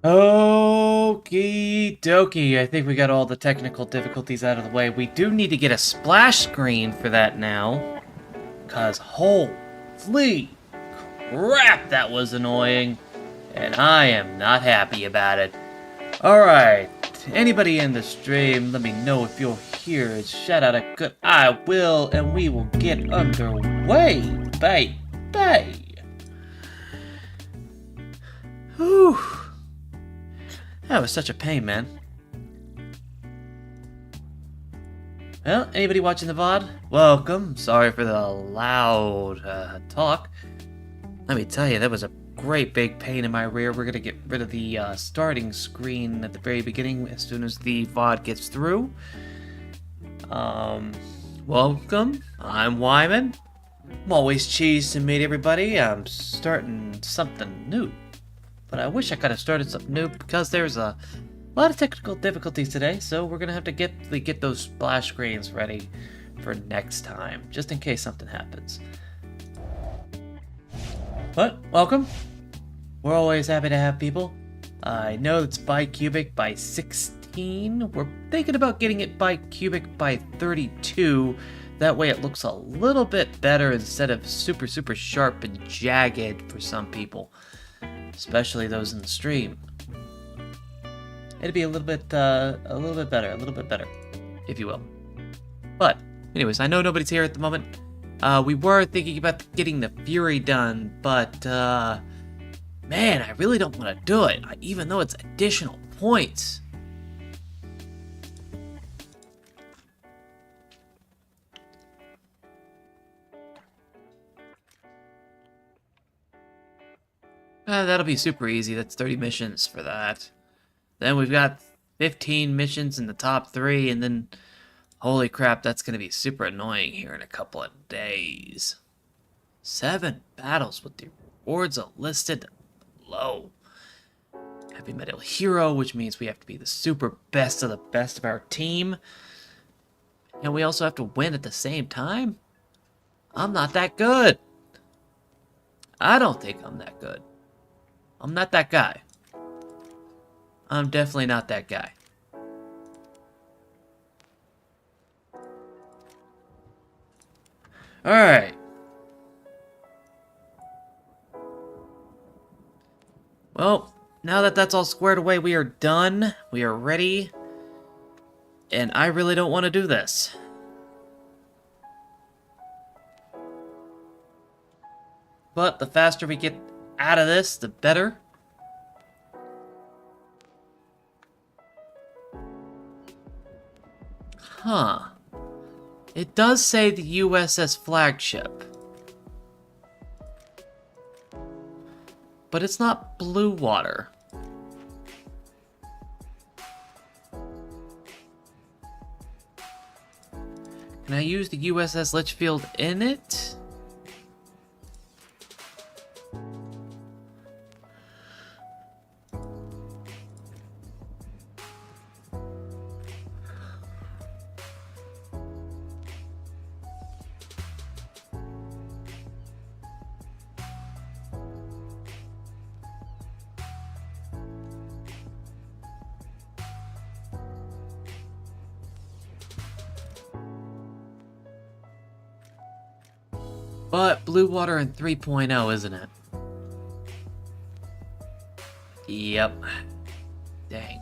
Okie dokie. I think we got all the technical difficulties out of the way. We do need to get a splash screen for that now. Because holy crap, that was annoying. And I am not happy about it. Alright. Anybody in the stream, let me know if you're here. Shout out a good I will, and we will get underway. Bye. Bye. Whew. That was such a pain, man. Well, anybody watching the VOD? Welcome. Sorry for the loud talk. Let me tell you, that was a great big pain in my rear. We're gonna get rid of the starting screen at the very beginning as soon as the VOD gets through. Welcome. I'm Wyman. I'm always cheesed to meet everybody. I'm starting something new. But I wish I could have started something new because there's a lot of technical difficulties today, so we're gonna have to get those splash screens ready for next time, just in case something happens. But welcome. We're always happy to have people. I know it's bicubic by 16. We're thinking about getting it bicubic by 32. That way it looks a little bit better instead of super sharp and jagged for some people, especially those in the stream. It'd be a little bit better, if you will. But anyways, I know nobody's here at the moment. We were thinking about getting the Fury done, but man, I really don't want to do it, even though it's additional points. That'll be super easy. That's 30 missions for that. Then we've got 15 missions in the top 3, and then, holy crap, that's going to be super annoying here in a couple of days. 7 battles with the rewards listed below. Heavy Metal Hero, which means we have to be the super best of the best of our team. And we also have to win at the same time? I'm not that good. I don't think I'm that good. I'm not that guy. I'm definitely not that guy. Alright. Well, now that that's all squared away, we are done. We are ready. And I really don't want to do this. But the faster we get out of this, the better. Huh. It does say the USS Flagship. But it's not blue water. Can I use the USS Litchfield in it? But blue water in 3.0, isn't it? Yep. Dang.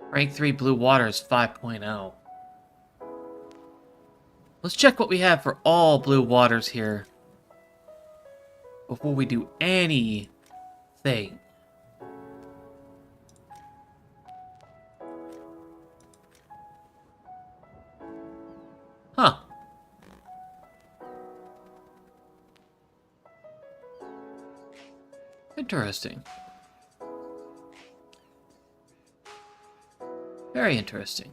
Rank 3 blue water is 5.0. Let's check what we have for all blue waters here before we do anything. Huh. Interesting. Very interesting.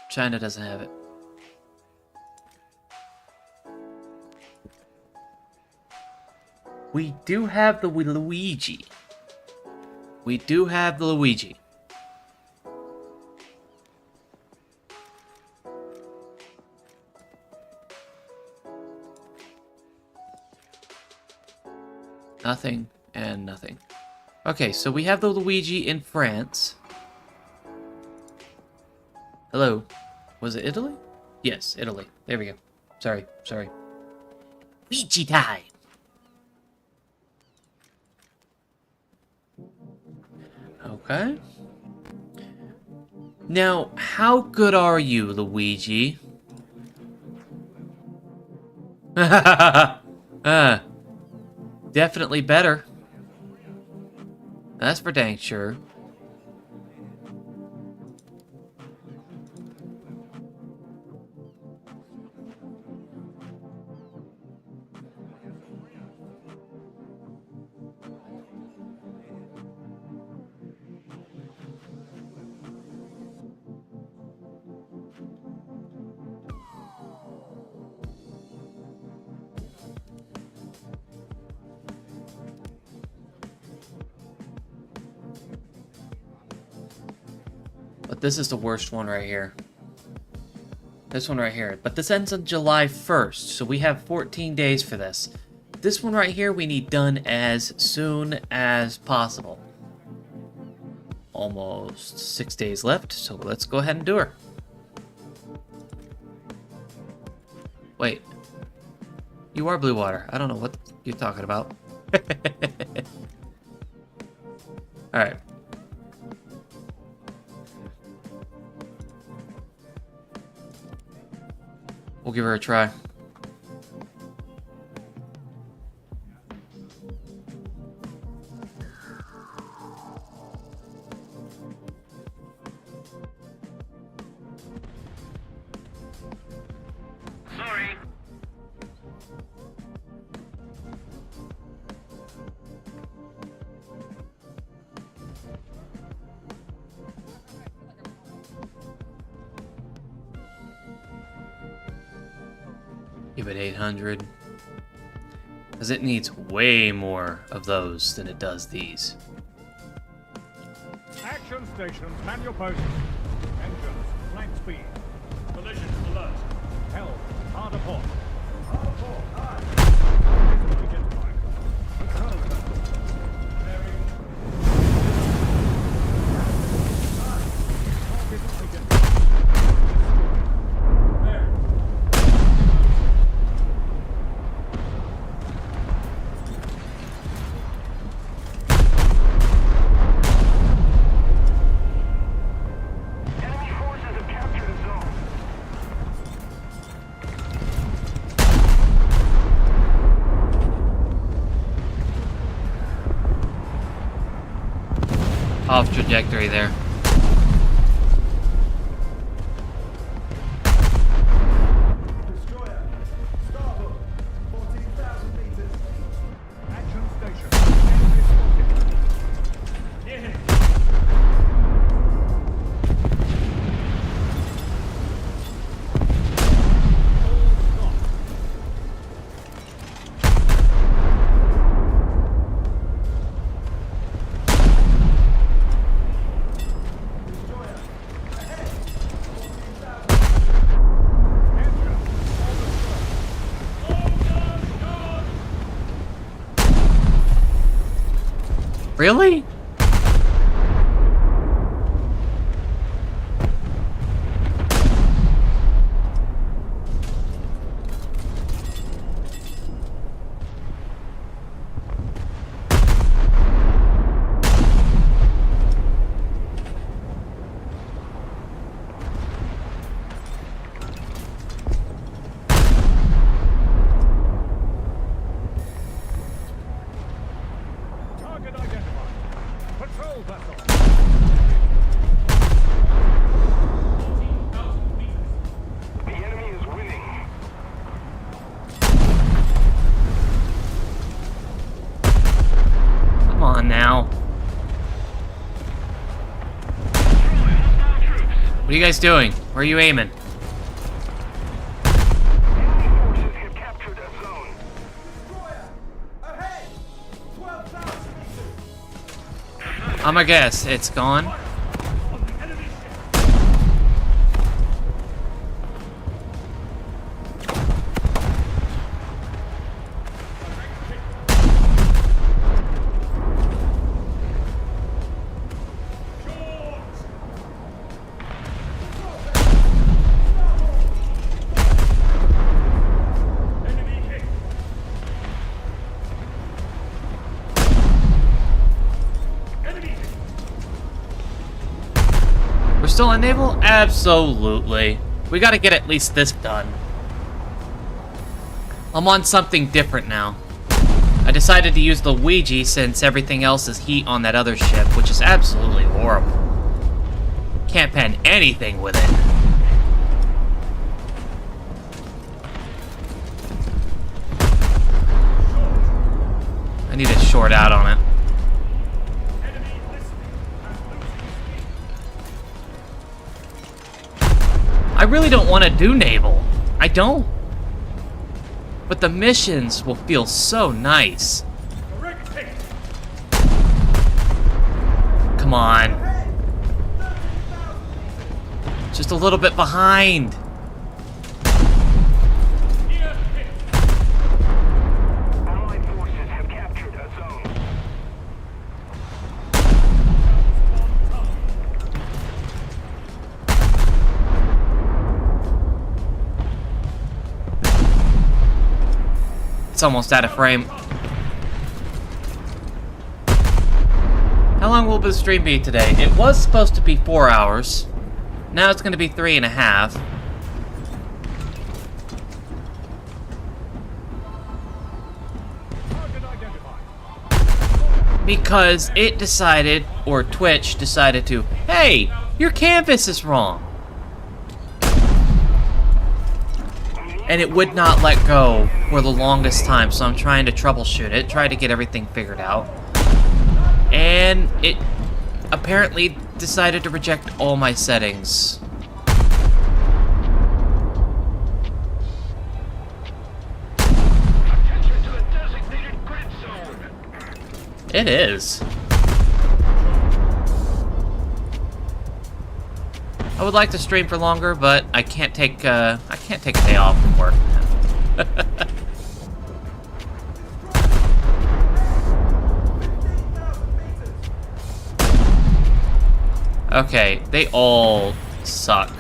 China doesn't have it. We do have the Luigi. We do have the Luigi. Nothing and nothing. Okay, so we have the Luigi in France. Hello. Was it Italy? Yes, Italy. There we go. Sorry. Luigi time! Okay. Now, how good are you, Luigi? Definitely better. That's for dang sure. But this is the worst one right here. This one right here. But this ends on July 1st, so we have 14 days for this. This one right here we need done as soon as possible. Almost 6 days left, so let's go ahead and do her. Wait. You are blue water. I don't know what you're talking about. Alright. We'll give her a try. Sorry. Give it 800. Because it needs way more of those than it does these. Action stations, man your post. Engines, flank speed. Collision alert. Held, hard aport. Hard aport, aye. Identified. Control vessel. Bearing. Target identified. Bearing. Enemy forces have captured a zone. Off trajectory there. Destroyer. Starboard. 14,000 meters. Action station. Enemy spotted. Near him. All stop. Destroyer. Ahead. 14,000. Engine. All astern. Really? Target identified. Patrol vessel. 14,000 meters. The enemy is winning. Come on now. Hostile troops. What are you guys doing? Where are you aiming? Enemy forces have captured a zone. Destroyer. Ahead. I'm gonna guess it's gone. On the enemy ship. Enemy hit. Enemy hit. We're still on naval? Absolutely. We gotta get at least this done. I'm on something different now. I decided to use the Ouija since everything else is heat on that other ship, which is absolutely horrible. Can't pen anything with it. I need to short out on it. Enemy listening and losing speed. I really don't want to do naval. I don't. But the missions will feel so nice. Correct hit. Come on. Just a little bit behind. Near hit. Allied forces have captured a zone. It's almost out of frame. How long will the stream be today? It was supposed to be 4 hours. Now it's going to be 3.5. Target identified. Because it decided, or Twitch decided to, hey, your canvas is wrong. And it would not let go for the longest time, so I'm trying to troubleshoot it, try to get everything figured out. And it apparently decided to reject all my settings. Attention to the designated grid zone. It is. I would like to stream for longer, but I can't take a day off from work. Okay, they all suck.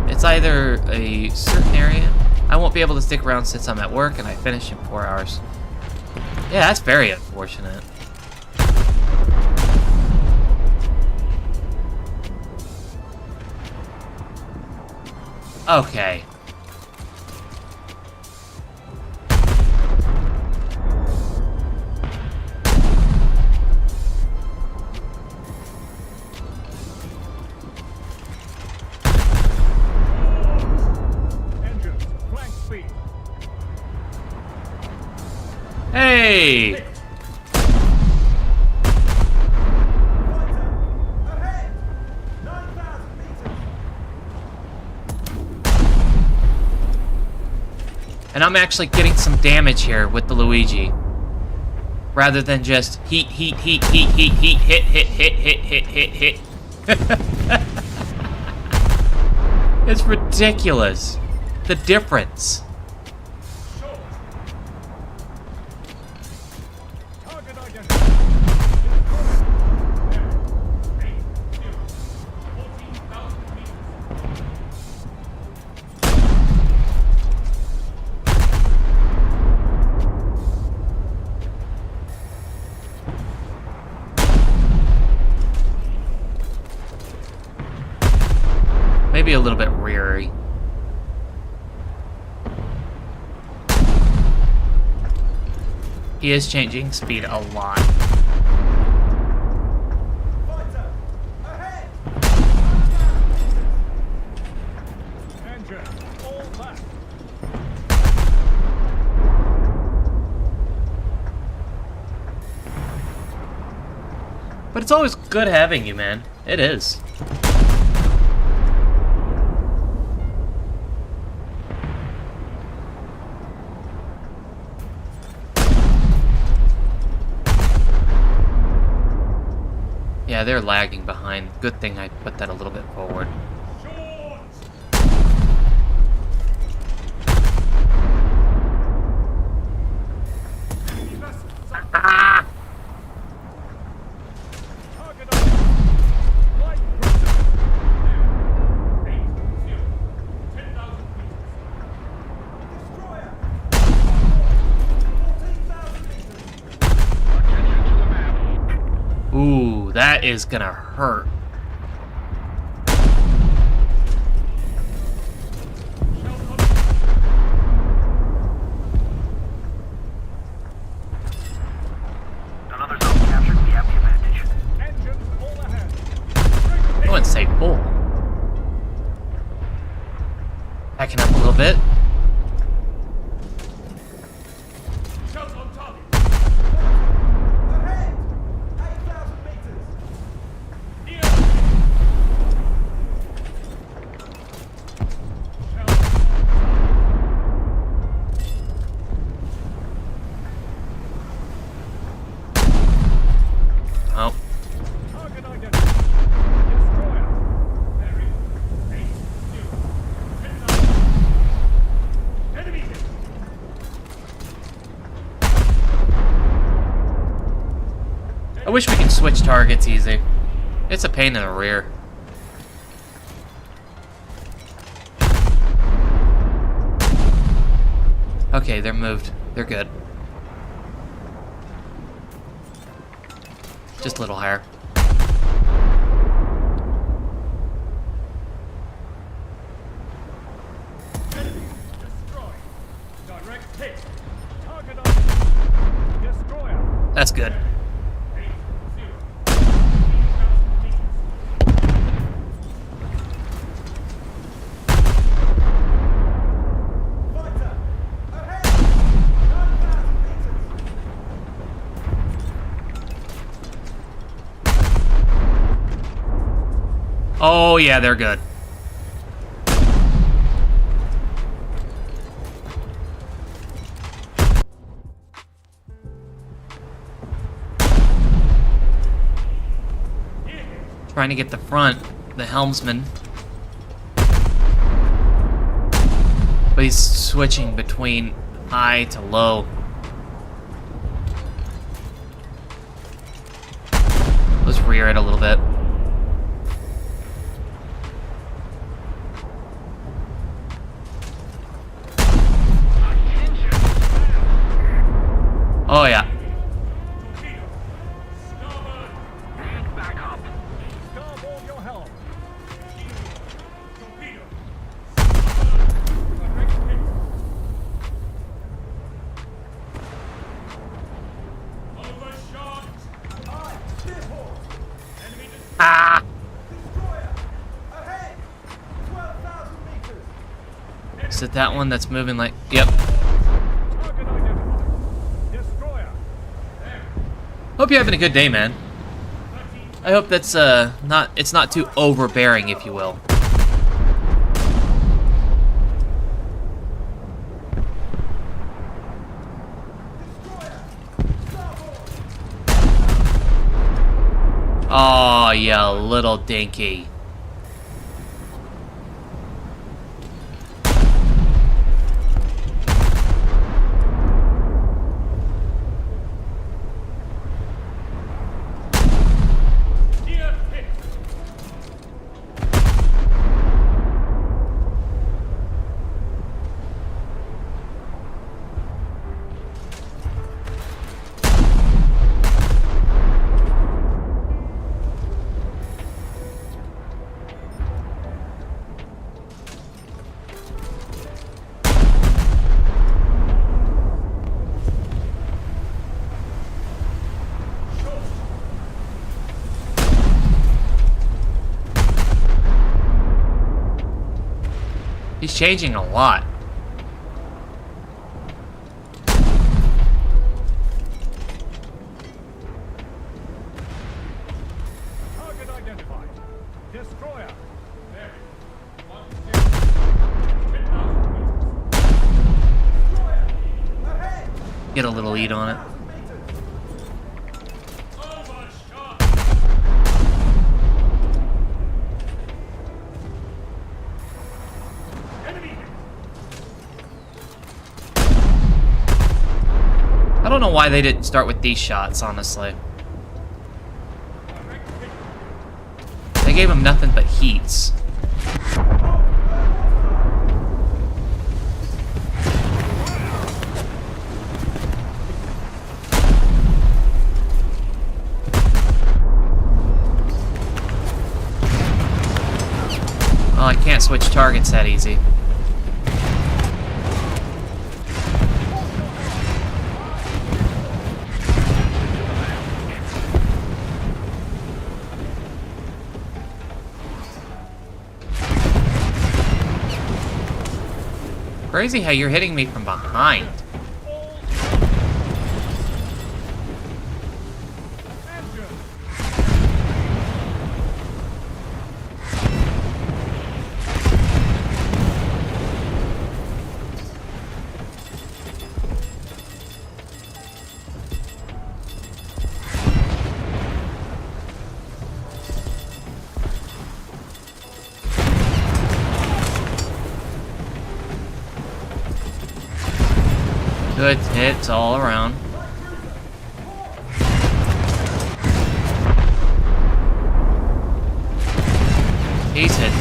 It's either a certain area. I won't be able to stick around since I'm at work and I finish in 4 hours. Yeah, that's very unfortunate. Okay. Engines, flank speed. Hey! And I'm actually getting some damage here with the Luigi. Rather than just heat, hit, hit, hit. It's ridiculous. The difference. Target identified. Maybe a little bit reary. He is changing speed a lot. Engine, all back. But it's always good having you, man. It is. Yeah, they're lagging behind. Good thing I put that a little bit forward. Ah! Ooh, that is gonna hurt. Another zone captured. We have the advantage. Engines all ahead. I wouldn't say full. Backing up a little bit. Shells on target. Ahead! 8,000 meters. Near. Oh, Target identified. Destroyer. Very. 8-0. 10,000. Enemy hit. I wish we could switch targets easy. It's a pain in the rear. Okay, they're moved. They're good. Just a little higher. Enemy destroyed. Direct hit. Target identified. Destroyer. That's good. 8-0. 15,000 meters. Fighter. Ahead! 9,000 meters. Oh, yeah, they're good. Trying to get the front, the helmsman. But he's switching between high to low. Let's rear it a little bit. Oh yeah. Torpedo. Starboard. And back up. Starboard your helm. Torpedo. Starboard. Direct hit. Overshot. Aye, Spearport. Enemy destroyed. Ah! Destroyer. Ahead! 12,000 meters. Is it that one that's moving like... Yep. Target identified. Destroyer. Hope you're having a good day, man. I hope that's it's not too overbearing, if you will. Oh, you little dinky. Near hit. He's changing a lot. Target identified. Destroyer. There. 1-0. 10,000 meters. Destroyer. Ahead! Get a little lead on it. 1,000 meters. Overshot. don't know why they didn't start with these shots, honestly. They gave him nothing but heats. Oh, I can't switch targets that easy. Crazy how you're hitting me from behind. Good hits all around. He's hit.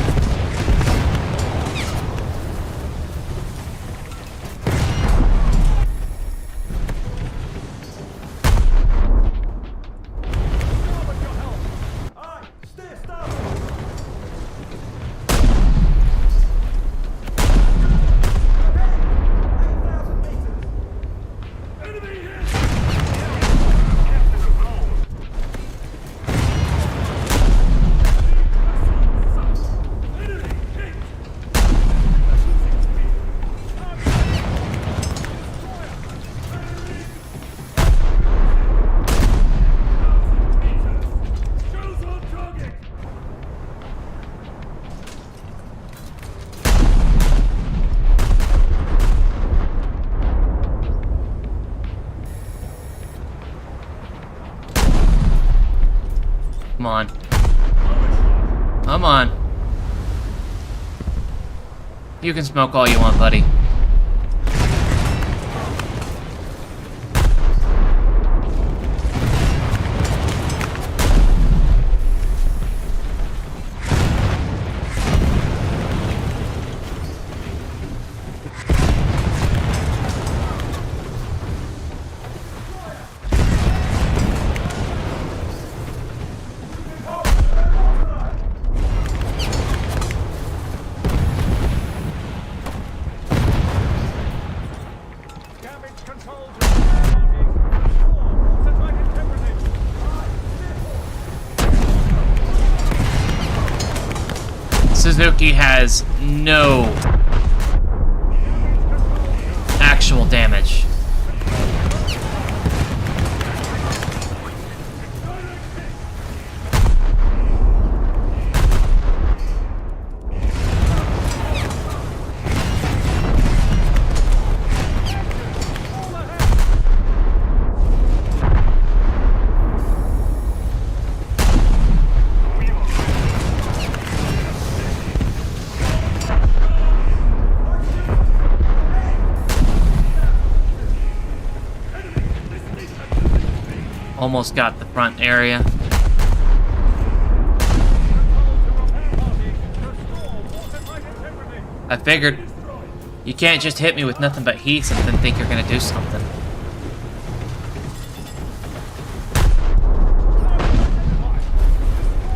Come on. Come on. You can smoke all you want, buddy. Suzuki has no actual damage. Almost got the front area. I figured you can't just hit me with nothing but heats and then think you're gonna do something.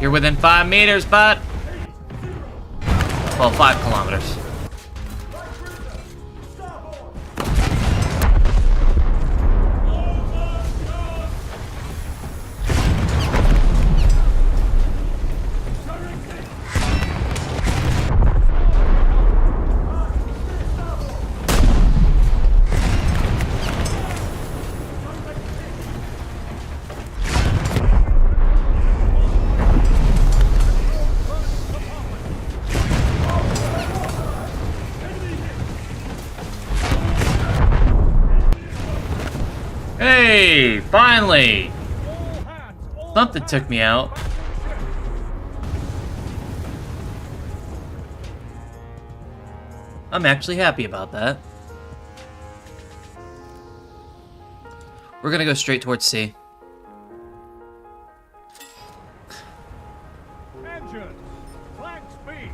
You're within 5 meters, bud. Well, 5 kilometers. Hey, finally! Something took me out. I'm actually happy about that. We're gonna go straight towards C. Engines! Flank speed!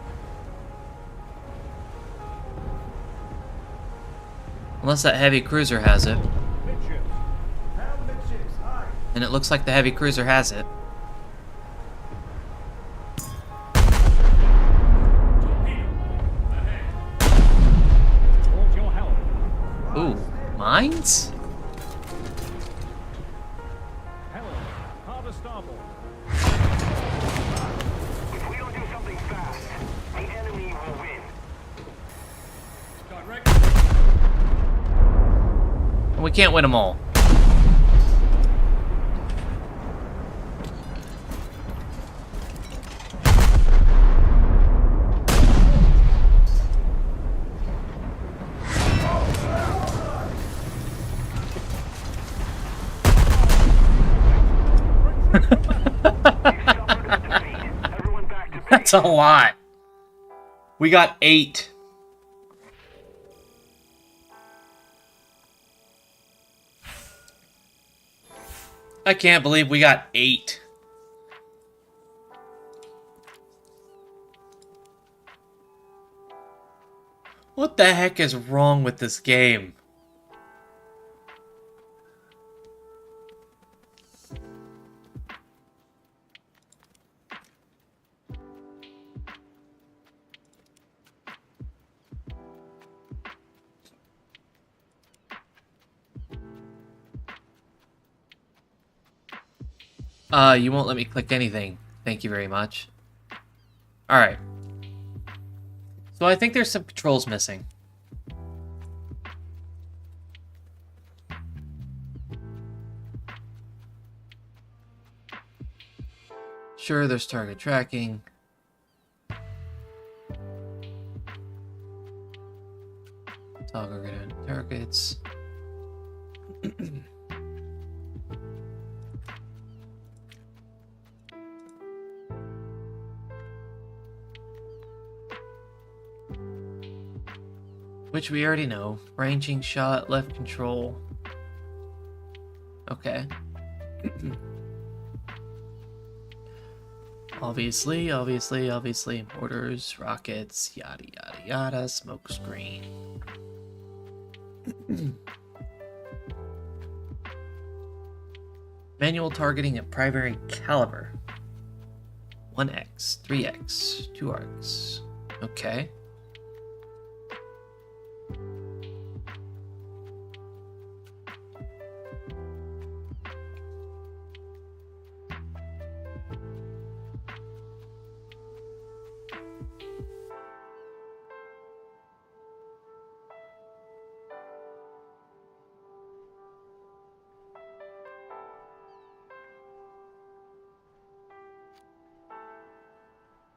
Unless that heavy cruiser has it. Midships! Helm midships, high! And it looks like the heavy cruiser has it. Hold your helm. Ooh, mines? Helm, harder starboard. If we don't do something fast, the enemy will win. Direct. And we can't win them all. Everyone back to base. That's a lot. We got 8. I can't believe we got 8. What the heck is wrong with this game? You won't let me click anything. Thank you very much. Alright. So I think there's some controls missing. Sure, there's target tracking. Toggle grid targets. Which we already know. Ranging shot, left control. Okay. Obviously. Mortars, rockets, yada yada yada, smoke screen. Manual targeting at primary caliber. 1x, 3x, 2 arcs. Okay.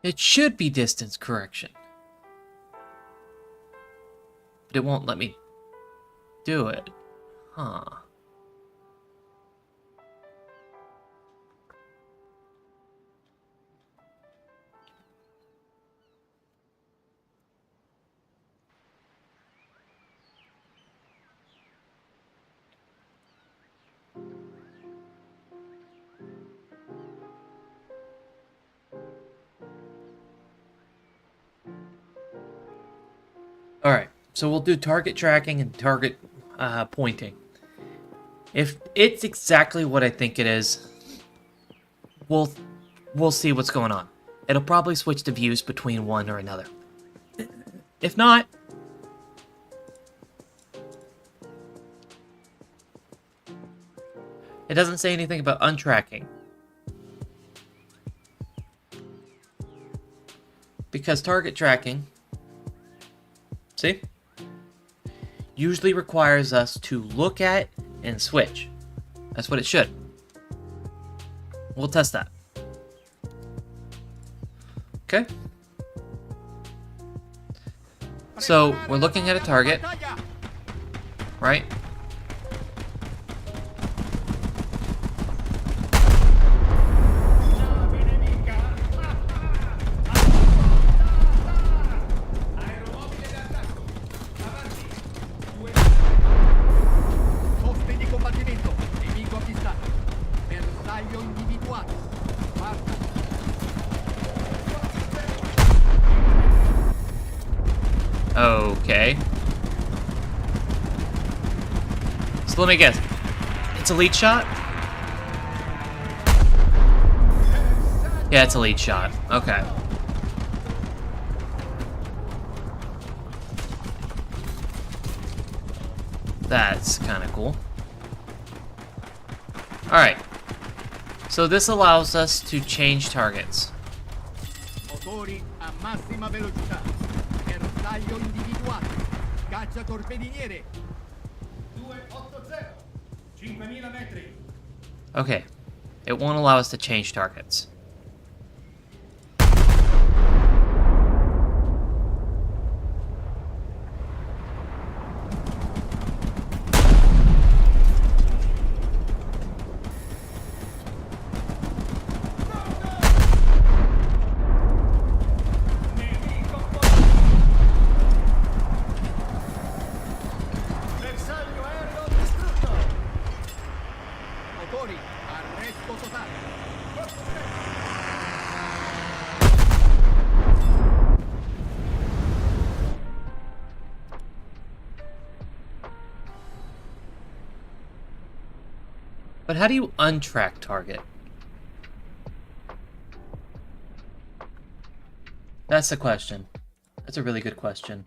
It should be distance correction. But it won't let me do it. Huh. Alright, so we'll do target tracking and target pointing. If it's exactly what I think it is, we'll see what's going on. It'll probably switch the views between one or another. If not, it doesn't say anything about untracking. Because target tracking, see, usually requires us to look at and switch. That's what it should. We'll test that. Okay. So we're looking at a target, right? Okay. So let me guess. It's a lead shot? Yeah, it's a lead shot. Okay. That's kind of cool. Alright. So this allows us to change targets. Motori a massima velocità. Bersaglio individuato. Caccia torpediniere. 280. 5000 metri. Okay. It won't allow us to change targets. Bersaglio aereo distrutto. Motori, arresto totale. But how do you untrack target? That's the question. That's a really good question.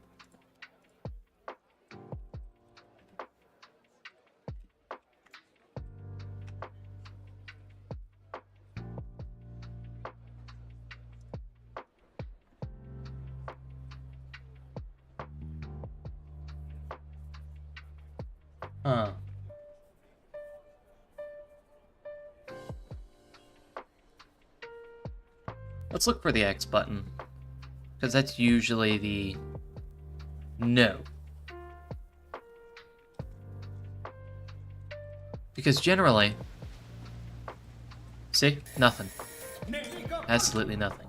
Huh. Let's look for the X button. Because that's usually the no. Because generally, see, nothing. Absolutely nothing.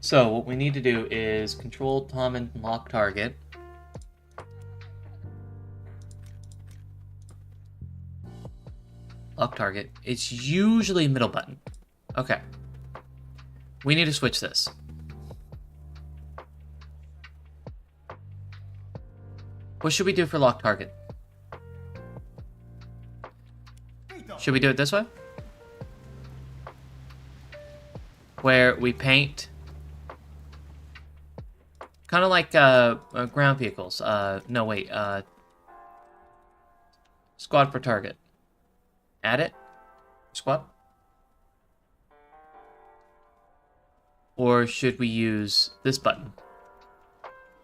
So what we need to do is control Tom and lock target. Lock target. It's usually middle button. Okay. We need to switch this. What should we do for lock target? Should we do it this way? Where we paint... kind of like ground vehicles. No, wait. Squad for target. Add it? Squad? Or should we use this button?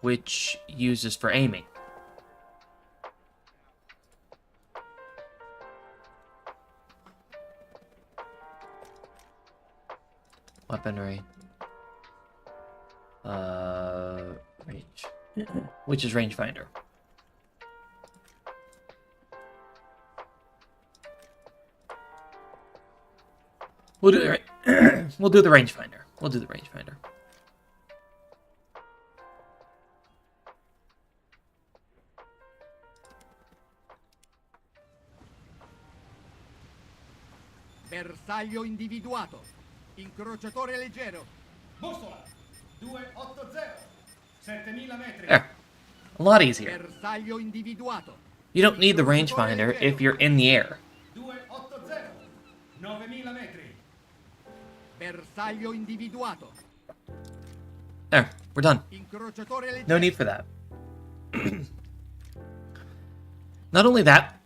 Which uses for aiming. Weaponry. Range. Which is rangefinder. We'll do the we'll do the rangefinder. We'll do the rangefinder. Bersaglio individuato. Incrociatore leggero. Bussola 280. 7000 metri. There. A lot easier. Bersaglio individuato. You don't need the rangefinder if you're in the air. 280. 9000 metri. Bersaglio individuato. There. We're done. Incrociatore leggero. No need for that. Not only that,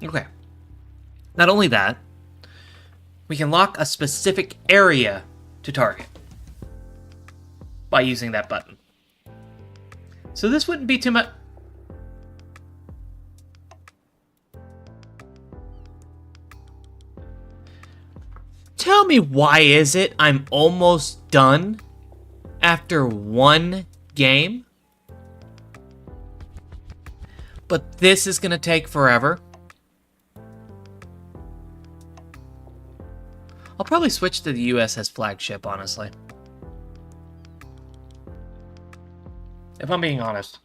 okay. Not only that, we can lock a specific area to target by using that button. So this wouldn't be too much. Tell me, why is it I'm almost done after one game? But this is gonna take forever. I'll probably switch to the USS Flagship, honestly. If I'm being honest.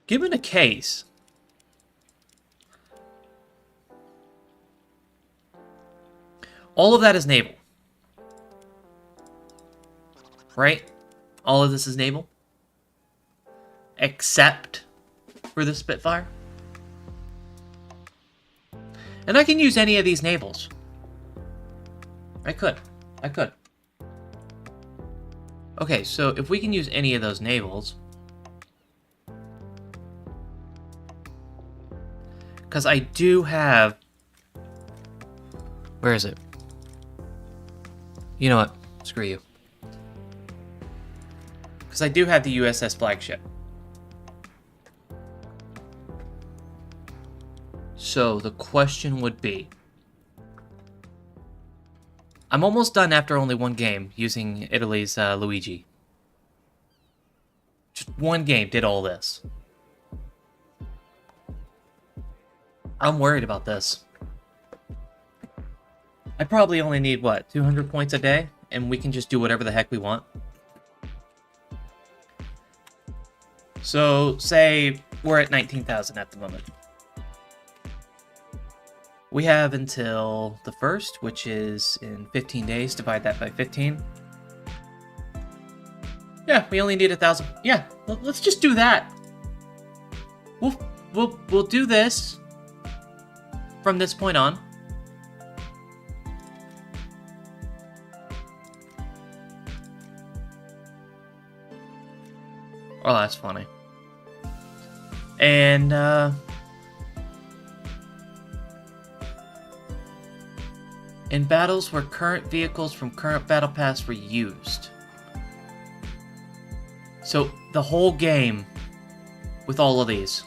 Given a case, all of that is naval. Right? All of this is naval. Except for the Spitfire. And I can use any of these navals. I could. Okay, so if we can use any of those navals... Because I do have... Where is it? You know what? Screw you. Because I do have the USS Flagship. So the question would be... I'm almost done after only one game using Italy's Luigi. Just one game did all this. I'm worried about this. I probably only need, what, 200 points a day? And we can just do whatever the heck we want. So, say we're at 19,000 at the moment. We have until the 1st, which is in 15 days. Divide that by 15. Yeah, we only need 1,000. Yeah, let's just do that. We'll do this from this point on. Oh, that's funny. And in battles where current vehicles from current battle pass were used. So the whole game with all of these.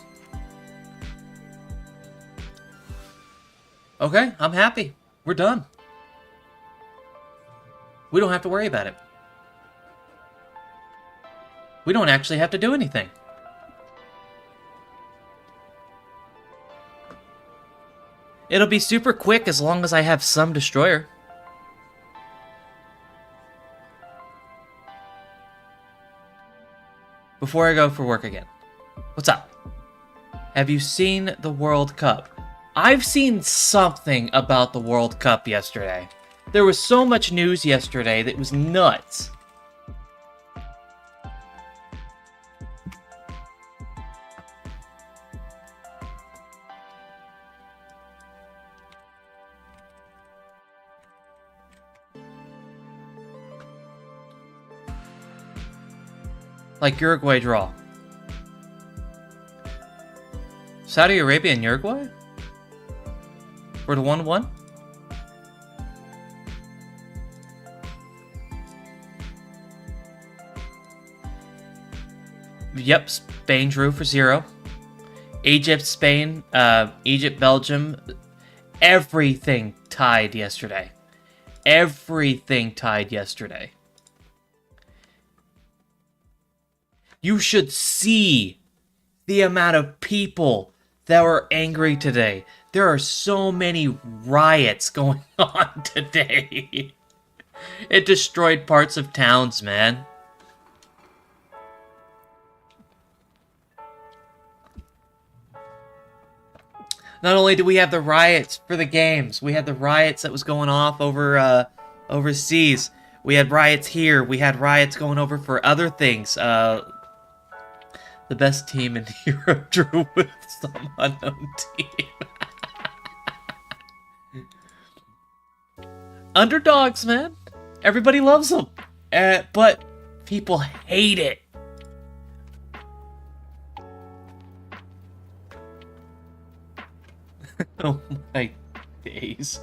Okay, I'm happy. We're done. We don't have to worry about it. We don't actually have to do anything. It'll be super quick as long as I have some destroyer. Before I go for work again. What's up? Have you seen the World Cup? I've seen something about the World Cup yesterday. There was so much news yesterday that was nuts. Like Uruguay draw. Saudi Arabia and Uruguay? For the 1-1? Yep, Spain drew for 0. Egypt, Spain, Egypt, Belgium. Everything tied yesterday. Everything tied yesterday. You should see the amount of people that were angry today. There are so many riots going on today. It destroyed parts of towns, man. Not only do we have the riots for the games, we had the riots that was going off over overseas. We had riots here. We had riots going over for other things. The best team in Europe drew with some unknown team. Underdogs, man. Everybody loves them. But people hate it. Oh my days.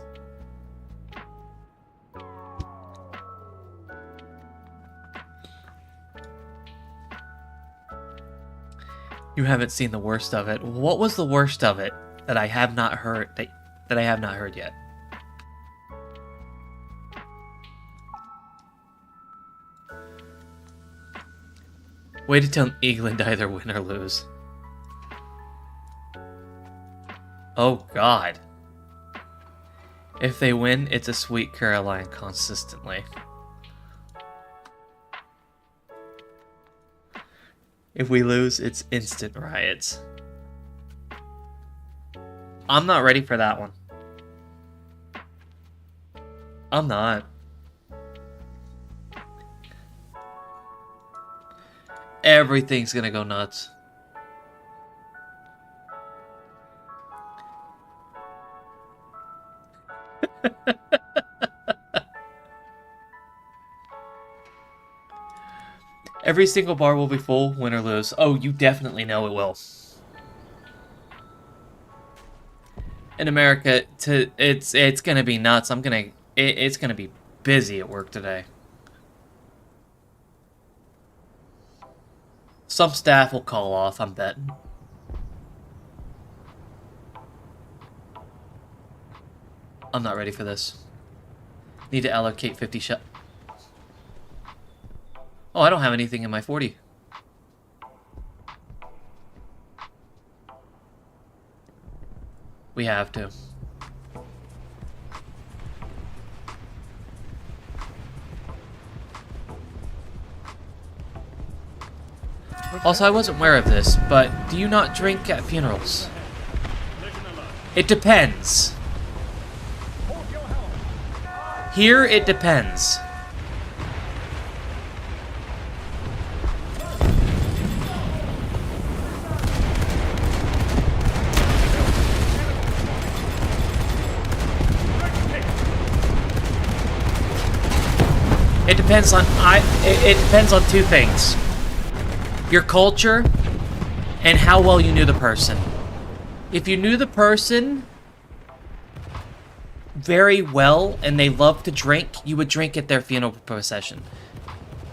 You haven't seen the worst of it. What was the worst of it that I have not heard that I have not heard yet? Wait until England either win or lose. Oh God. If they win, it's a Sweet Caroline consistently. If we lose, it's instant riots. I'm not ready for that one. I'm not. Everything's gonna go nuts. Every single bar will be full, win or lose. Oh, you definitely know it will. In America, it's gonna be nuts. It's gonna be busy at work today. Some staff will call off, I'm betting. I'm not ready for this. Need to allocate 50 shot. Oh, I don't have anything in my 40. We have to. Also, I wasn't aware of this, but do you not drink at funerals? It depends. Here, it depends. It depends on it depends on two things. Your culture and how well you knew the person. If you knew the person very well and they love to drink, you would drink at their funeral procession.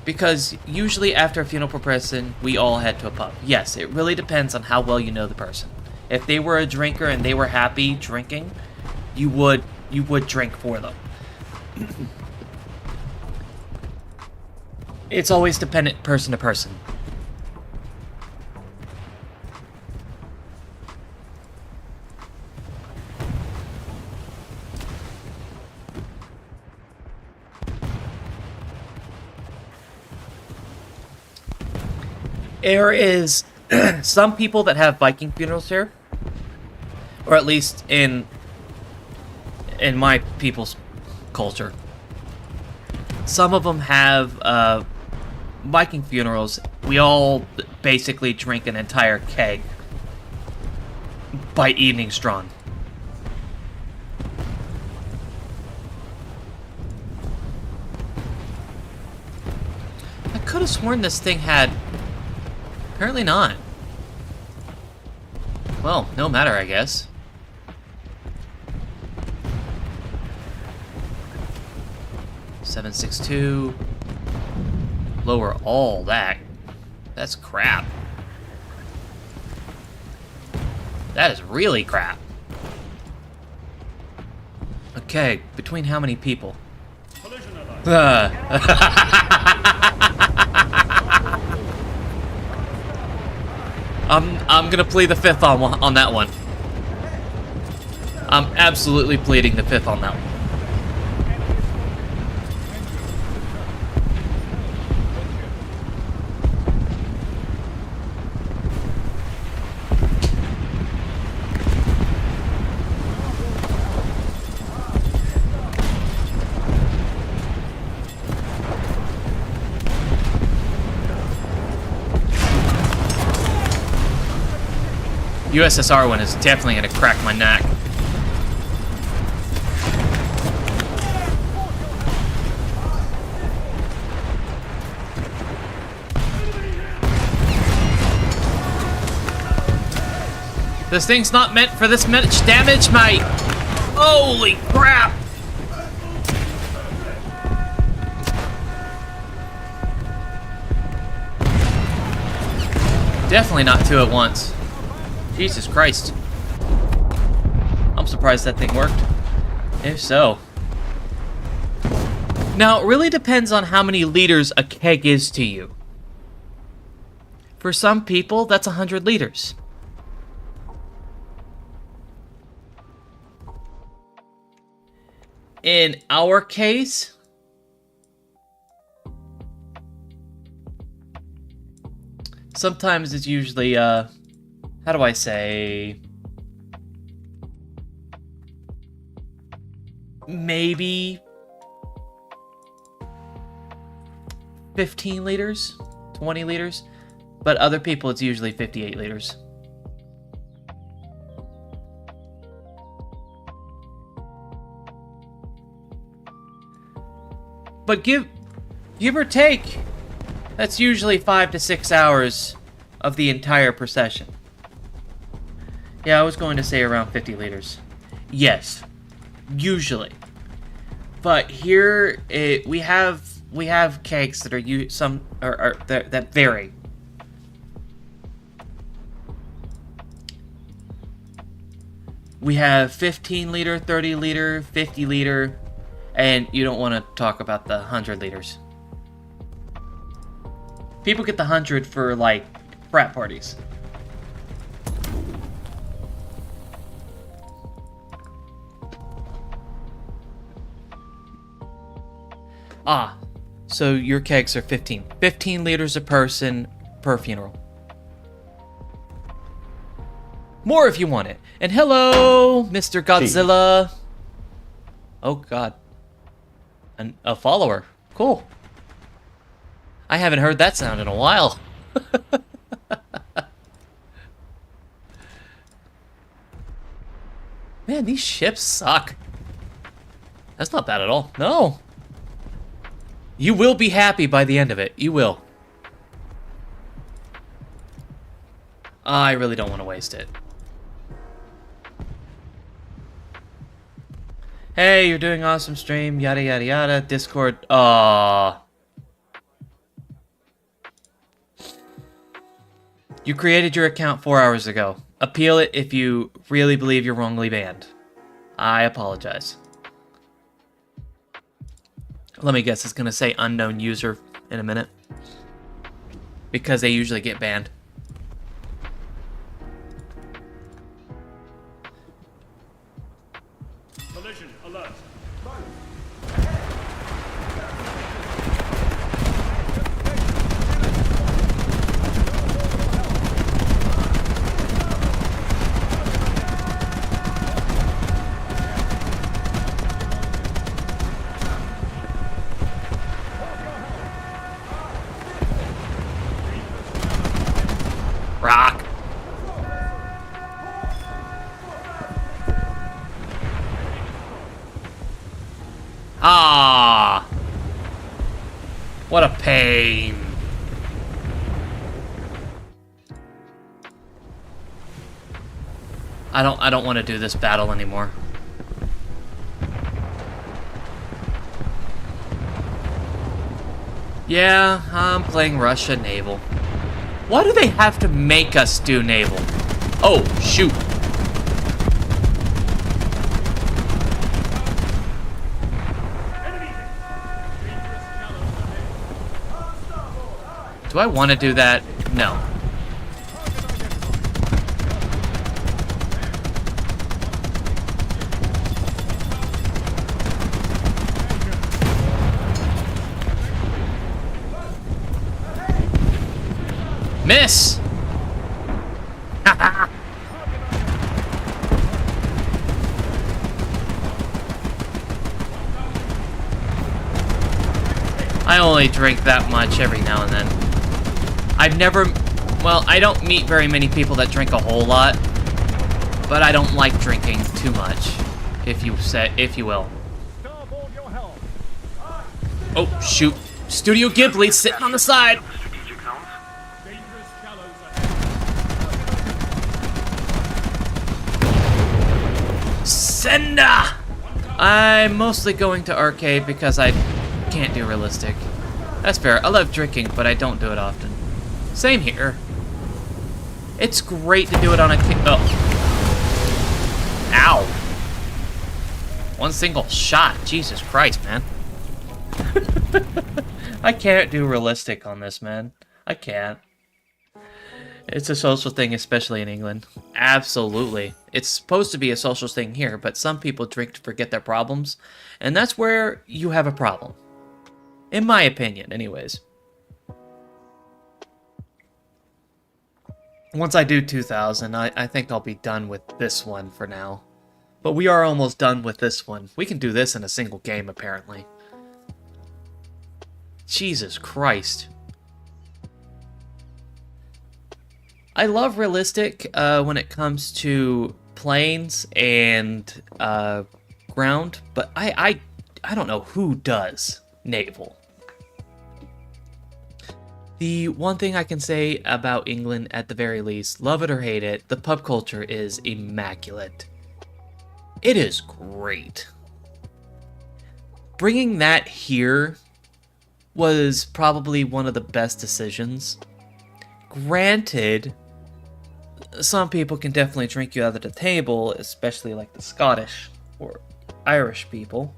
Because usually after a funeral procession, we all head to a pub. Yes, it really depends on how well you know the person. If they were a drinker and they were happy drinking, you would drink for them. It's always dependent person to person. There is some people that have Viking funerals here, or at least in my people's culture. Some of them have Viking funerals. We all basically drink an entire keg by evening strong. I could have sworn this thing had... Apparently not. Well, no matter, I guess. $762. Lower all that. That's crap. That is really crap. Okay, between how many people? I'm gonna plead the fifth on that one. I'm absolutely pleading the fifth on that one. USSR one is definitely gonna crack my neck. This thing's not meant for this much damage, mate! Holy crap! Definitely not two at once. Jesus Christ. I'm surprised that thing worked. If so. Now, it really depends on how many liters a keg is to you. For some people, that's 100 liters. In our case, sometimes it's usually, how do I say... maybe 15 liters, 20 liters, but other people it's usually 58 liters. But give or take, that's usually 5 to 6 hours of the entire procession. Yeah, I was going to say around 50 liters. Yes, usually. But here we have kegs that are that vary. We have 15 liter, 30 liter, 50 liter, and you don't want to talk about the 100 liters. People get the 100 for, like, frat parties. Ah, so your kegs are 15. 15 liters a person per funeral. More if you want it. And hello, Mr. Godzilla. Oh, God. A follower. Cool. I haven't heard that sound in a while. Man, these ships suck. That's not bad at all. No. You will be happy by the end of it. You will. I really don't want to waste it. Hey, you're doing awesome stream, yada yada yada, Discord, You created your account 4 hours ago. Appeal it if you really believe you're wrongly banned. I apologize. Let me guess, it's gonna say unknown user in a minute. Because they usually get banned. Collision alert. Rock. Ah. What a pain. I don't want to do this battle anymore. Yeah, I'm playing Russia Naval. Why do they have to make us do naval? Oh, shoot. Do I want to do that? No. Miss! I only drink that much every now and then. I've never... Well, I don't meet very many people that drink a whole lot. But I don't like drinking too much, if you will. Oh, shoot. Studio Ghibli sitting on the side. Strategic zones. Dangerous shallows ahead. Senda! I'm mostly going to arcade because I can't do realistic. That's fair. I love drinking, but I don't do it often. Same here. It's great to do it on a... Oh. Ow. One single shot. Jesus Christ, man. I can't do realistic on this, man. I can't. It's a social thing, especially in England. Absolutely. It's supposed to be a social thing here, but some people drink to forget their problems, and that's where you have a problem. In my opinion, anyways. Once I do 2000, I think I'll be done with this one for now. But we are almost done with this one. We can do this in a single game, apparently. Jesus Christ. I love realistic when it comes to planes and ground, but I don't know who does naval. The one thing I can say about England, at the very least, love it or hate it, the pub culture is immaculate. It is great. Bringing that here was probably one of the best decisions. Granted, some people can definitely drink you out of the table, especially like the Scottish or Irish people.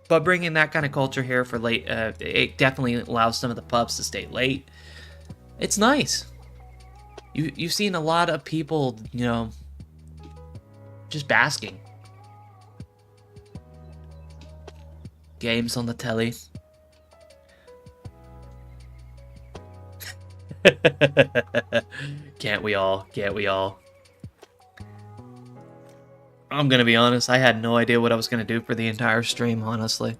But bringing that kind of culture here for late, it definitely allows some of the pubs to stay late. It's nice. You've seen a lot of people, you know, just basking. Games on the telly. Can't we all? Can't we all? I'm gonna be honest, I had no idea what I was gonna do for the entire stream, honestly.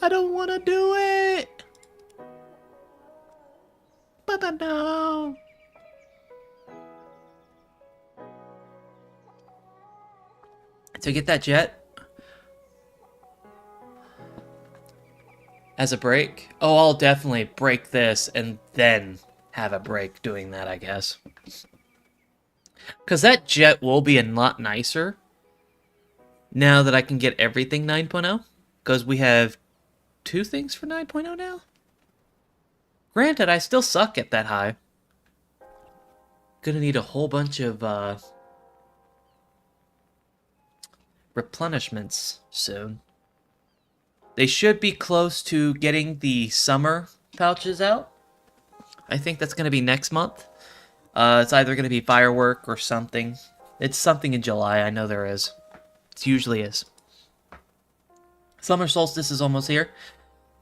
I don't wanna do it! But I know! To get that jet as a break? Oh, I'll definitely break this and then have a break doing that, I guess. Because that jet will be a lot nicer now that I can get everything 9.0. Because we have 2 things for 9.0 now. Granted, I still suck at that high. Gonna need a whole bunch of replenishments soon. They should be close to getting the summer pouches out. I think that's going to be next month. It's either going to be firework or something. It's something in July, I know there is. It usually is. Summer solstice is almost here.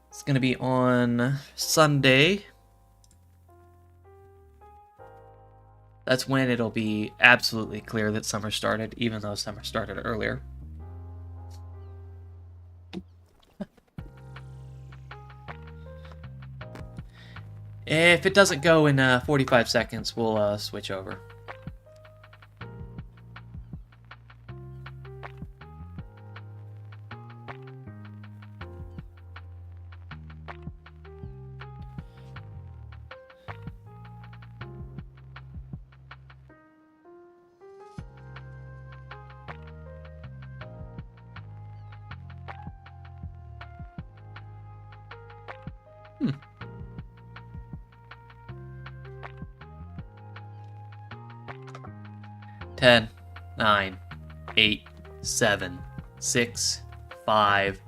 It's going to be on Sunday. That's when it'll be absolutely clear that summer started, even though summer started earlier. If it doesn't go in 45 seconds, we'll switch over. Ten, 9, 8, 7, 6, 5,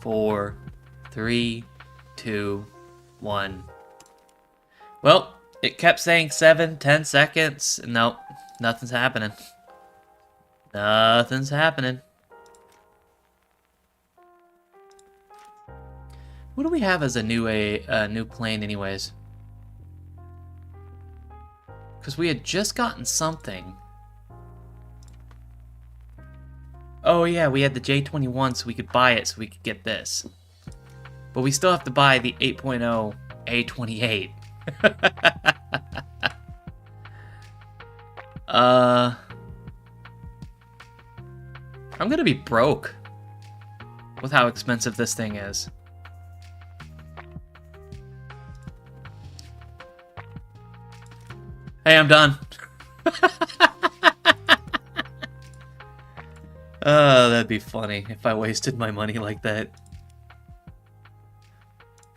4, 3, 2, 1. Well, it kept saying 7, 10 seconds. Nope, nothing's happening. Nothing's happening. What do we have as a new plane anyways? Because we had just gotten something. Oh yeah, we had the J21 so we could buy it so we could get this. But we still have to buy the 8.0 A28. I'm gonna be broke with how expensive this thing is. Hey, I'm done. That'd be funny if I wasted my money like that.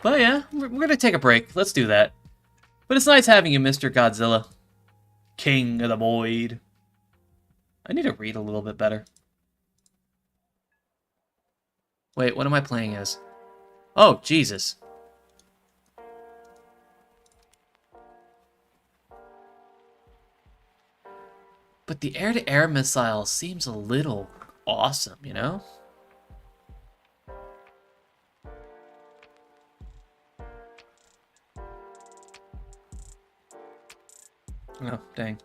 But yeah, we're gonna take a break. Let's do that. But it's nice having you, Mr. Godzilla. King of the Void. I need to read a little bit better. Wait, what am I playing as? Oh, Jesus. But the air-to-air missile seems a little awesome, you know? Oh, dang.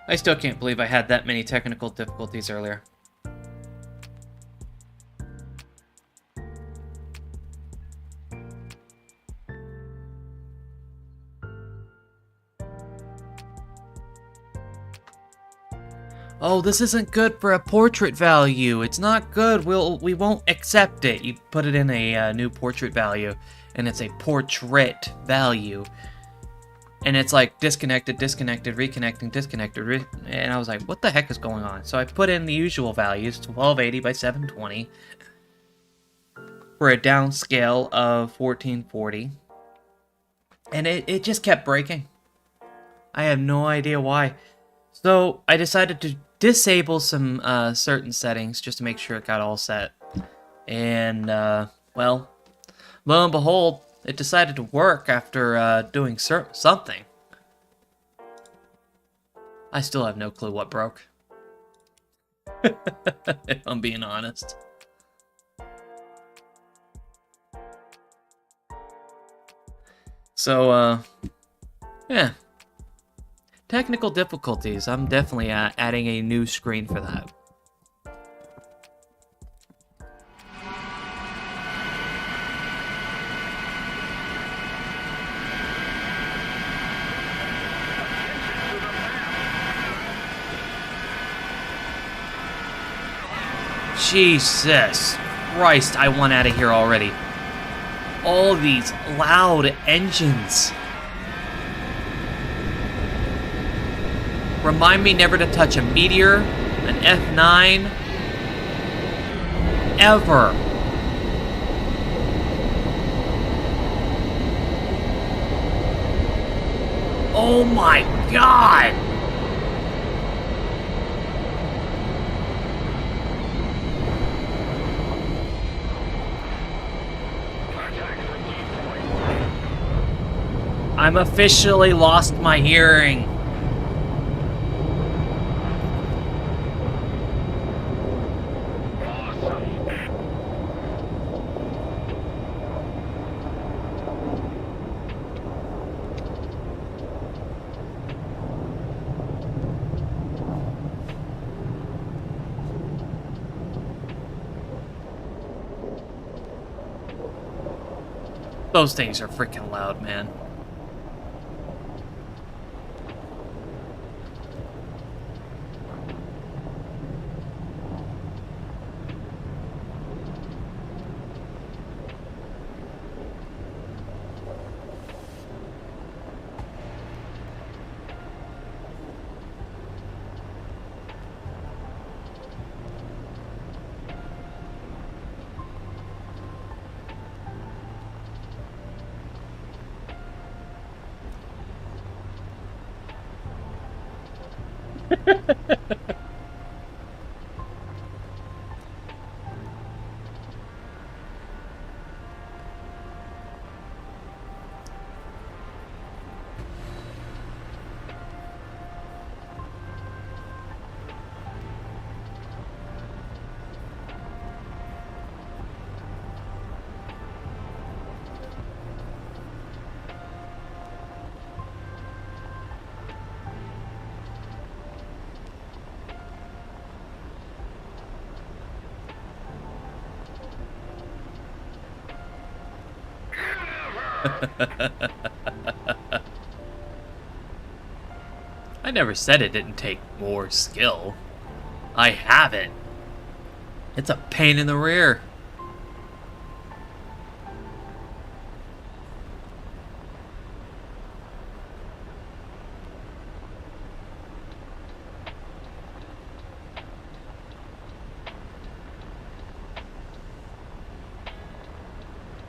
I still can't believe I had that many technical difficulties earlier. Oh, this isn't good for a portrait value. It's not good. We won't accept it. You put it in a new portrait value, and it's a portrait value. And it's like disconnected, disconnected, reconnecting, disconnected, and I was like, what the heck is going on? So I put in the usual values, 1280 by 720, for a downscale of 1440. And it just kept breaking. I have no idea why. So I decided to disable some certain settings just to make sure it got all set. And, well, lo and behold, it decided to work after doing something. I still have no clue what broke. If I'm being honest. So, yeah. Technical difficulties. I'm definitely adding a new screen for that. Jesus Christ, I want out of here already. All these loud engines. Remind me never to touch a meteor, an F9, ever. Oh my God! I'm officially lost my hearing. Those things are freaking loud, man. I never said it didn't take more skill. I have it. It's a pain in the rear.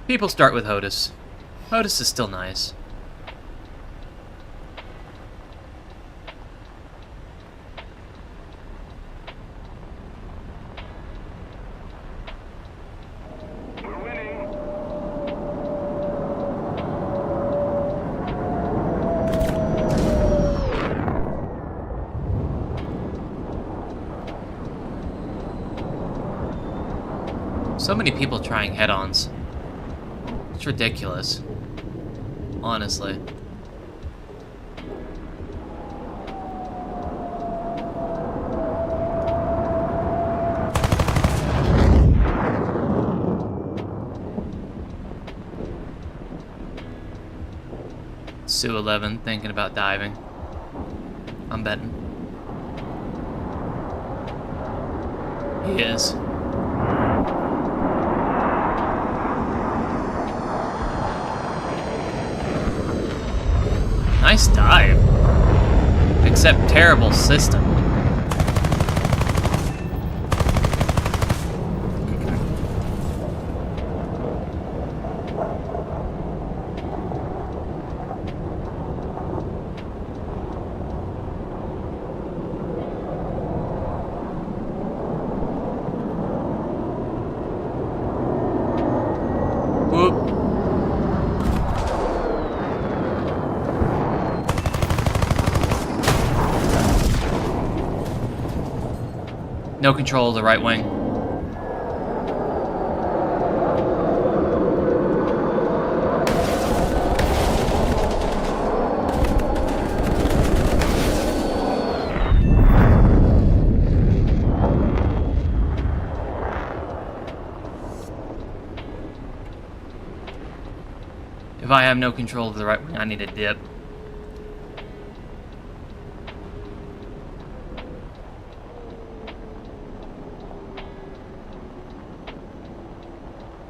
People start with HOTUS. HOTUS is still nice. So many people trying head-ons. It's ridiculous. Honestly. Sue 11 thinking about diving. I'm betting. He is. Nice dive. Except terrible system. Whoop. No control of the right wing. If I have no control of the right wing, I need a dip.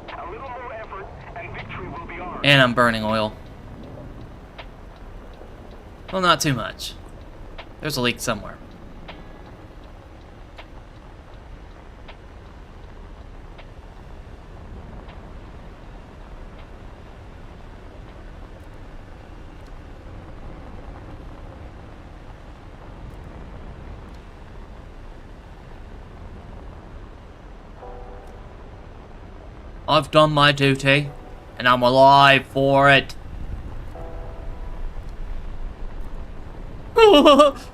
A little more effort, and victory will be ours. And I'm burning oil. Well, not too much. There's a leak somewhere. I've done my duty, and I'm alive for it.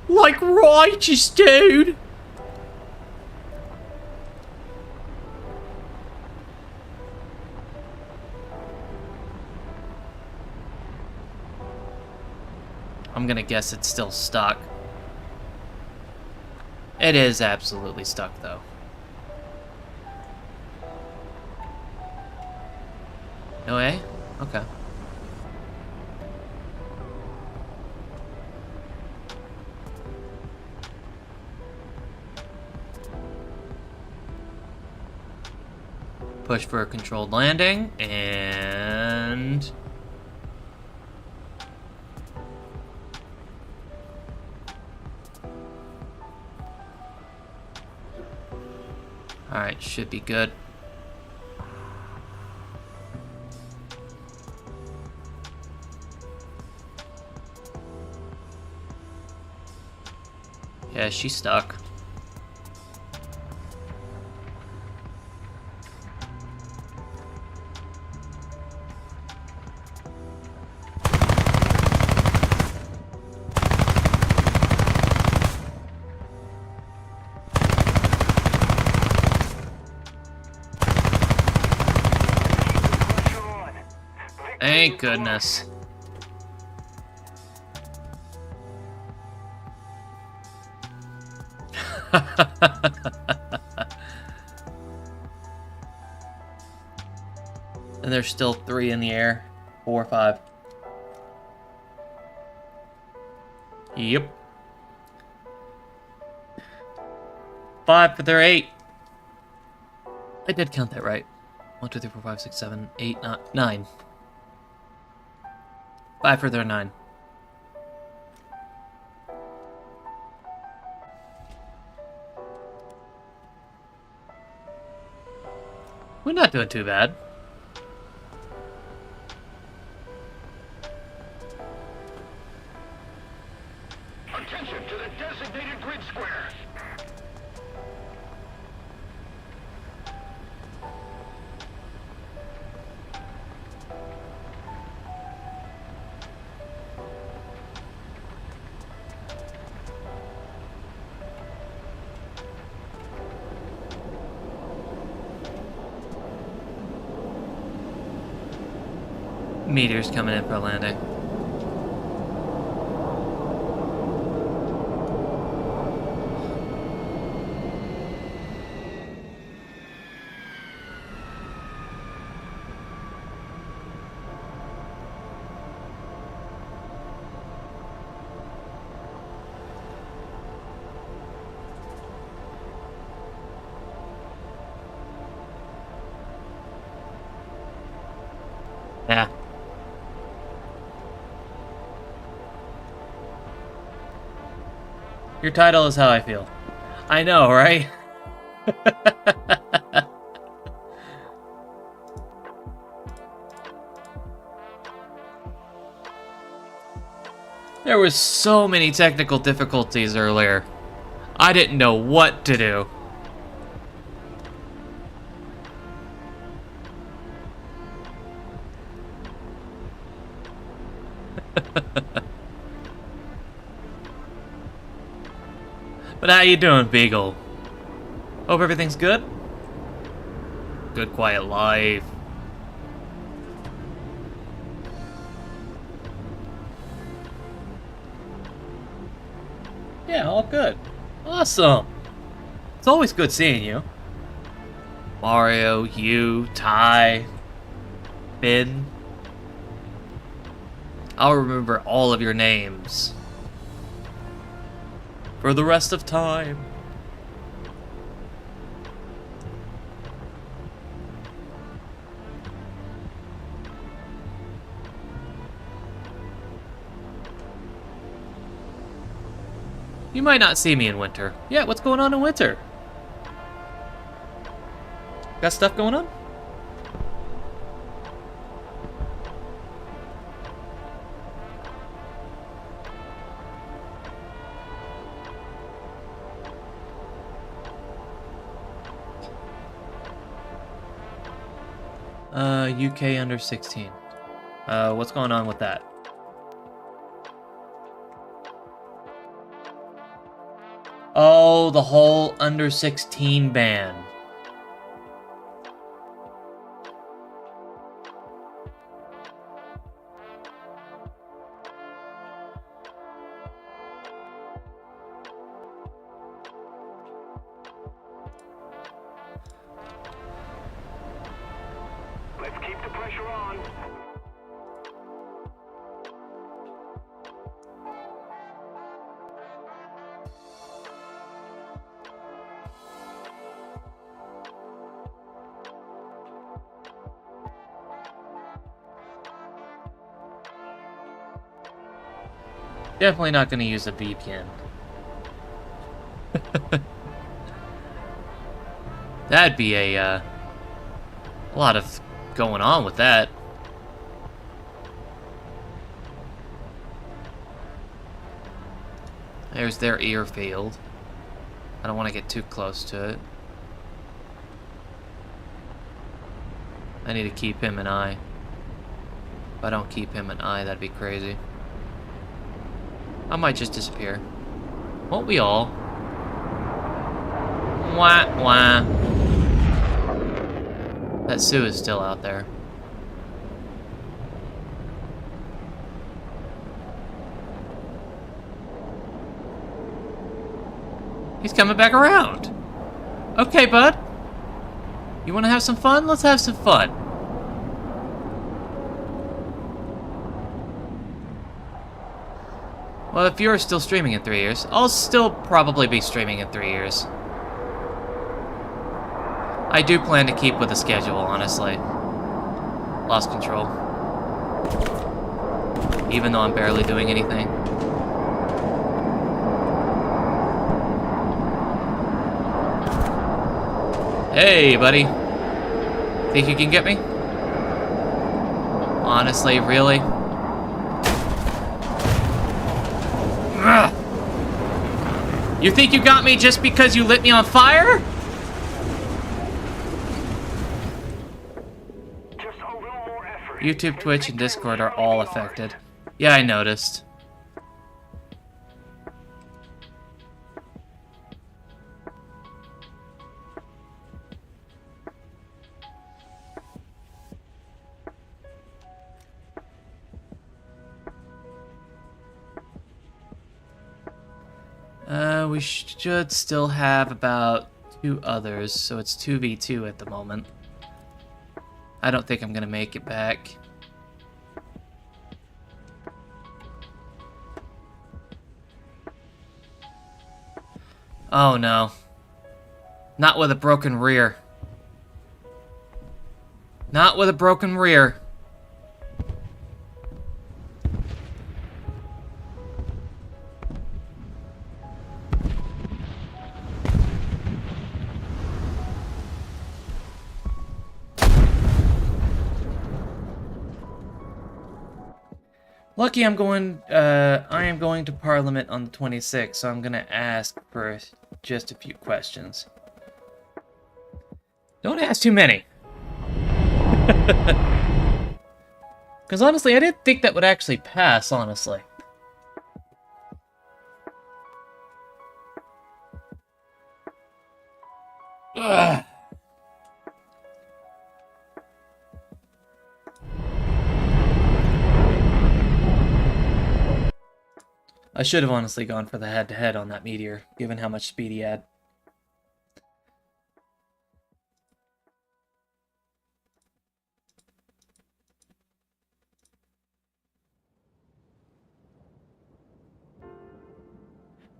Like righteous, dude. I'm gonna guess it's still stuck. It is absolutely stuck, though. No way? Okay. Push for a controlled landing, and... Alright, should be good. Yeah, she's stuck. Thank goodness. And there's still 3 in the air. 4 or 5. Yep. 5 for their 8. I did count that right. 1, 2, 3, 4, 5, 6, 7, 8, 9. 5 for their 9. We're not doing too bad. Attention to the designated grid square. Meteors coming in for landing. Yeah. Your title is how I feel. I know, right? There was so many technical difficulties earlier. I didn't know what to do. But how you doing, Beagle? Hope everything's good? Good quiet life. Yeah, all good. Awesome. It's always good seeing you. Mario, you, Ty, Finn. I'll remember all of your names for the rest of time. You might not see me in winter. Yeah, what's going on in winter? Got stuff going on? UK under 16. What's going on with that? Oh, the whole under 16 ban. Let's keep the pressure on. Definitely not going to use a VPN. That'd be a lot of going on with that. There's their airfield. I don't want to get too close to it. I need to keep him an eye. If I don't keep him an eye, that'd be crazy. I might just disappear. Won't we all? Wah, wah. That Sue is still out there. He's coming back around. Okay, bud. You want to have some fun? Let's have some fun. Well, if you're still streaming in 3 years, I'll still probably be streaming in 3 years. I do plan to keep with the schedule, honestly. Lost control. Even though I'm barely doing anything. Hey, buddy. Think you can get me? Honestly, really? Ugh. You think you got me just because you lit me on fire? Just a little more effort. YouTube, Twitch, and Discord are all affected. Yeah, I noticed. We should still have about 2 others, so it's 2v2 at the moment. I don't think I'm gonna make it back. Oh no. Not with a broken rear. Not with a broken rear. Lucky I am going to Parliament on the 26th, so I'm gonna ask for just a few questions. Don't ask too many. Because honestly, I didn't think that would actually pass, honestly. Ugh. I should have honestly gone for the head-to-head on that meteor, given how much speed he had.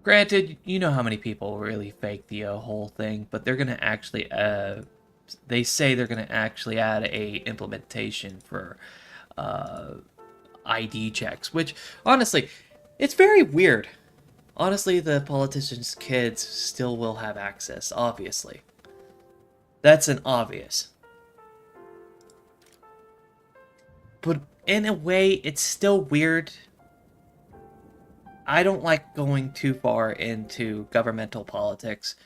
Granted, you know how many people really fake the whole thing, but they're gonna actually, they say they're gonna actually add a implementation for ID checks, which honestly, it's very weird. Honestly, the politicians' kids still will have access, obviously. That's an obvious. But in a way, it's still weird. I don't like going too far into governmental politics.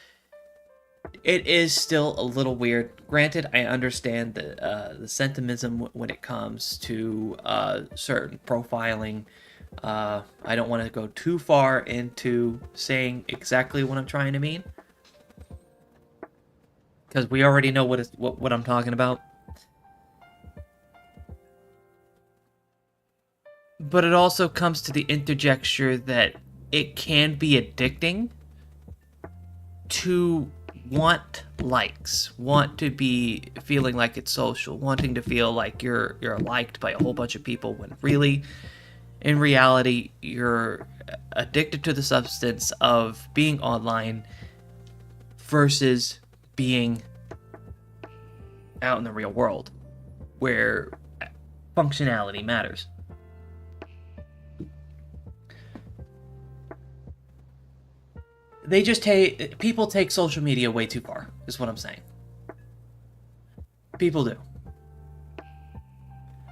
It is still a little weird. Granted, I understand the sentimentism when it comes to certain profiling. I don't want to go too far into saying exactly what I'm trying to mean, because we already know what I'm talking about. But it also comes to the interjecture that it can be addicting to want likes, want to be feeling like it's social, wanting to feel like you're liked by a whole bunch of people, when really, in reality, you're addicted to the substance of being online versus being out in the real world, where functionality matters. They just people take social media way too far, is what I'm saying. People do.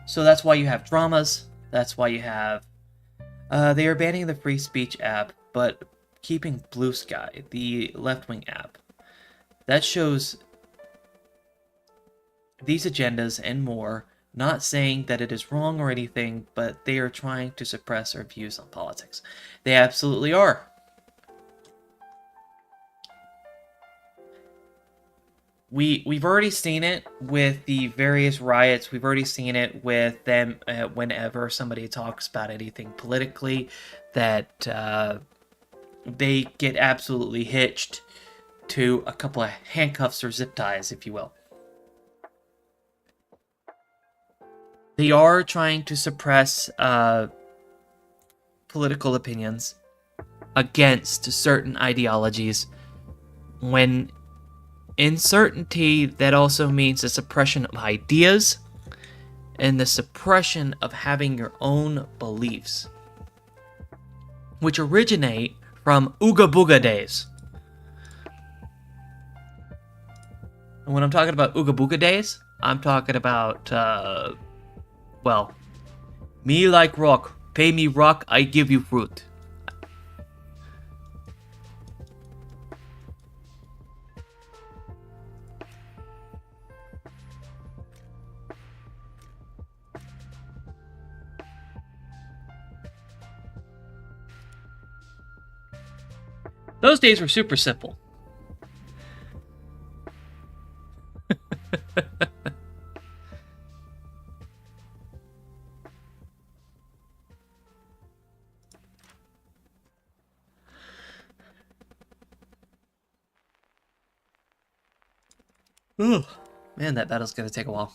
So that's why you have dramas. That's why you have... they are banning the free speech app, but keeping Blue Sky, the left-wing app. That shows these agendas and more, not saying that it is wrong or anything, but they are trying to suppress our views on politics. They absolutely are. We've already seen it with the various riots. We've already seen it with them whenever somebody talks about anything politically, that they get absolutely hitched to a couple of handcuffs or zip ties, if you will. They are trying to suppress political opinions against certain ideologies, when in certainty, that also means the suppression of ideas and the suppression of having your own beliefs, which originate from Ooga Booga days. And when I'm talking about Ooga Booga days, I'm talking about, well, me like rock, pay me rock, I give you fruit. Those days were super simple. Ugh. Man, that battle's gonna take a while.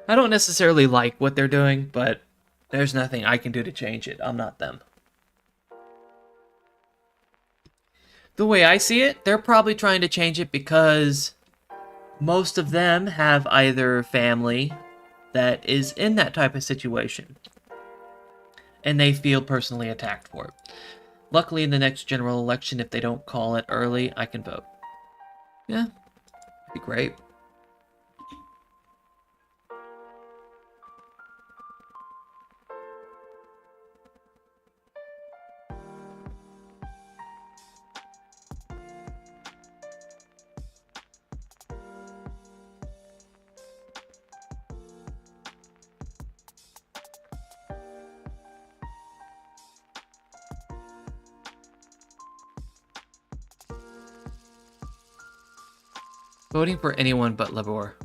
I don't necessarily like what they're doing, but there's nothing I can do to change it. I'm not them. The way I see it, they're probably trying to change it because most of them have either family that is in that type of situation, and they feel personally attacked for it. Luckily, in the next general election, if they don't call it early, I can vote. Yeah, that'd be great. Voting for anyone but Labor.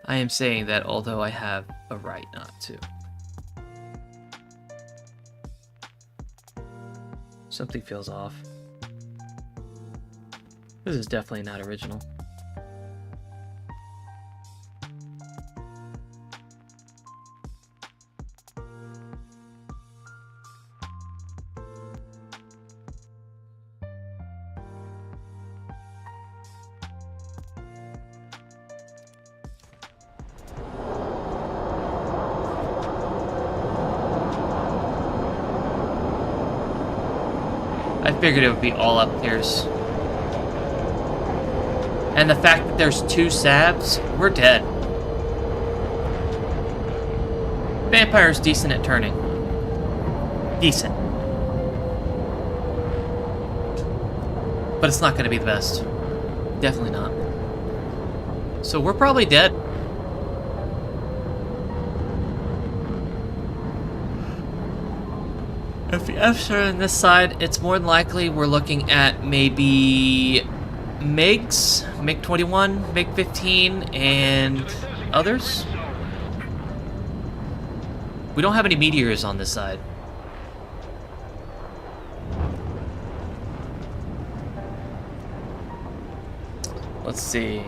I am saying that although I have a right not to. Something feels off. This is definitely not original. I figured it would be all up tiers. And the fact that there's 2 Sabs, we're dead. Vampire's decent at turning. Decent. But it's not going to be the best. Definitely not. So we're probably dead. If the F's are on this side, it's more than likely we're looking at maybe MiGs, MiG-21, MiG-15, and others. We don't have any meteors on this side. Let's see.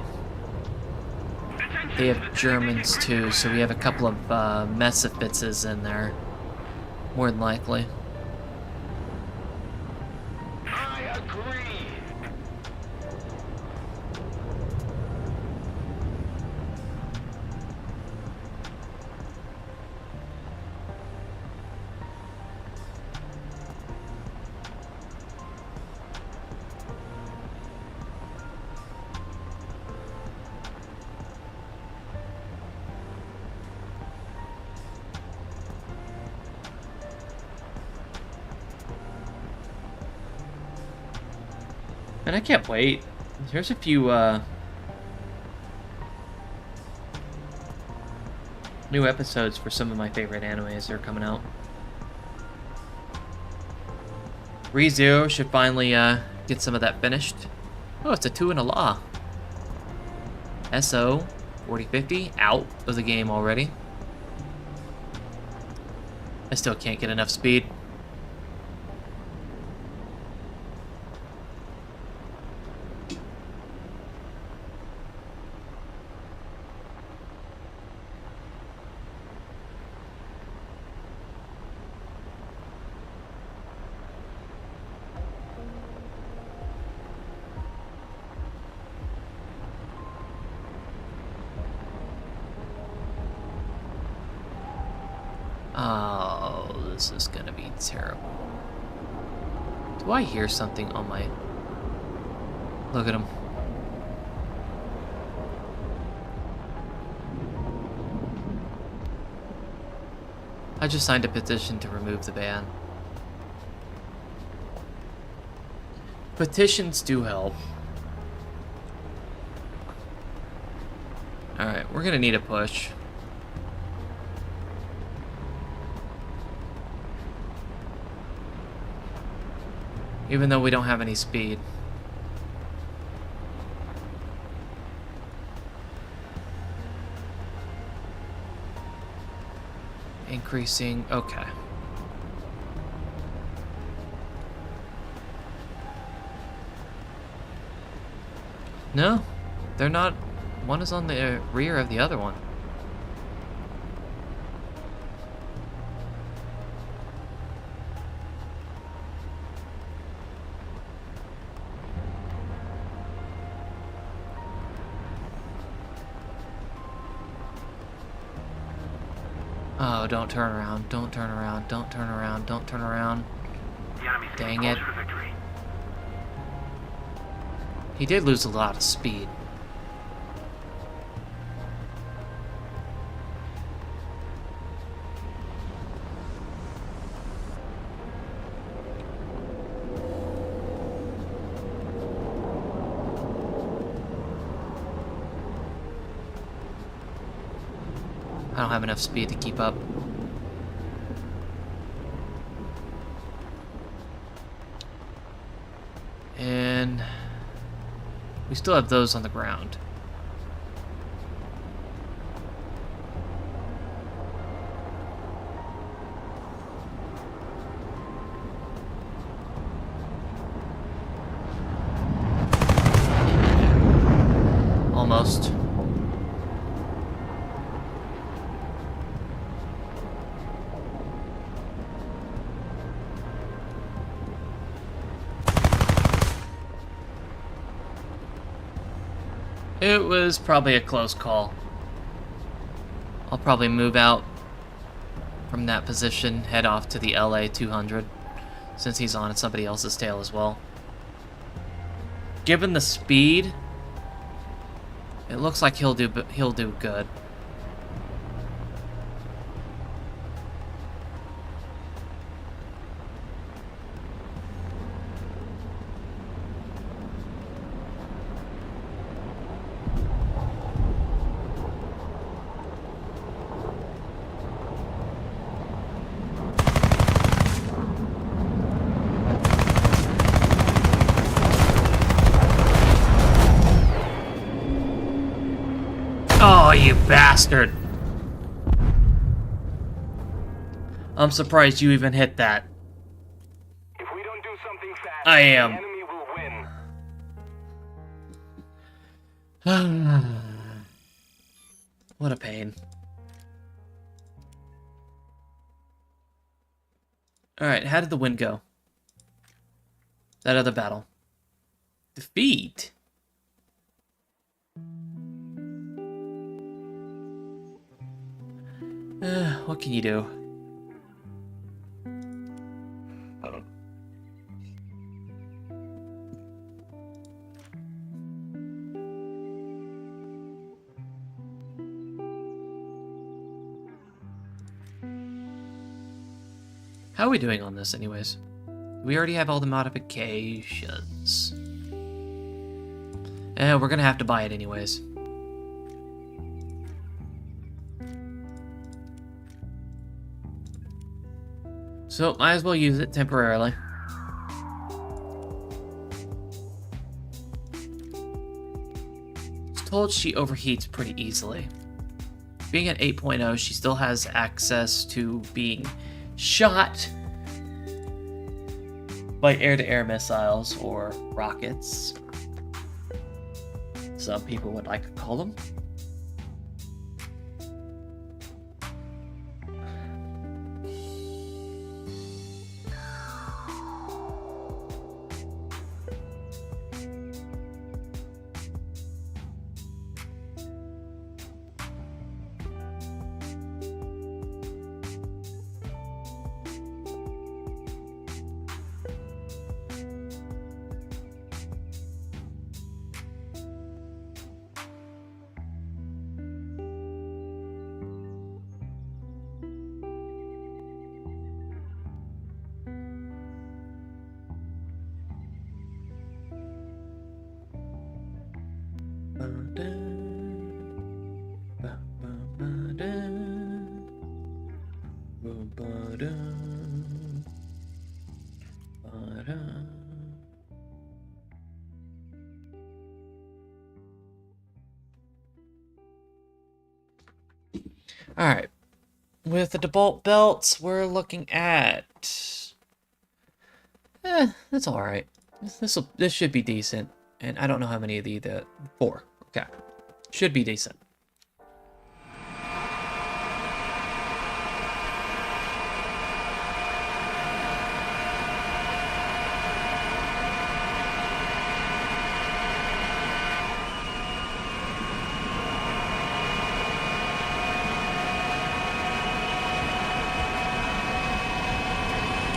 They have Germans too, so we have a couple of Messifitzes in there. More than likely. And I can't wait. Here's a few new episodes for some of my favorite animes that are coming out. ReZero should finally get some of that finished. Oh, it's a 2 and a law. SO 4050 out of the game already. I still can't get enough speed. Oh, this is gonna be terrible. Do I hear something on my... Look at him. I just signed a petition to remove the ban. Petitions do help. Alright, we're gonna need a push. Even though we don't have any speed. increasing. Okay. No, they're not. One is on the rear of the other one. Oh, don't turn around, don't turn around, don't turn around, don't turn around. The enemy's getting Dang it. closer to victory. He did lose a lot of speed. I don't have enough speed to keep up. And we still have those on the ground. Almost. It was probably a close call. I'll probably move out from that position, head off to the LA 200, since he's on somebody else's tail as well. Given the speed, it looks like he'll do good. Oh, you bastard! I'm surprised you even hit that. If we don't do something fast, I am. the enemy will win. What a pain. Alright, how did the win go? That other battle. Defeat? What can you do? How are we doing on this anyways? We already have all the modifications. We're gonna have to buy it anyways. So, might as well use it temporarily. I was told she overheats pretty easily. Being at 8.0, she still has access to being shot by air-to-air missiles or rockets. Some people would like to call them. Alright. With the default belts, we're looking at... that's alright. This should be decent. And I don't know how many of the 4. Okay. Should be decent.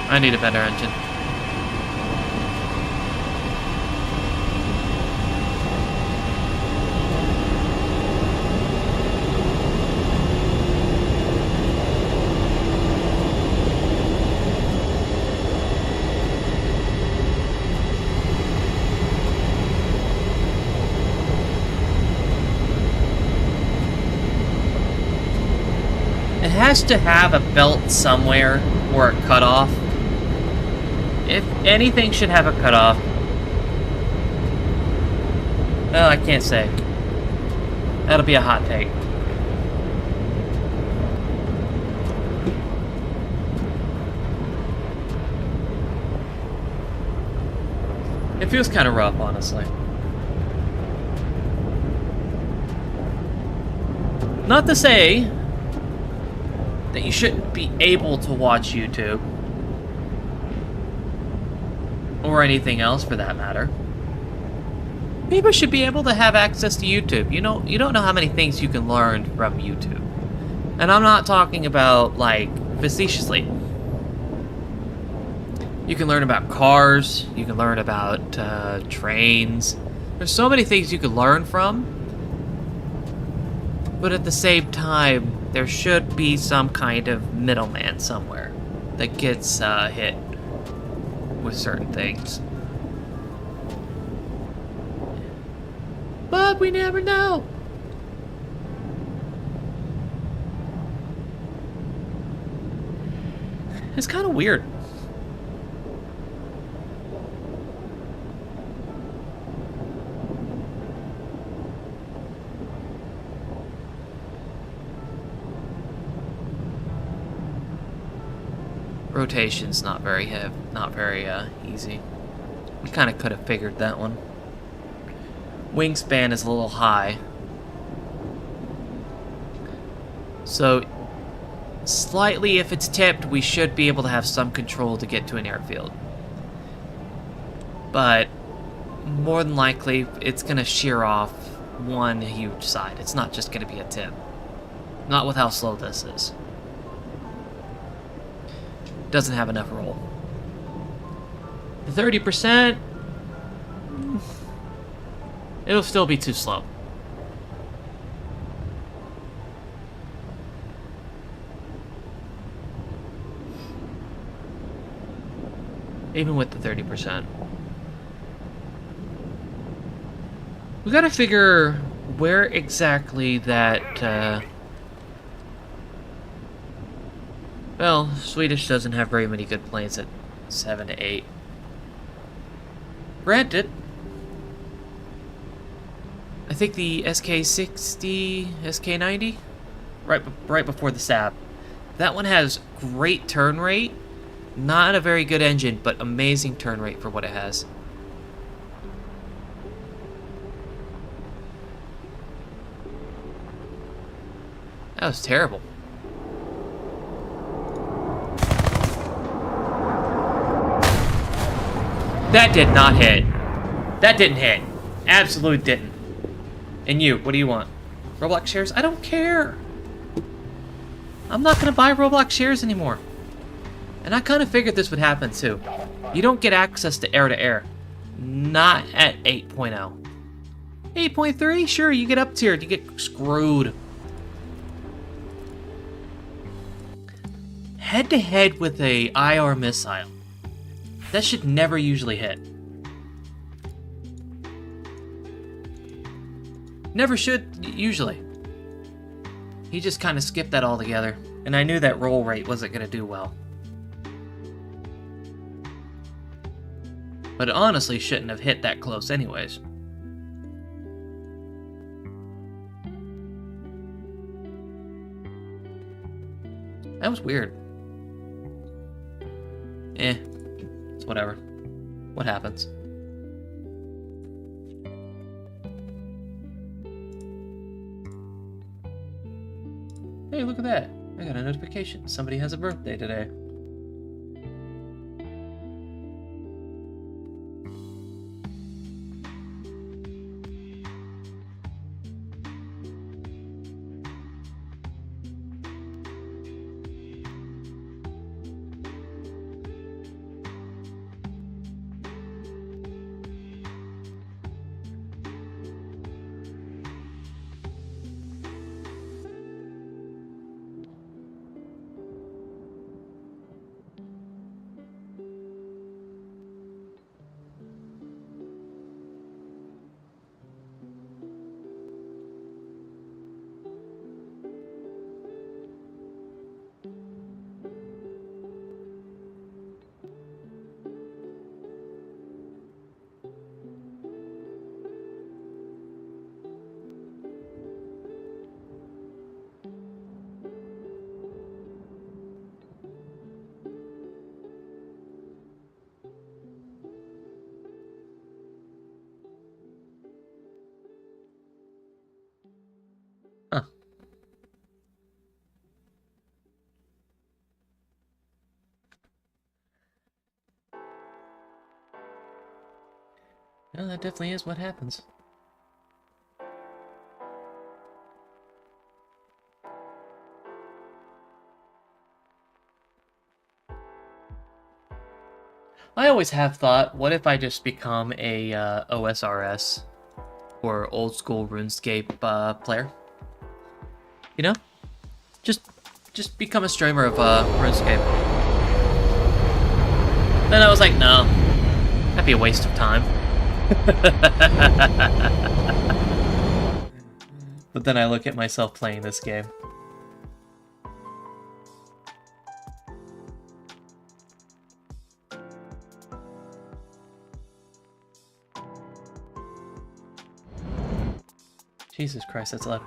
I need a better engine. It has to have a belt somewhere or a cutoff. If anything should have a cutoff. Well, I can't say. That'll be a hot take. It feels kind of rough, honestly. Not to say that you shouldn't be able to watch YouTube. Or anything else for that matter. People should be able to have access to YouTube. You don't know how many things you can learn from YouTube. And I'm not talking about, like, facetiously. You can learn about cars. You can learn about trains. There's so many things you can learn from. But at the same time, there should be some kind of middleman somewhere that gets hit with certain things. But we never know. It's kind of weird. Rotation's not very easy. We kind of could have figured that one. Wingspan is a little high. So, slightly if it's tipped, we should be able to have some control to get to an airfield. But, more than likely, it's going to shear off one huge side. It's not just going to be a tip. Not with how slow this is. Doesn't have enough roll. The 30%, it'll still be too slow. Even with the 30%. We gotta figure where exactly that, well, Swedish doesn't have very many good planes at 7 to 8. Granted, I think the SK60, SK90, right before the SAB, that one has great turn rate. Not a very good engine, but amazing turn rate for what it has. That was terrible. That did not hit. That didn't hit. Absolutely didn't. And you, what do you want? Roblox shares? I don't care. I'm not going to buy Roblox shares anymore. And I kind of figured this would happen too. You don't get access to air-to-air. Not at 8.0. 8.3? Sure, you get up tiered. You get screwed. Head-to-head with a IR missile. That should never usually hit. Never should, usually. He just kind of skipped that altogether. And I knew that roll rate wasn't going to do well. But it honestly shouldn't have hit that close anyways. That was weird. It's whatever. What happens? Hey, look at that. I got a notification. Somebody has a birthday today. Huh. Well, that definitely is what happens. I always have thought, what if I just become a OSRS or old school RuneScape player? You know, just become a streamer of RuneScape. Then I was like, no, that'd be a waste of time. But then I look at myself playing this game. Jesus Christ, that's loud.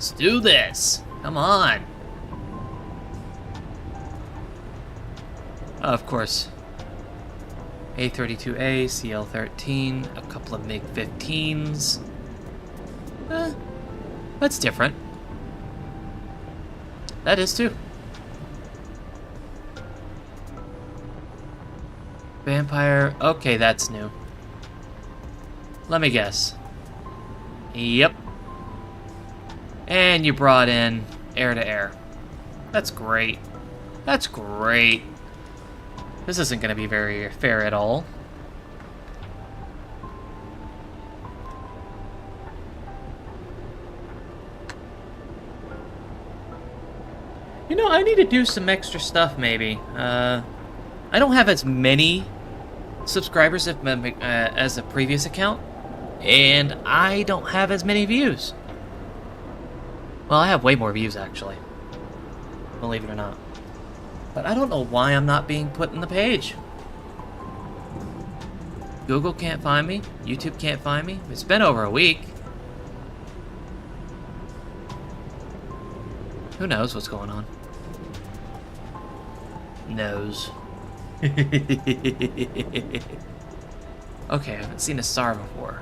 Let's do this. Come on. Of course. A32A, CL13, a couple of MiG-15s. That's different. That is too. Vampire. Okay, that's new. Let me guess. Yep. And you brought in air-to-air. That's great. That's great. This isn't going to be very fair at all. You know, I need to do some extra stuff, maybe. I don't have as many subscribers as a previous account, and I don't have as many views. Well, I have way more views, actually. Believe it or not. But I don't know why I'm not being put in the page. Google can't find me. YouTube can't find me. It's been over a week. Who knows what's going on? Knows. Okay, I haven't seen a SAR before.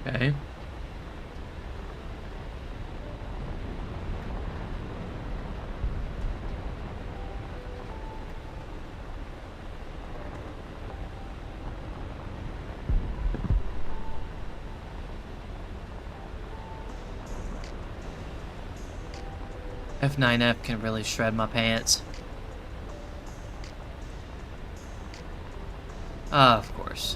Okay. F9F can really shred my pants. Of course.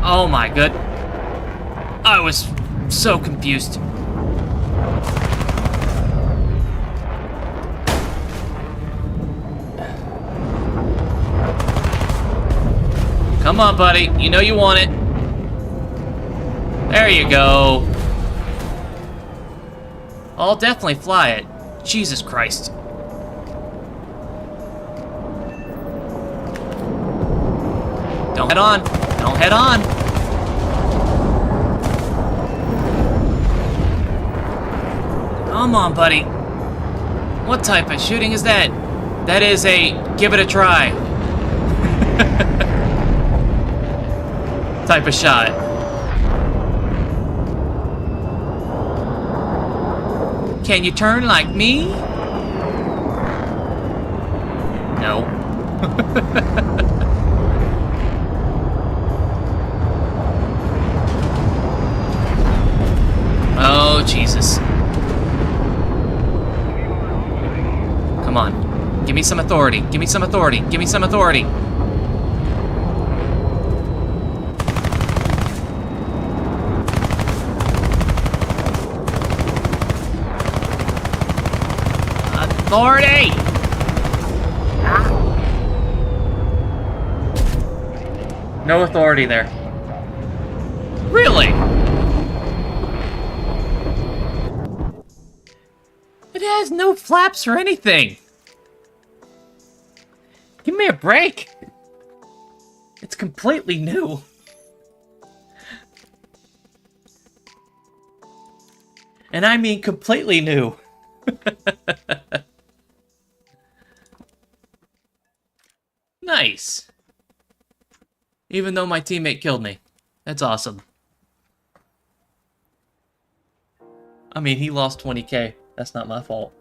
Oh my god. I was so confused. Come on, buddy. You know you want it. There you go. I'll definitely fly it. Jesus Christ. Don't head on. Don't head on. Come on, buddy. What type of shooting is that? That is a give it a try type of shot. Can you turn like me? No. Oh, Jesus. Come on. Give me some authority. Give me some authority. Give me some authority. Authority! No authority there. Really? It has no flaps or anything. Give me a break. It's completely new. And I mean completely new. Nice. Even though my teammate killed me. That's awesome. I mean, he lost 20k. That's not my fault.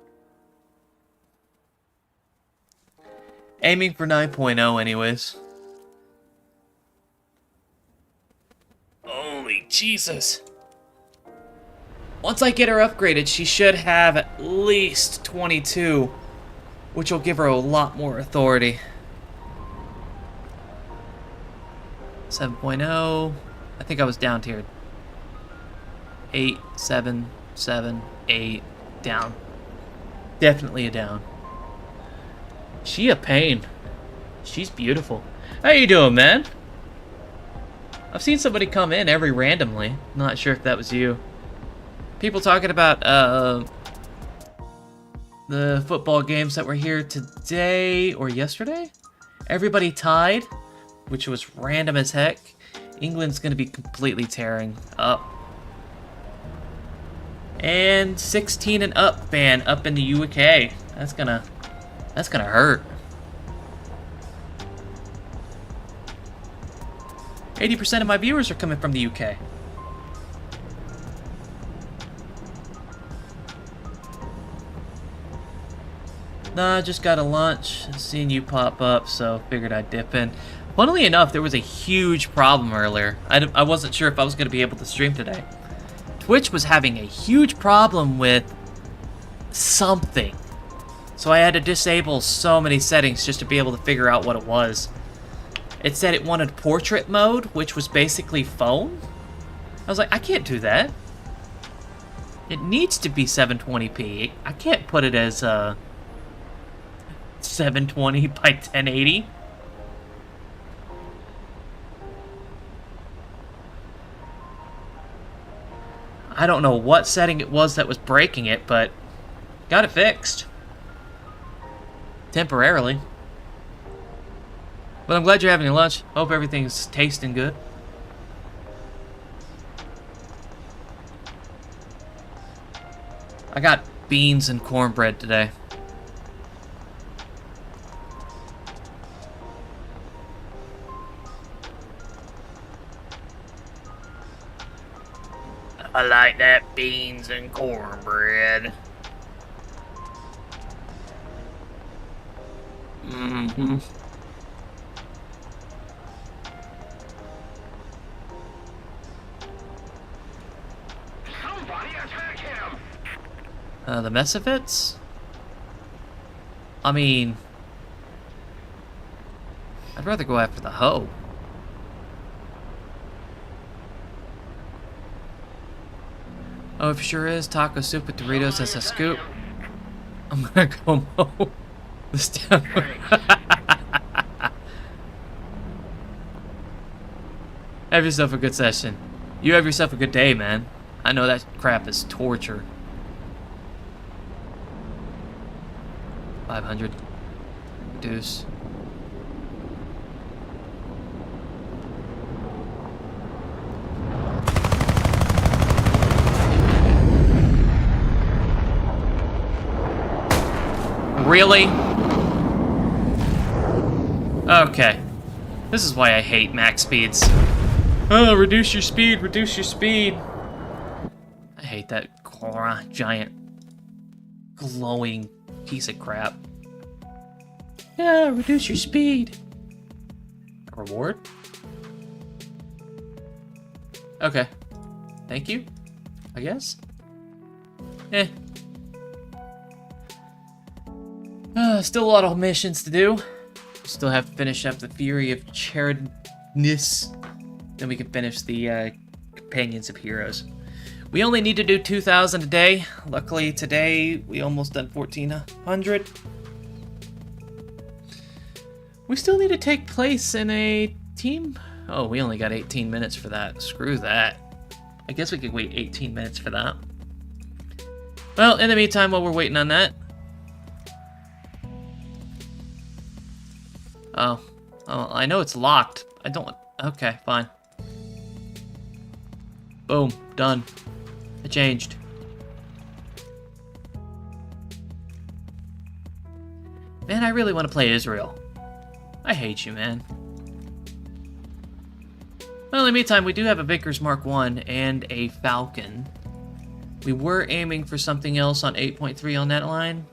Aiming for 9.0 anyways. Holy Jesus. Once I get her upgraded, she should have at least 22, which will give her a lot more authority. 7.0. I think I was down tiered. 8, 7, 7, 8. Down. Definitely a down. She a pain. She's beautiful. How you doing, man? I've seen somebody come in every randomly. Not sure if that was you. People talking about the football games that were here today or yesterday. Everybody tied, which was random as heck. England's gonna be completely tearing up. And 16 and up ban up in the UK. That's gonna hurt. 80% of my viewers are coming from the UK. Nah, just got a lunch. Seen you pop up, so figured I'd dip in. Funnily enough, there was a huge problem earlier. I wasn't sure if I was going to be able to stream today. Twitch was having a huge problem with something. So I had to disable so many settings just to be able to figure out what it was. It said it wanted portrait mode, which was basically phone. I was like, I can't do that. It needs to be 720p. I can't put it as 720 by 1080. I don't know what setting it was that was breaking it, but got it fixed. Temporarily. But I'm glad you're having your lunch. Hope everything's tasting good. I got beans and cornbread today. I like that beans and cornbread. Mm-hmm. Somebody attack him! The Mesophytes? I mean, I'd rather go after the hoe. Oh, it sure is. Taco soup with Doritos as a scoop. I'm gonna go mow this down. Have yourself a good session. You have yourself a good day, man. I know that crap is torture. 500. Reduce. Really? Okay. This is why I hate max speeds. Oh, reduce your speed, reduce your speed. I hate that giant glowing piece of crap. Yeah, reduce your speed. A reward? Okay. Thank you, I guess. Still a lot of missions to do. Still have to finish up the Fury of Charidness. Then we can finish the Companions of Heroes. We only need to do 2,000 a day. Luckily today we almost done 1,400. We still need to take place in a team. Oh, we only got 18 minutes for that. Screw that. I guess we could wait 18 minutes for that. Well, in the meantime, while we're waiting on that. Oh, I know it's locked. I don't. Okay, fine. Boom, done. I changed. Man, I really want to play Israel. I hate you, man. Well, in the meantime, we do have a Vickers Mark I and a Falcon. We were aiming for something else on 8.3 on that line.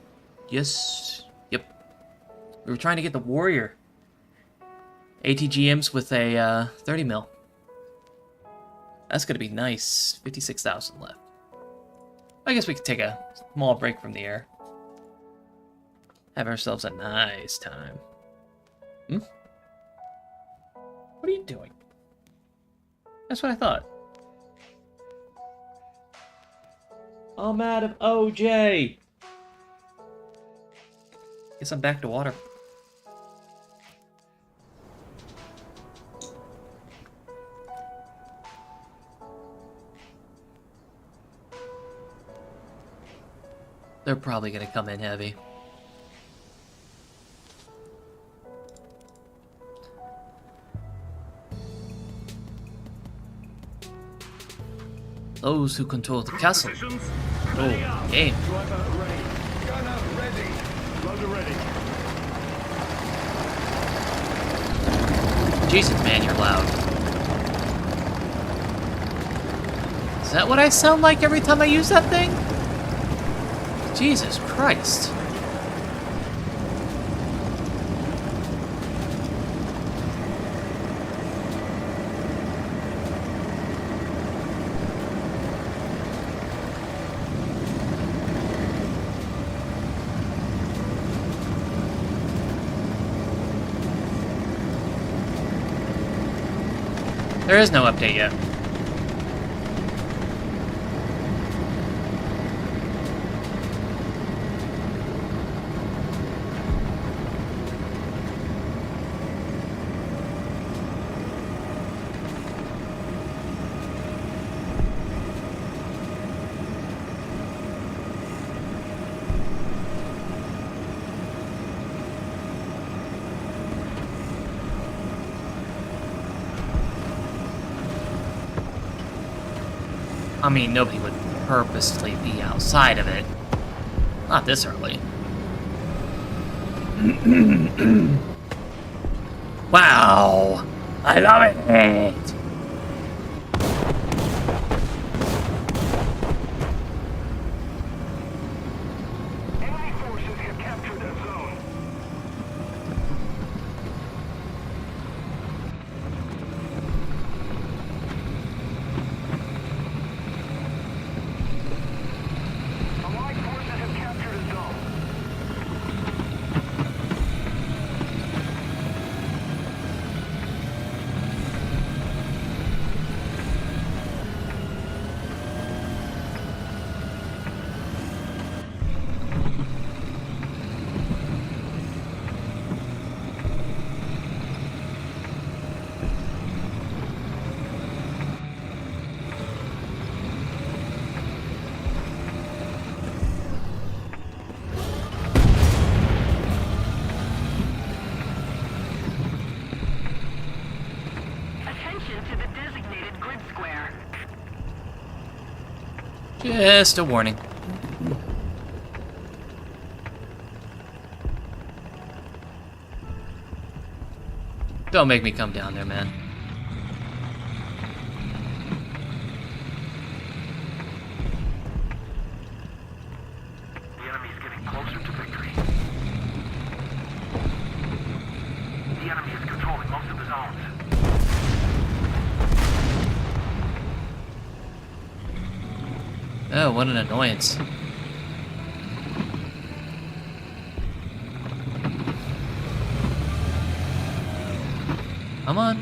Yes. Yep. We were trying to get the Warrior. ATGMs with a 30 mil. That's gonna be nice. 56,000 left. I guess we could take a small break from the air. Have ourselves a nice time. Hmm? What are you doing? That's what I thought. I'm out of OJ. Guess I'm back to water. They're probably gonna come in heavy. Those who control the castle. Oh, game. Driver ready. Gunner ready. Loader ready. Jesus, man, you're loud. Is that what I sound like every time I use that thing? Jesus Christ. There is no update yet. I mean, nobody would purposely be outside of it. Not this early. Wow! I love it! Enemy forces have captured that zone. Allied forces have captured a zone. Attention to the designated grid square. Just a warning. Don't make me come down there, man. The enemy is getting closer to victory. The enemy is controlling most of the zones. Oh, what an annoyance. Come on.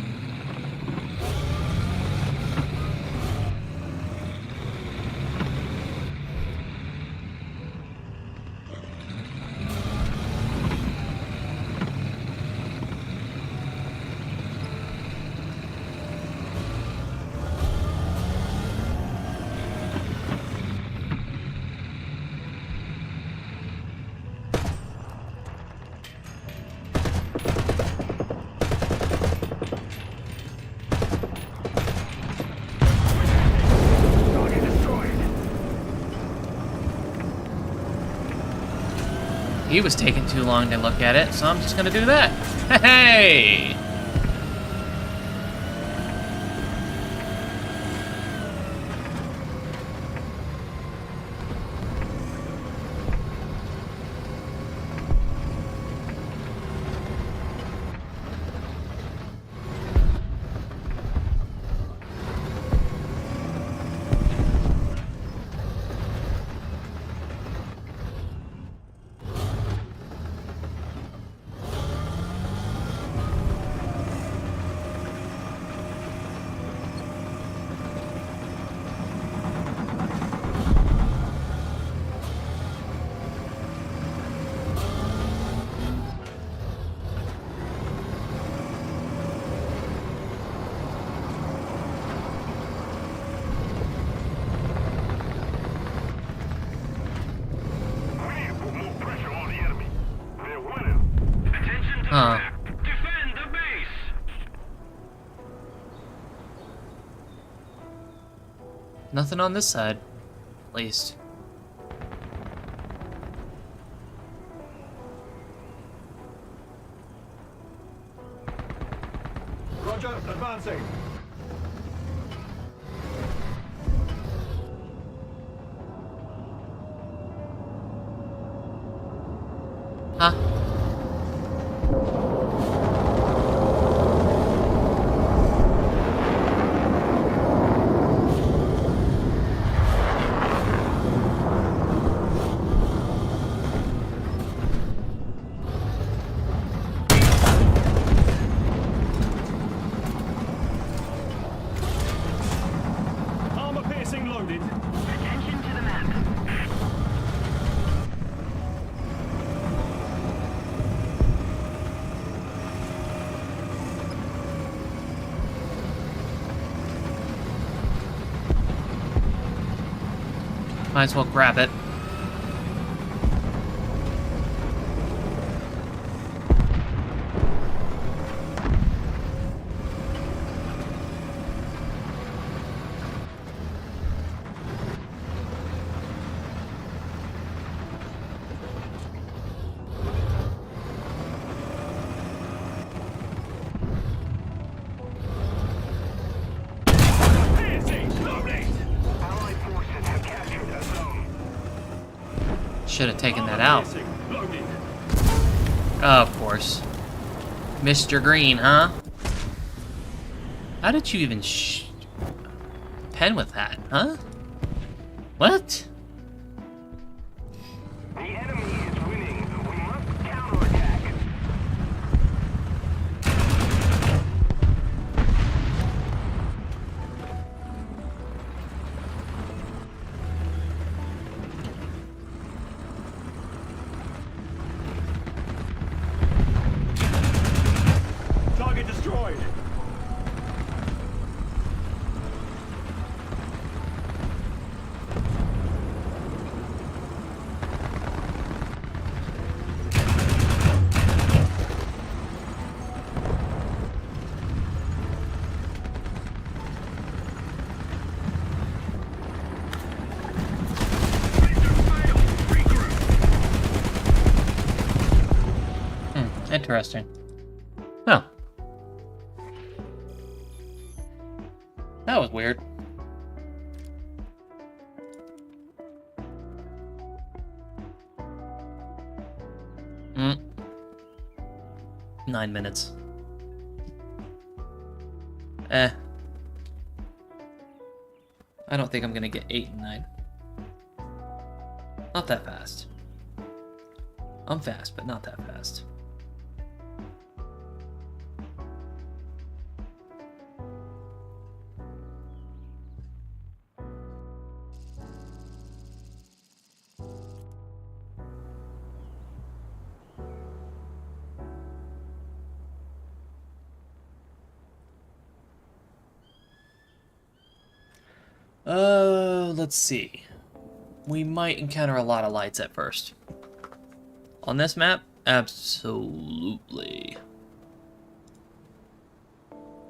Target destroyed. He was taking too long to look at it, so I'm just gonna do that. Hey! We need to put more pressure on the enemy. They're winning. Attention to the Huh. map. Defend the base. Nothing on this side, at least. Roger, advancing. Huh? Armor piercing loaded. Attention to the map. Might as well grab it. should have taken that out. Loaded. Oh, of course. Mr. Green, huh? How did you even pen with that, huh? What? The enemy is winning. We must counterattack. Target destroyed. Interesting. Huh. That was weird. Hmm. 9 minutes. I don't think I'm gonna get 8 and 9. Not that fast. I'm fast, but not that fast. Let's see. We might encounter a lot of lights at first. On this map, absolutely.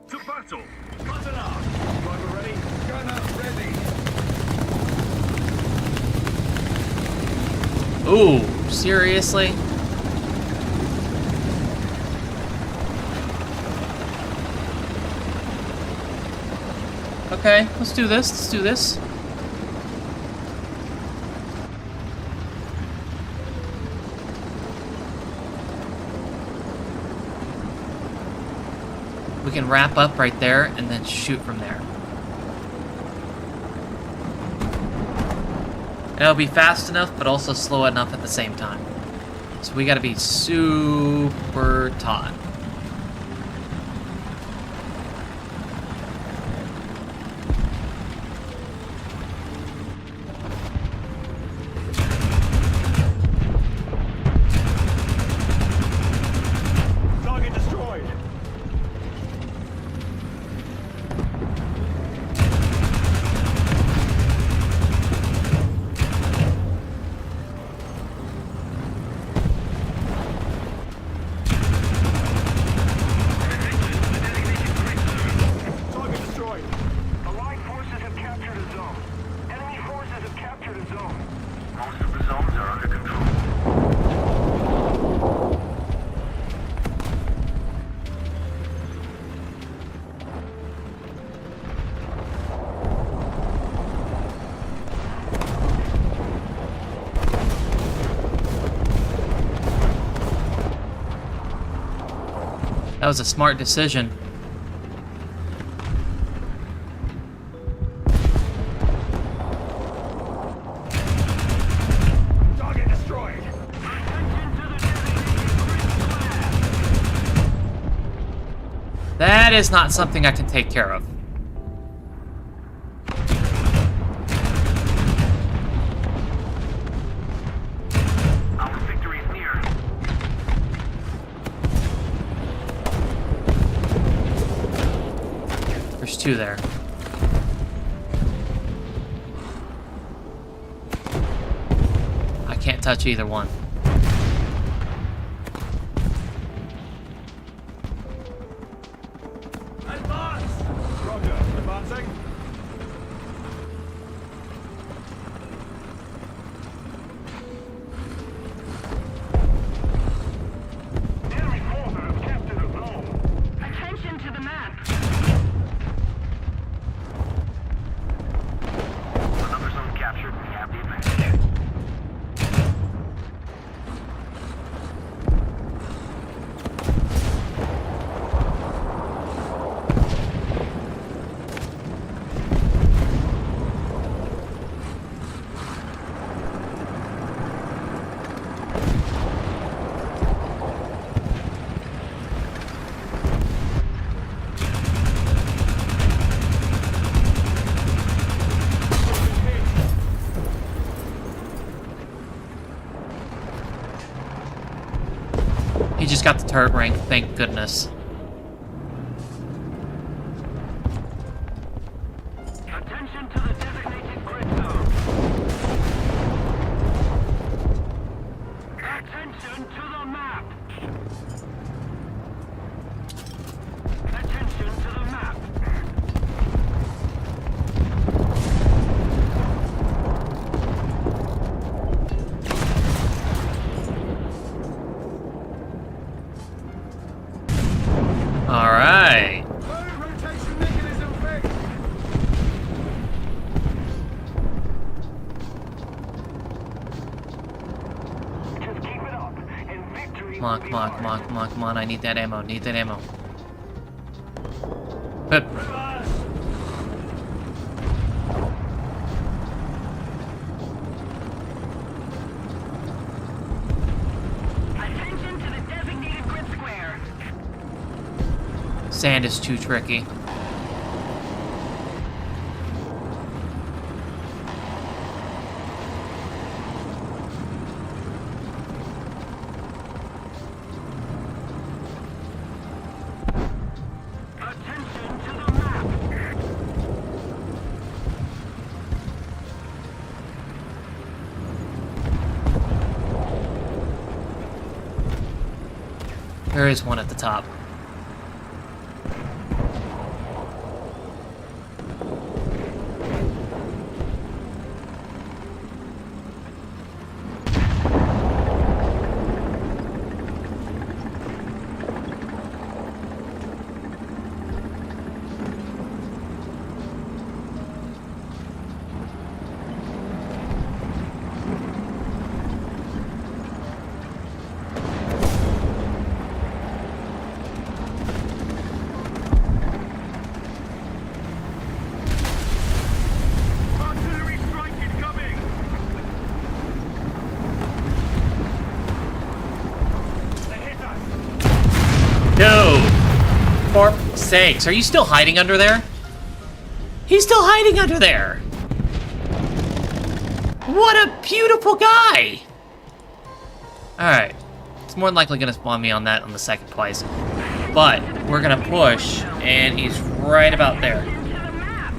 To battle. Button up. Driver ready. Gunner ready. Ooh, seriously? Okay, let's do this. Let's do this. We can wrap up right there and then shoot from there. It'll be fast enough, but also slow enough at the same time. So we gotta be super taut. Target destroyed. Target destroyed. Allied forces have captured a zone. Enemy forces have captured a zone. Most of the zones are under control. That was a smart decision. Target destroyed. That is not something I can take care of. Our victory is near. There's 2 there. I can't touch either one. Advance. Roger. Advancing. Enemy forces have captured a zone. Attention to the map. Another zone captured. We have the advantage. just got the turret rank, thank goodness. Attention to the designated grid zone. Attention to the map. Attention to the map. Alright. Rotation mechanism fixed. Just keep it up, and victory Come on, will be come on, ours. come on, come on, come on. I need that ammo, need that ammo. But Attention to the designated grid square. sand is too tricky. Attention to the map. There is one at the top. Artillery strike incoming. They hit us. No! For sakes, are you still hiding under there? He's still hiding under there! What a beautiful guy! Alright. It's more than likely gonna spawn me on that on the second twice. But, we're gonna push, and he's right about there. Into the map.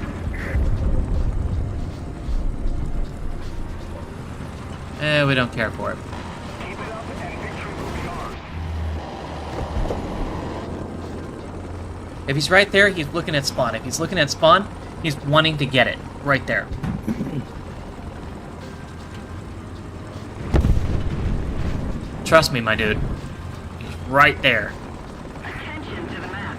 We don't care for it. Keep it up, and victory will be ours. If he's right there, he's looking at spawn. If he's looking at spawn, he's wanting to get it. Right there. Trust me, my dude. He's right there. Attention to the map.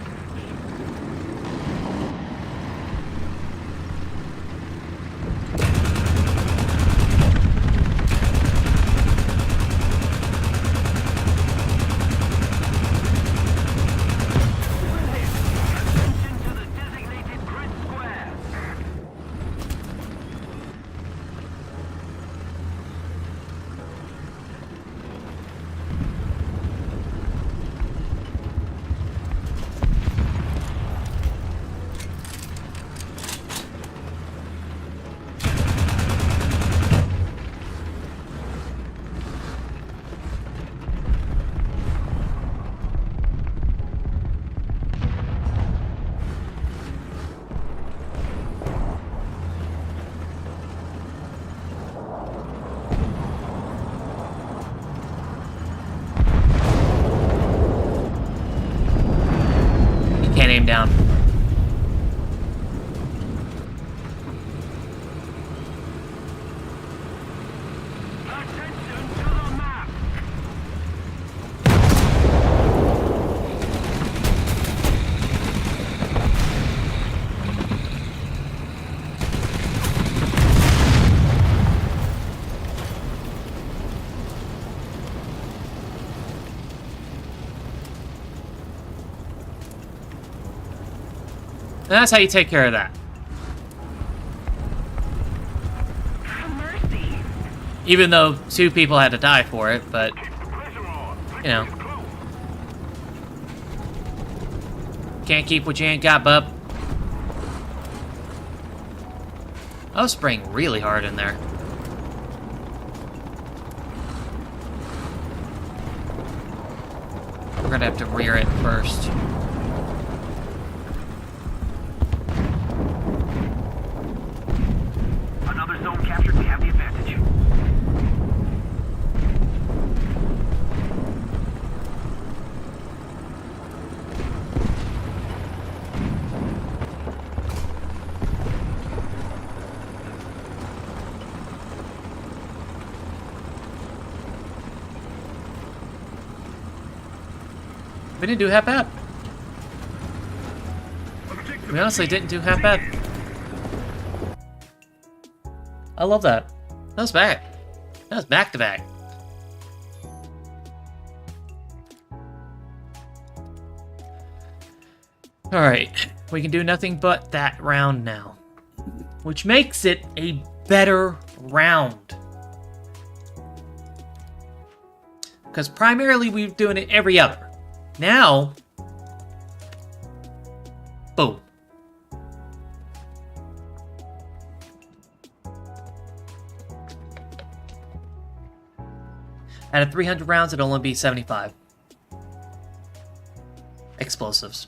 Attention to the designated grid square. You can't aim down. Attention to the map. And that's how you take care of that. Mercy. Even though 2 people had to die for it, but, Pressure on. you know, Victory is close. can't keep what you ain't got, bub. I was spraying really hard in there. gonna have to rear it first. Another zone captured. We have the advantage. We didn't do half bad. We honestly didn't do half bad. I love that. That was back. That was back to back. Alright, we can do nothing but that round now. Which makes it a better round. Because primarily we were doing it every other. Now, boom. Out of 300 rounds, it'll only be 75 explosives,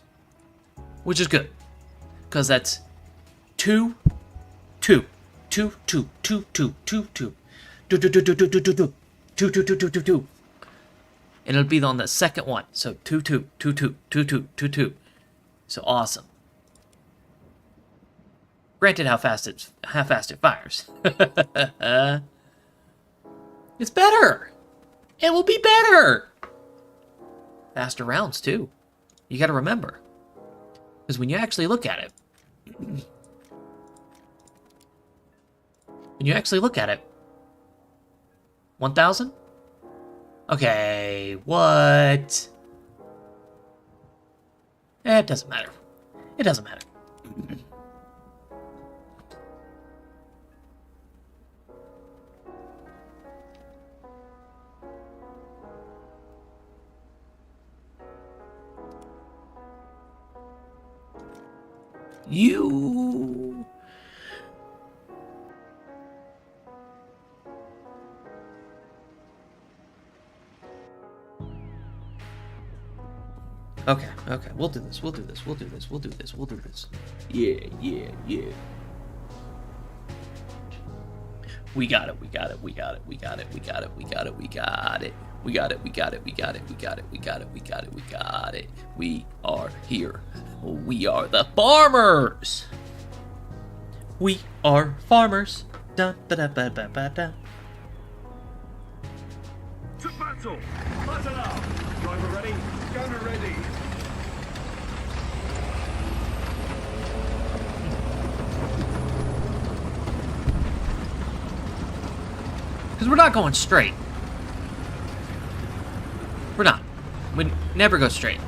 which is good, because that's 2, 2, 2, 2, 2, 2, 2, 2, 2, 2, 2, 2, 2, 2, 2, 2, 2, 2, 2, 2, 2. And it'll be on the second one. So 2, 2, 2, 2, 2, 2, 2, 2. So awesome. Granted, how fast it fires. It's better. It will be better. Faster rounds too. You got to remember, because when you actually look at it, 1,000. Okay, what? It doesn't matter. It doesn't matter. You... Okay, we'll do this. Yeah. We got it. We are here. We are the farmers. We are farmers. Da da da da da da da. To battle! Battle out! Driver ready? Gunner ready! Because we're not going straight. We're not. We never go straight.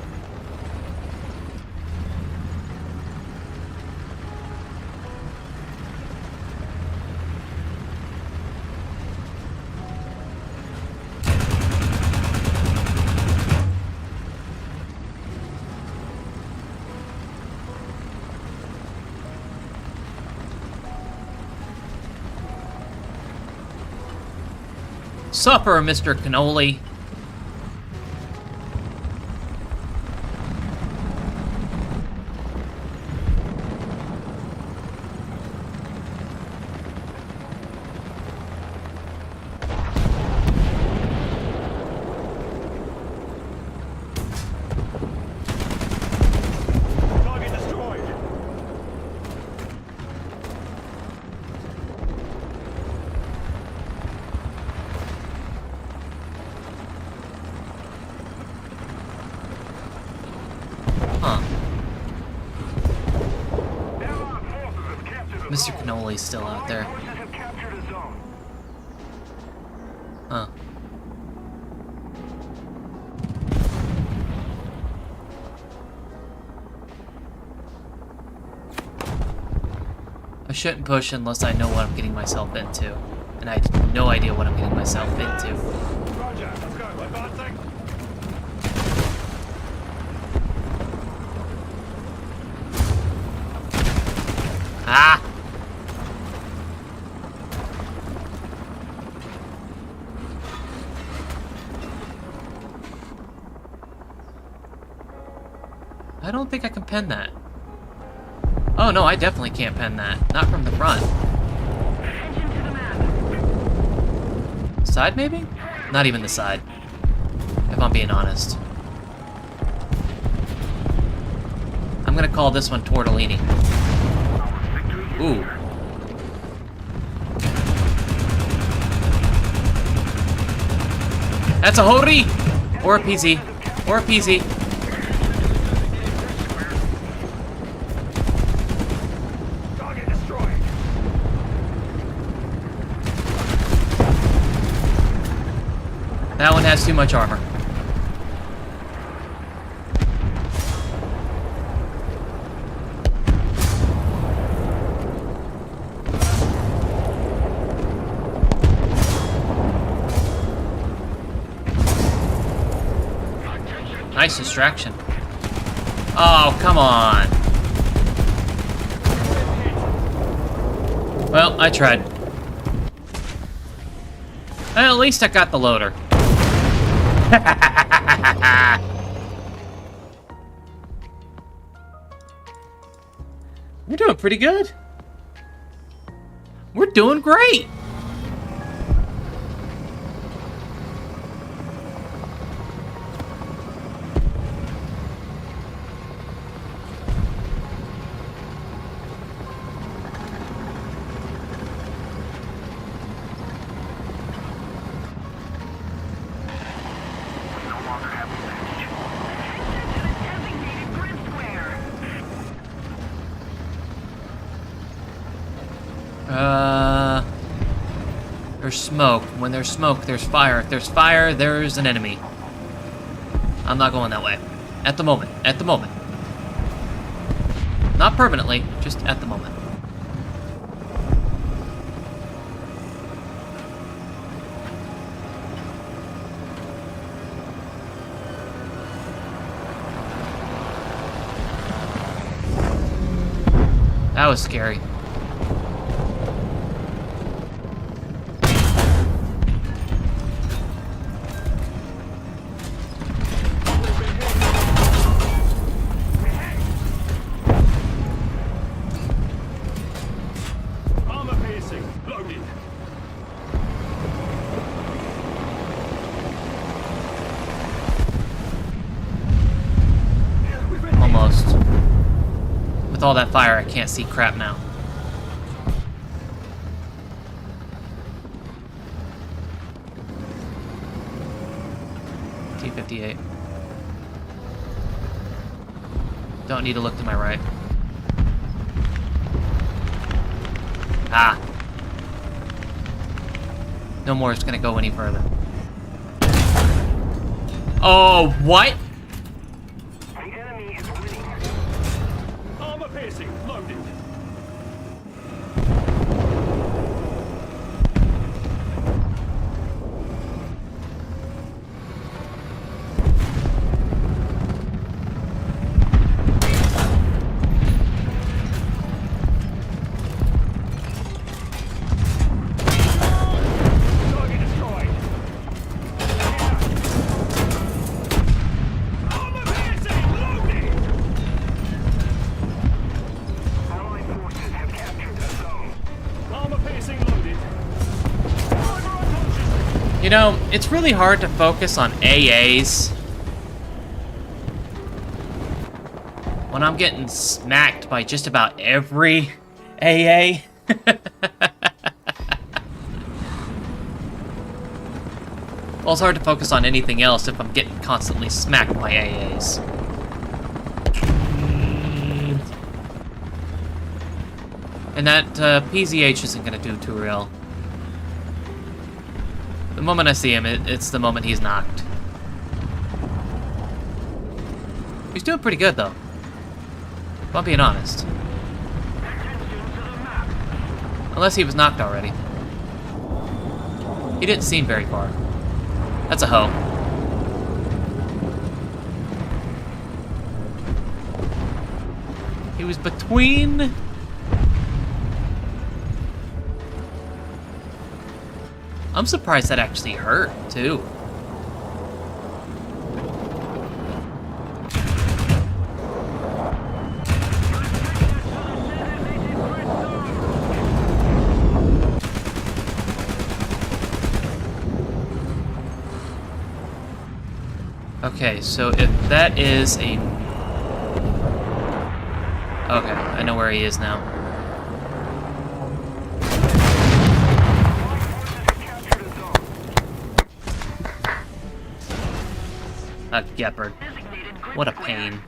Suffer, Mr. Cannoli. Target destroyed! Huh. Allied forces have captured a Mr. zone. Cannoli's still out there. Forces have captured a zone. Huh. I shouldn't push unless I know what I'm getting myself into. And I have no idea what I'm getting myself into. Roger, let's go. Advancing. Ah! I don't think I can pen that. Oh no, I definitely can't pen that. Not from the front. Attention to the map. Side, maybe? Not even the side. If I'm being honest. I'm gonna call this one Tortellini. Ooh. That's a Hori! Or a PZ. Or a PZ. Target destroyed. That one has too much armor. Nice distraction. Oh, come on. Well, I tried. Well, at least I got the loader. We're doing pretty good. We're doing great. No longer have advantage. Attention to the designated grid square. There's smoke. When there's smoke, there's fire. If there's fire, there's an enemy. I'm not going that way. At the moment. At the moment. Not permanently, just at the moment. That was scary. Armor piercing. Loaded. We've been hit. Almost. With all that fire, I can't see crap now. T-58. Don't need to look to my right. Ah. No more is gonna go any further. Oh, what? The enemy is winning. Armor piercing. Loaded. Target destroyed. Armor piercing. Loaded. Allied forces have captured the zone. Armor piercing loaded. Driver unconscious. You know, it's really hard to focus on AAs when I'm getting smacked by just about every AA. Well, it's hard to focus on anything else if I'm getting constantly smacked by AAs. And that PZH isn't going to do too real. The moment I see him, it's the moment he's knocked. He's doing pretty good, though. If I'm being honest. Attention to the map. Unless he was knocked already. He didn't seem very far. That's a hoe. He was between... I'm surprised that actually hurt, too. Okay, so if that is a... Okay, I know where he is now. A Gepard. What a pain.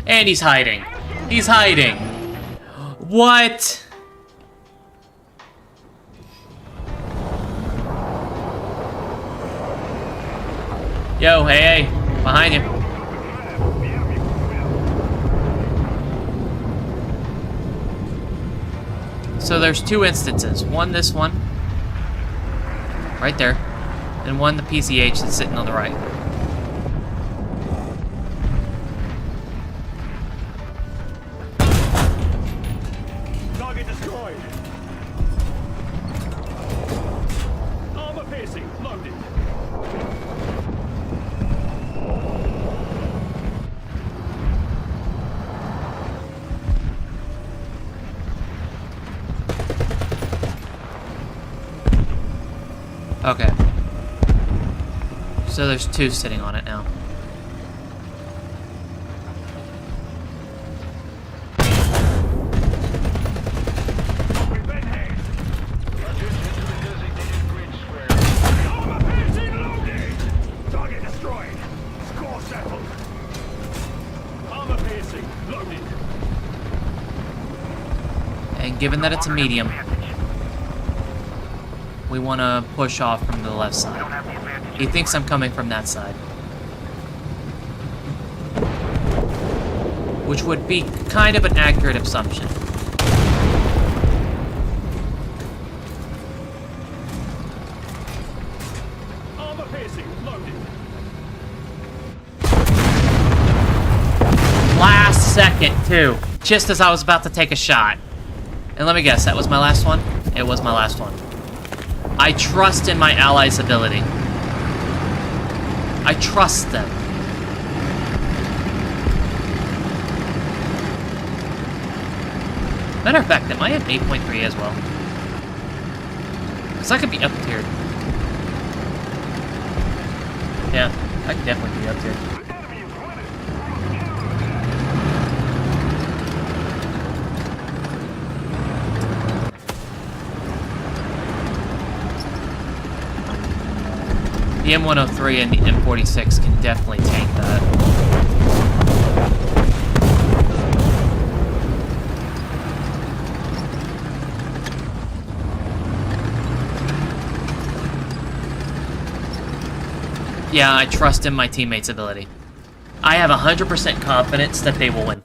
And he's hiding. He's hiding. What? Yo, hey, behind you. So there's two instances. One, this one. Right there. And one, the PCH that's sitting on the right. Target destroyed. Armor piercing loaded. Okay. So there's two sitting on it now. We've been hit. Armor piercing loaded. Target destroyed. Score settled. Armor piercing loaded. And given that it's a medium, we want to push off from the left side. He thinks I'm coming from that side. Which would be kind of an accurate assumption. Armor piercing loaded. Last second, too. Just as I was about to take a shot. And let me guess, that was my last one? It was my last one. I trust in my allies' ability. I trust them. Matter of fact, am I at 8.3 as well? Because I could be up tiered. Yeah, I could definitely be up tiered. The M103 and the M46 can definitely tank that. Yeah, I trust in my teammates' ability. I have 100% confidence that they will win.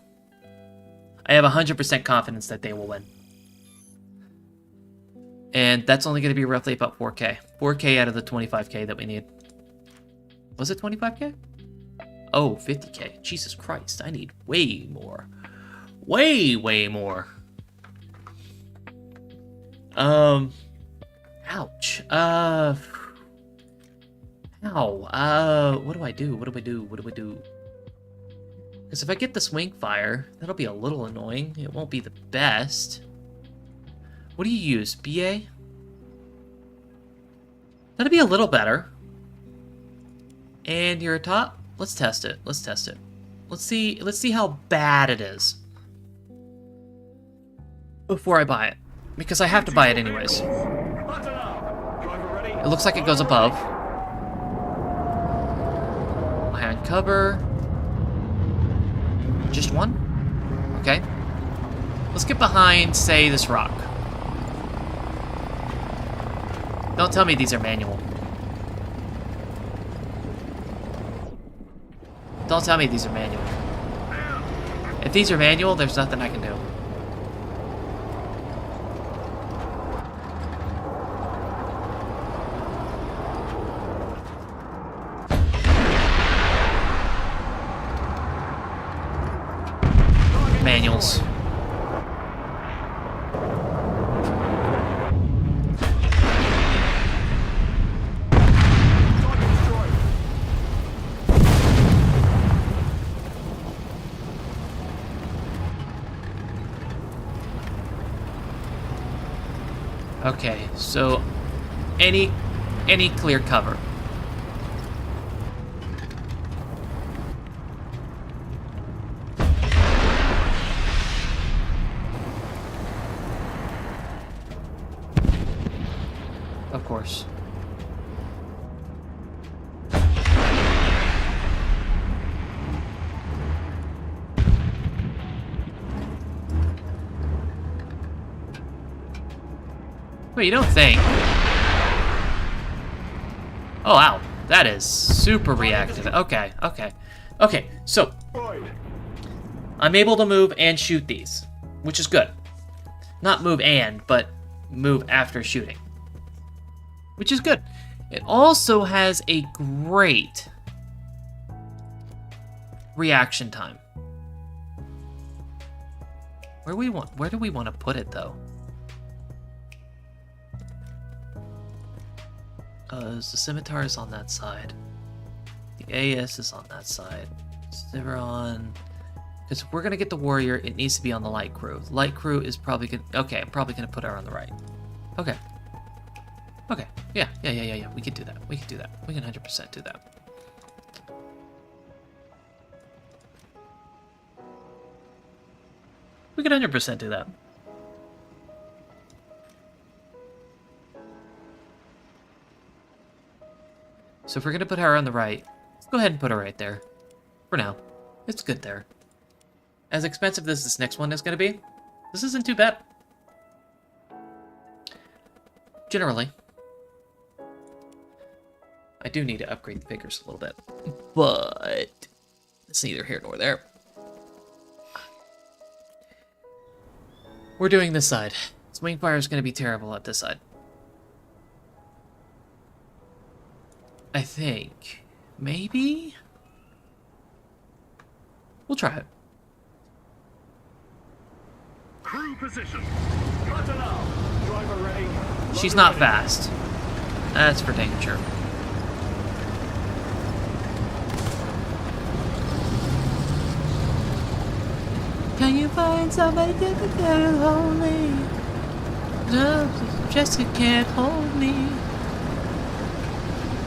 I have 100% confidence that they will win. And that's only going to be roughly about 4K. 4K out of the 25K that we need. Was it 25K? Oh, 50K. Jesus Christ, I need way more. Way more. Ouch. Ow. What do I do? What do I do? Because if I get the swing fire, that'll be a little annoying. It won't be the best. What do you use? BA? That'd be a little better. And you're a top? Let's test it. Let's see how bad it is. Before I buy it. Because I have to buy it anyways. It looks like it goes above. Behind cover. Just one? Okay. Let's get behind, say, this rock. Don't tell me these are manual. Don't tell me these are manual. If these are manual, there's nothing I can do. Manuals. Okay, so any clear cover. Of course. Wait, you don't think? Oh, wow. That is super reactive. Okay, okay. Okay, so Right. I'm able to move and shoot these, which is good. Not move and, but move after shooting, which is good. It also has a great reaction time. Where do we want to put it though? The scimitar is on that side. The AS is on that side. Civeron. Because if we're gonna get the warrior, it needs to be on the light crew. The light crew is probably gonna. Okay, I'm probably gonna put her on the right. Okay. Okay. Yeah. We can do that. We can do that. We can 100% do that. We can 100% do that. So if we're gonna put her on the right, let's go ahead and put her right there. For now. It's good there. As expensive as this next one is gonna be, this isn't too bad. Generally. I do need to upgrade the figures a little bit. But it's neither here nor there. We're doing this side. Swingfire is gonna be terrible at this side. I think. Maybe? We'll try it. Crew position. Cutter now. Driver ready. She's not fast. That's for dang sure. Can you find somebody that can hold me? Jessica can't hold me.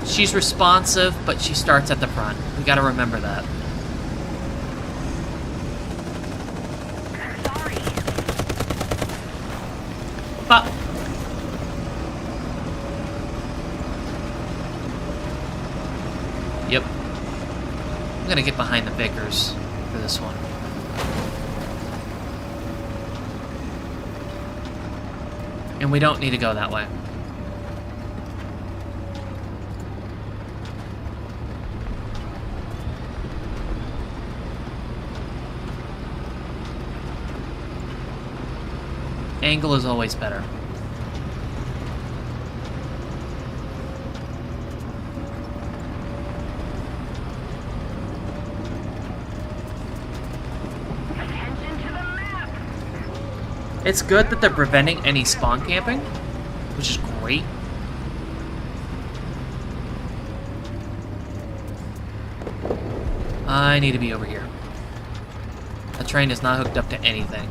She's responsive, but she starts at the front. We gotta remember that. Sorry. But yep. I'm gonna get behind the Vickers for this one. And we don't need to go that way. Angle is always better. Attention to the map. It's good that they're preventing any spawn camping, which is great. I need to be over here. The train is not hooked up to anything.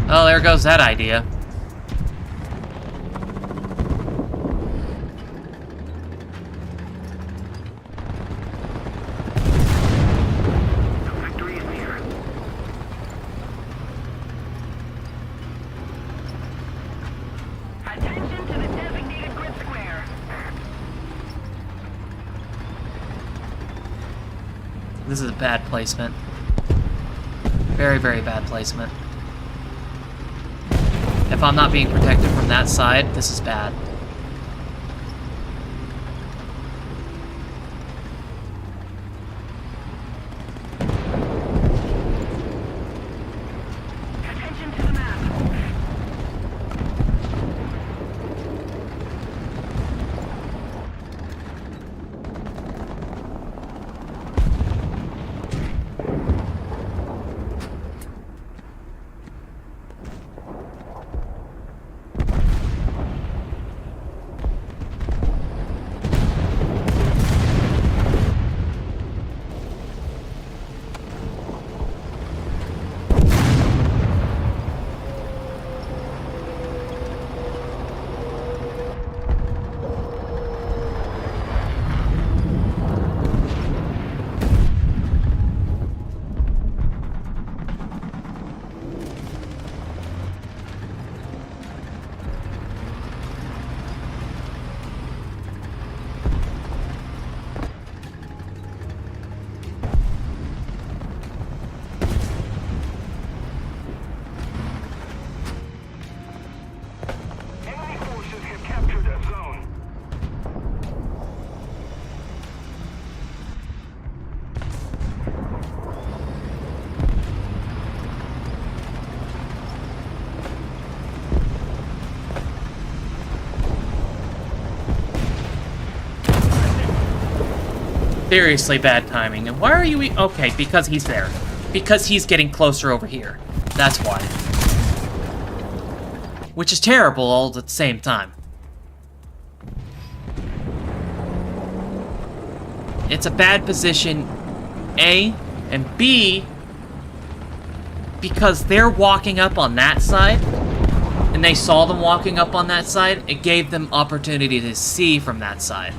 Oh, there goes that idea. Victory is near. Attention to the designated grid square. This is a bad placement. Very, very bad placement. If I'm not being protected from that side, this is bad. Attention to the map. Seriously bad timing. And why are you... Okay, because he's there. Because he's getting closer over here. That's why. Which is terrible all at the same time. It's a bad position, A, and B, because they're walking up on that side, and they saw them walking up on that side, it gave them opportunity to see from that side.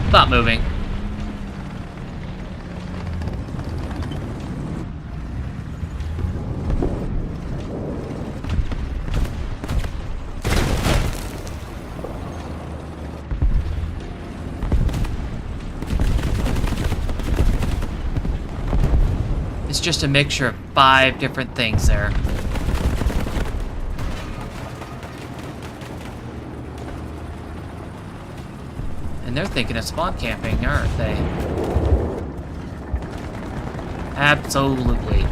Stop moving. It's just a mixture of 5 different things there. And they're thinking of spawn camping, aren't they? Absolutely.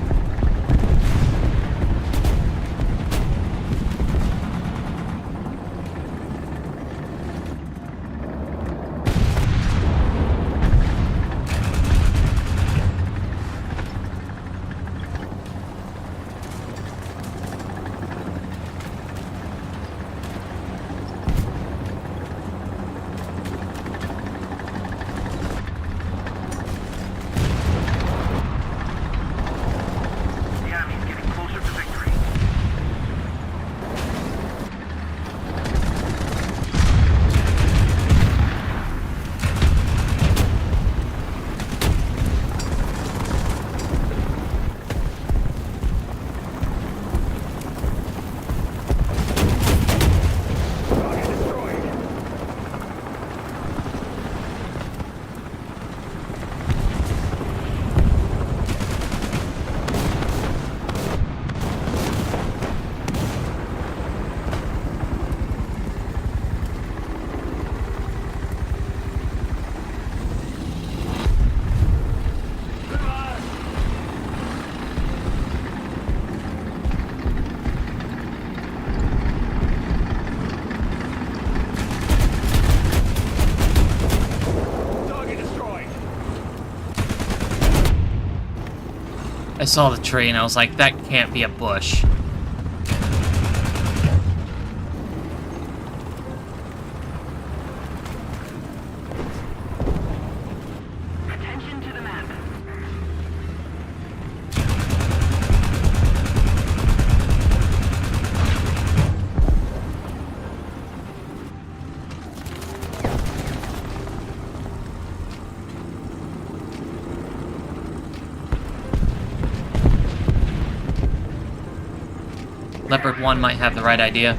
The enemy's getting closer to victory. Target destroyed. Target destroyed. I saw the tree and I was like, that can't be a bush. Attention to the map. Leopard 1 might have the right idea.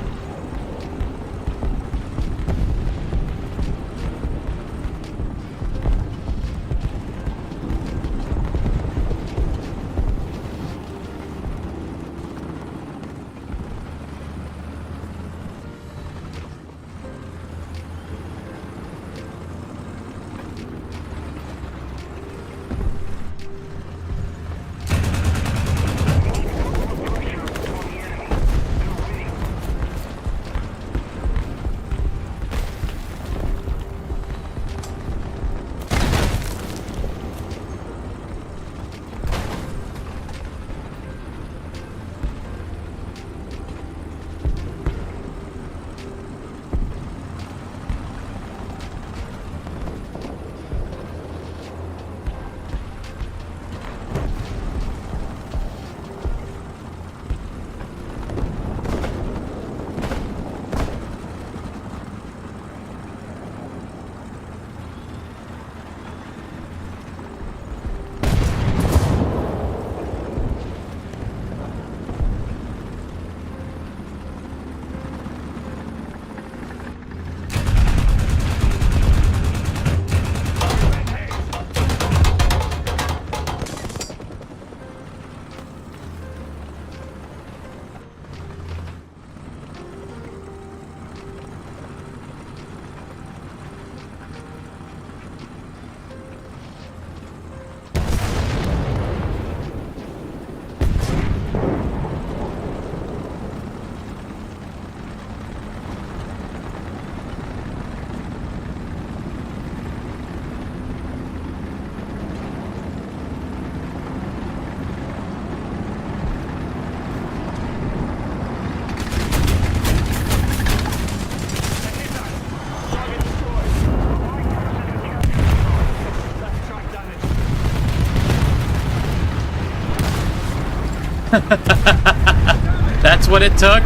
That's what it took?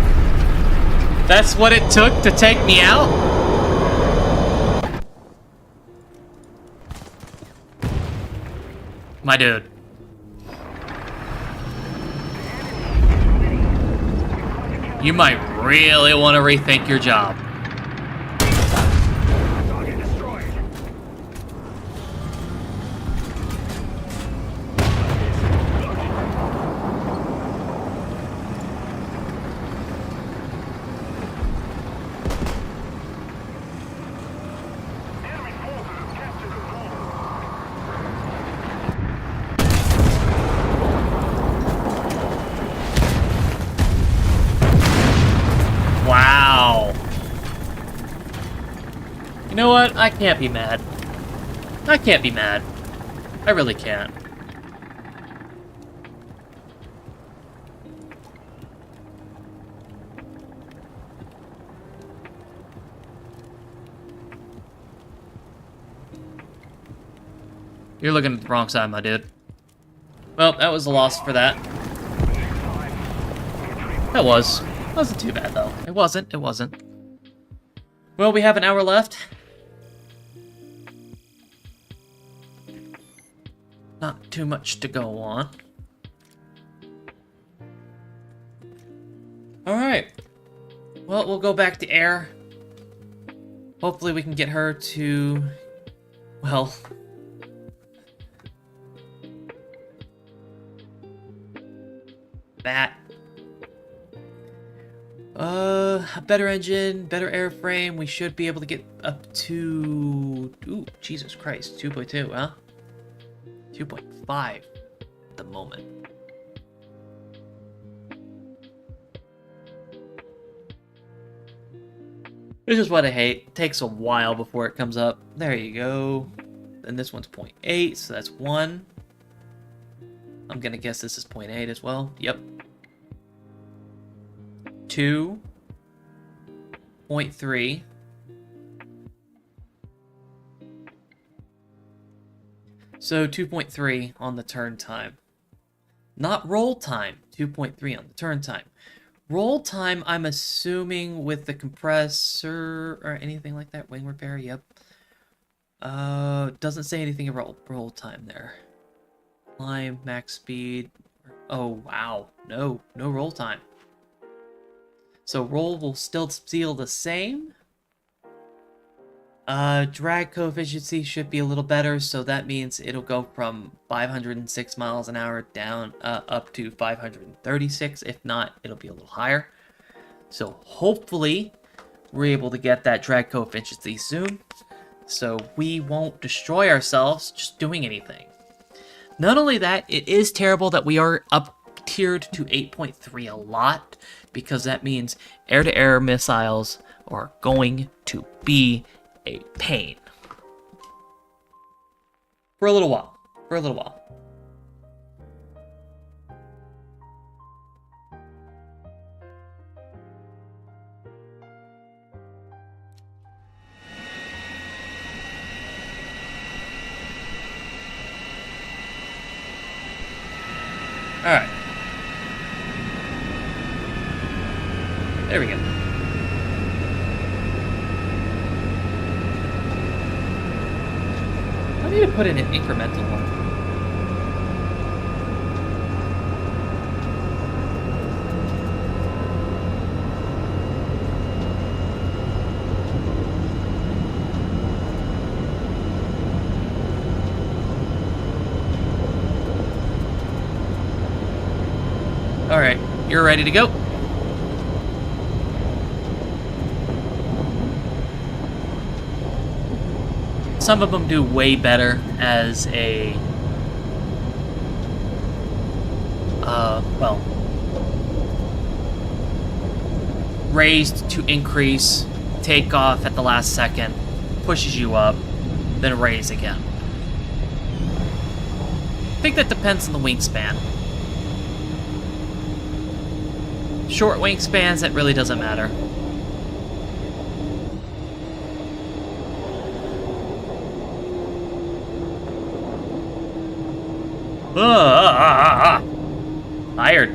That's what it took to take me out? My dude. You might really want to rethink your job. Target destroyed. Enemy forces have captured a zone. Wow. You know what? I can't be mad. I can't be mad. I really can't. You're looking at the wrong side, my dude. Well, that was a loss for that. That was. Wasn't too bad, though. It wasn't. It wasn't. Well, we have an hour left. Not too much to go on. Alright. Well, we'll go back to air. Hopefully we can get her to... well... that. A better engine, better airframe. We should be able to get up to... ooh, Jesus Christ. 2.2, huh? 2.5 at the moment. This is what I hate. It takes a while before it comes up. There you go. And this one's 0.8, so that's 1. I'm gonna guess this is 0.8 as well. Yep. 2. 0.3. So 2.3 on the turn time. Not roll time. 2.3 on the turn time. Roll time, I'm assuming with the compressor or anything like that. Wing repair, yep. Doesn't say anything about roll time there. Climb, max speed. Oh, wow. No roll time. So roll will still feel the same. Drag coefficient should be a little better, so that means it'll go from 506 miles an hour down up to 536. If not, it'll be a little higher. So hopefully we're able to get that drag coefficient soon, so we won't destroy ourselves just doing anything. Not only that, it is terrible that we are up tiered to 8.3 a lot, because that means air-to-air missiles are going to be a pain. For a little while. For a little while. Alright. There we go. I need to put in an incremental one. Alright, you're ready to go. Some of them do way better as a, well, raised to increase, take off at the last second, pushes you up, then raise again. I think that depends on the wingspan. Short wingspans, that really doesn't matter. Tired.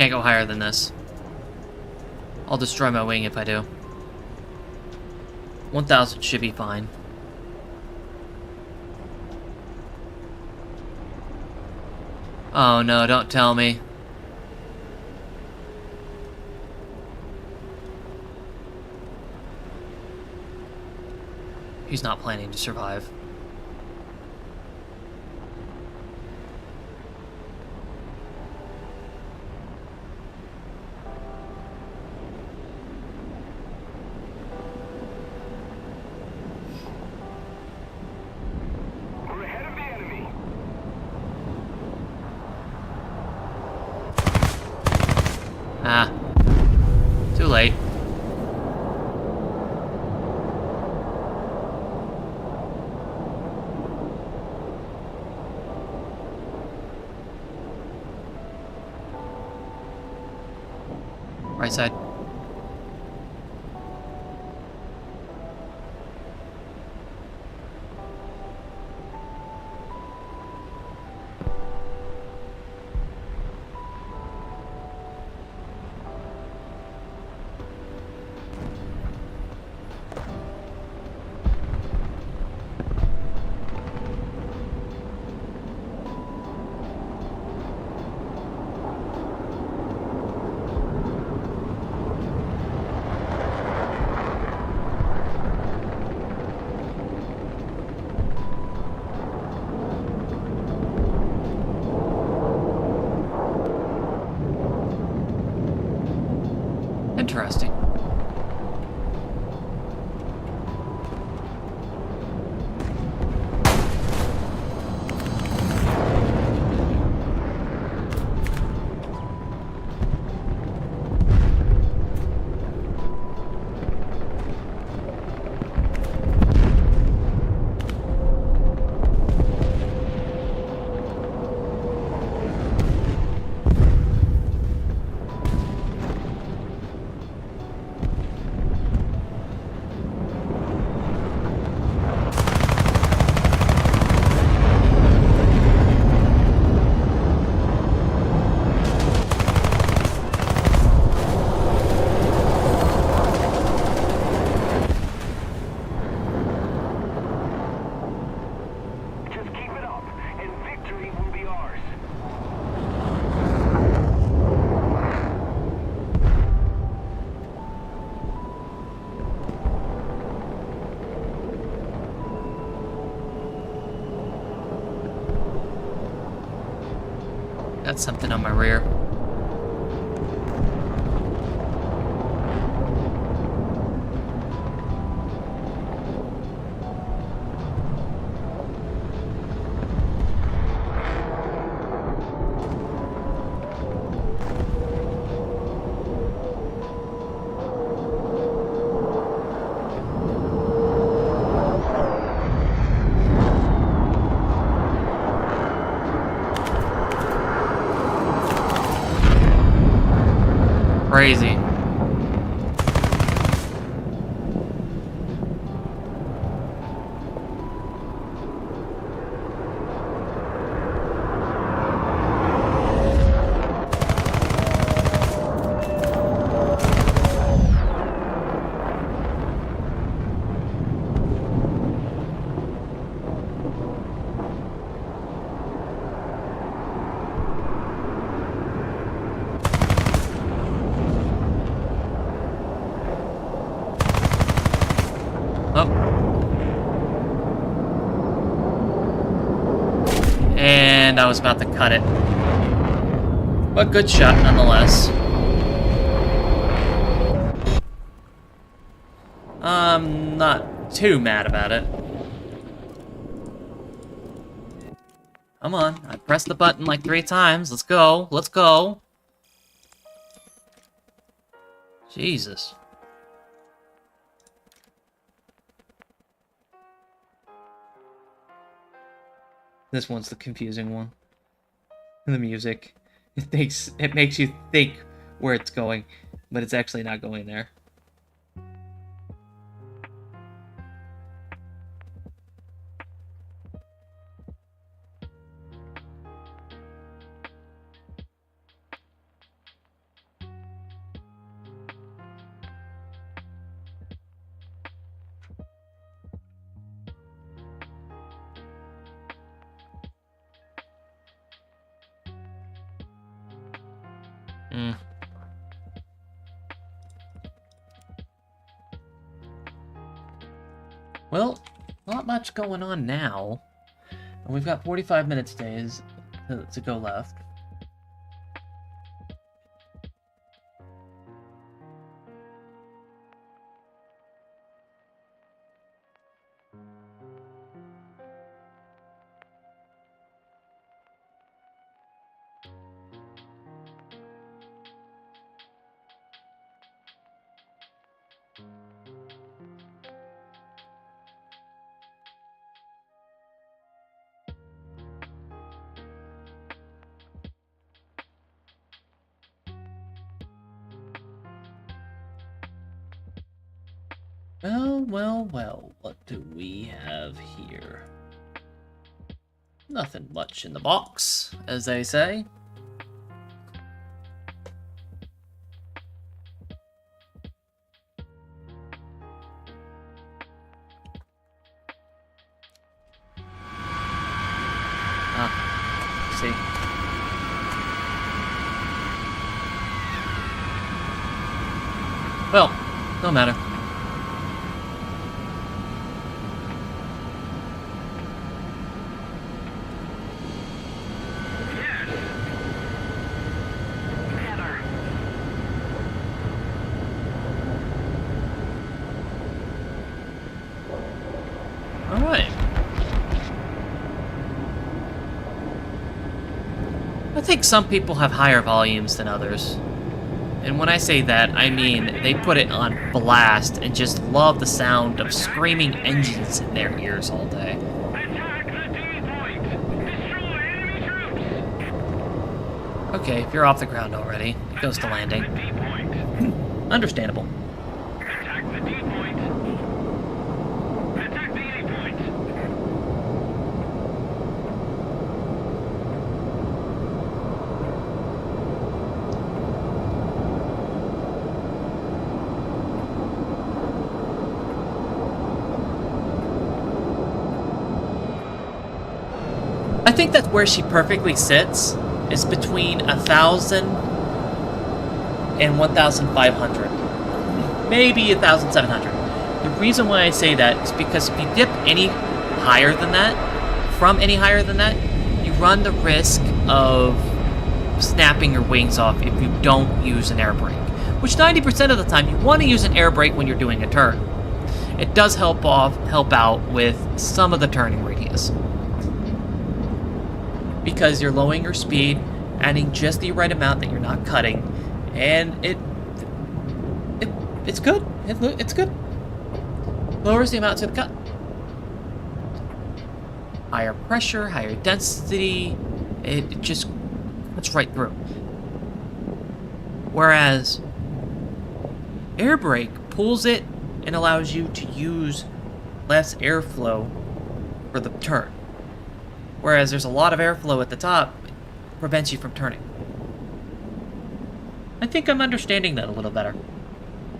can't go higher than this. I'll destroy my wing if I do. 1,000 should be fine. Oh no, don't tell me. He's not planning to survive. We're ahead of the enemy. Ah. Too late. Right side. Interesting. Just keep it up, and victory will be ours. Got something on my rear. Crazy. Oh. And I was about to cut it. But good shot nonetheless. I'm not too mad about it. Come on, I pressed the button like 3 times. Let's go, let's go. Jesus. This one's the confusing one. The music. It makes you think where it's going, but it's actually not going there. Well, not much going on now. And we've got 45 minutes days to go left. Well, what do we have here? Nothing much in the box, as they say. See. Well, no matter. Alright. I think some people have higher volumes than others. And when I say that, I mean they put it on blast and just love the sound of screaming engines in their ears all day. Attack the D point! Destroy enemy troops! Okay, if you're off the ground already, it goes to landing. The D point. Understandable. Attack the D point. Attack the A point. I think that's where she perfectly sits, is between 1,000 and 1,500. Maybe 1,700. The reason why I say that is because if you dip any higher than that, from any higher than that, you run the risk of snapping your wings off if you don't use an air brake. Which 90% of the time, you want to use an air brake when you're doing a turn. It does help out with some of the turning radius. Because you're lowering your speed, adding just the right amount that you're not cutting, and it's good. It's good. Lowers the amount to the cut. Higher pressure, higher density, it just cuts right through. Whereas air brake pulls it and allows you to use less airflow for the turn. Whereas there's a lot of airflow at the top, prevents you from turning. I think I'm understanding that a little better.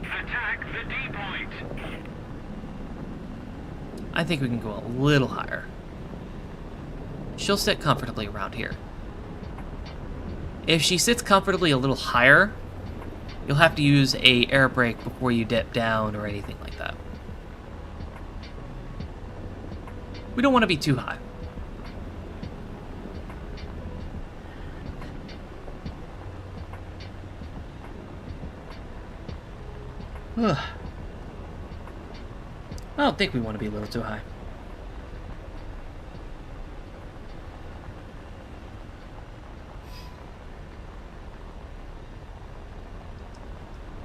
Attack the D point. I think we can go a little higher. She'll sit comfortably around here. If she sits comfortably a little higher, you'll have to use a air brake before you dip down or anything like that. We don't want to be too high. I don't think we want to be a little too high.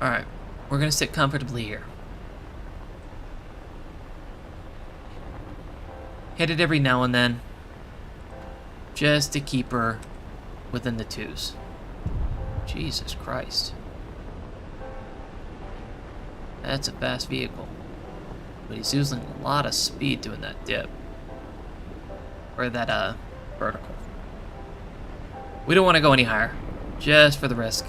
Alright, we're going to sit comfortably here. Hit it every now and then, just to keep her within the twos. Jesus Christ. That's a fast vehicle. But he's using a lot of speed doing that dip. Or that, vertical. We don't want to go any higher. Just for the risk.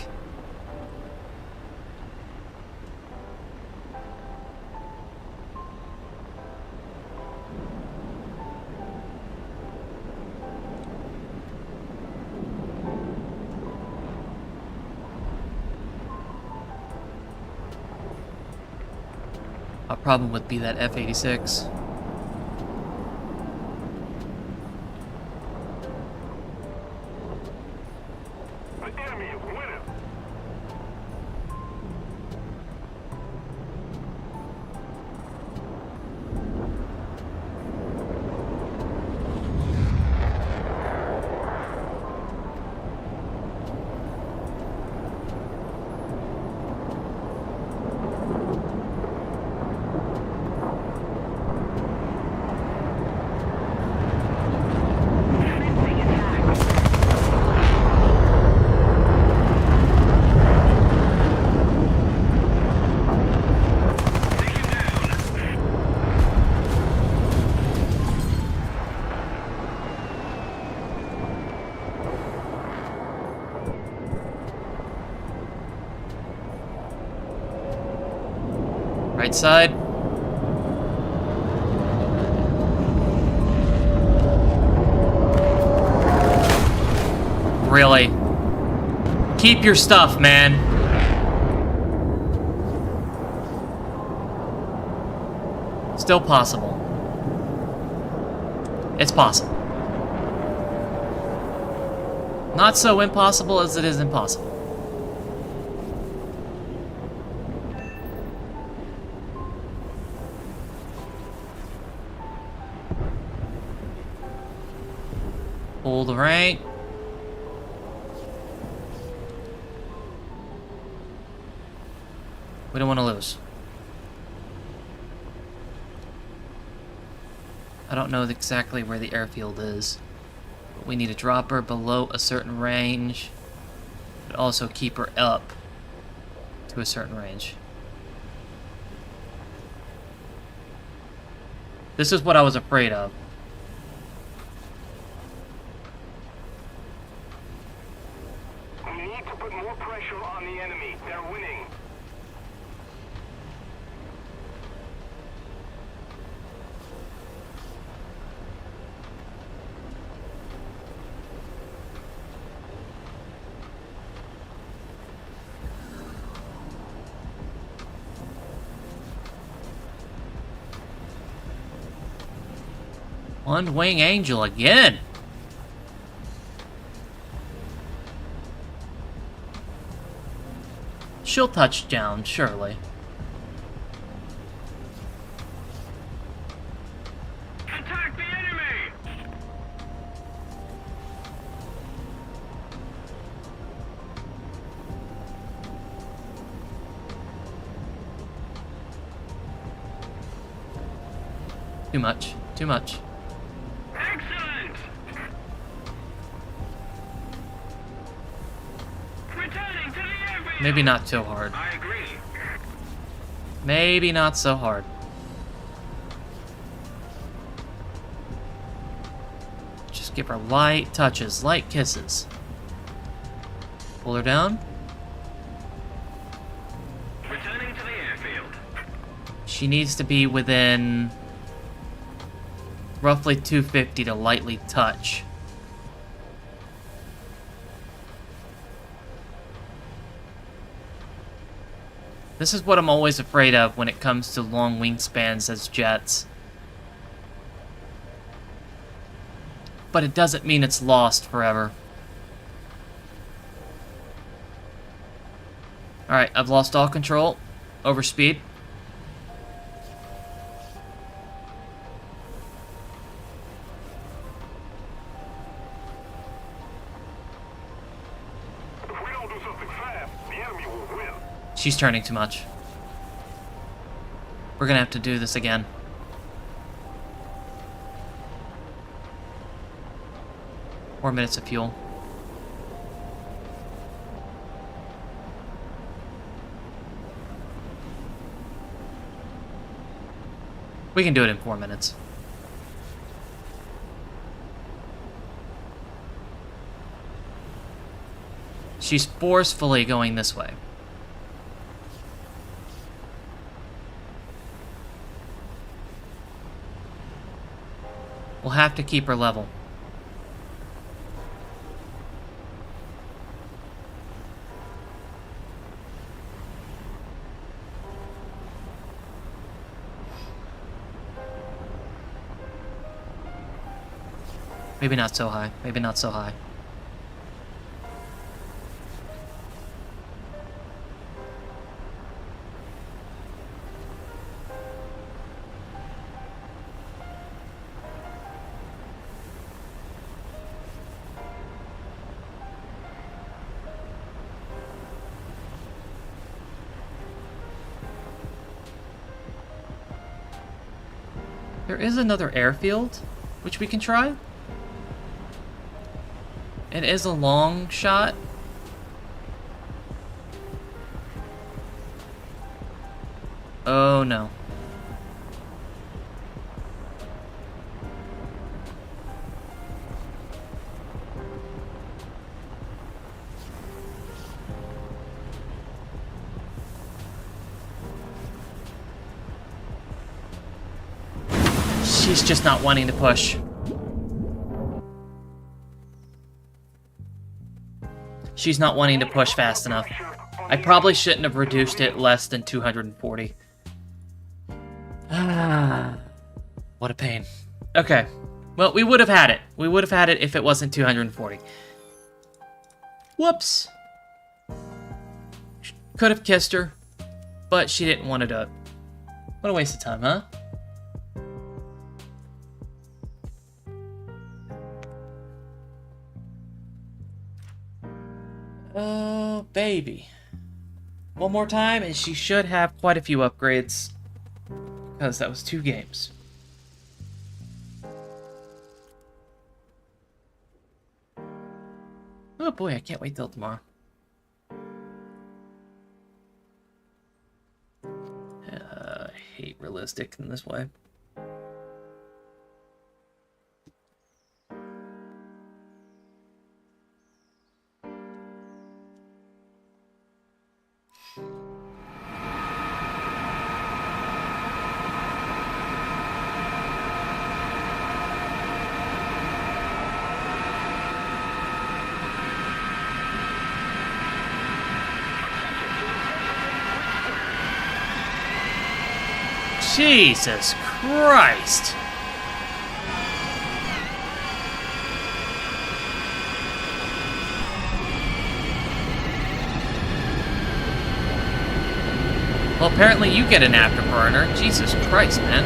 problem would be that F-86. The enemy is winning. Right side. Really? Keep your stuff, man. Still possible. It's possible. Not so impossible as it is impossible. Hold the rank. We don't want to lose. I don't know exactly where the airfield is, but we need to drop her below a certain range, but also keep her up to a certain range. This is what I was afraid of. We need to put more pressure on the enemy. They're winning. One wing angel again. She'll touch down, surely. Attack the enemy! Too much. Too much. Excellent! Returning to the airfield! Maybe not too hard. I agree. Maybe not so hard. Just give her light touches, light kisses. Pull her down. Returning to the airfield. She needs to be within roughly 250 to lightly touch. This is what I'm always afraid of when it comes to long wingspans as jets. But it doesn't mean it's lost forever. Alright, I've lost all control over speed. If we don't do something fast, the enemy will win. She's turning too much. We're gonna have to do this again. More minutes of fuel. We can do it in 4 minutes. She's forcefully going this way. We'll have to keep her level. Maybe not so high. Maybe not so high. There is another airfield, which we can try. It is a long shot. Oh no. She's just not wanting to push. She's not wanting to push fast enough. I probably shouldn't have reduced it less than 240. Ah, what a pain. Okay. Well, we would have had it. We would have had it if it wasn't 240. Whoops. Could have kissed her, but she didn't want to do it. What a waste of time, huh? Oh, baby. One more time, and she should have quite a few upgrades. Because that was 2 games. Oh boy, I can't wait till tomorrow. I hate realistic in this way. Jesus Christ! Well, apparently you get an afterburner. Jesus Christ, man.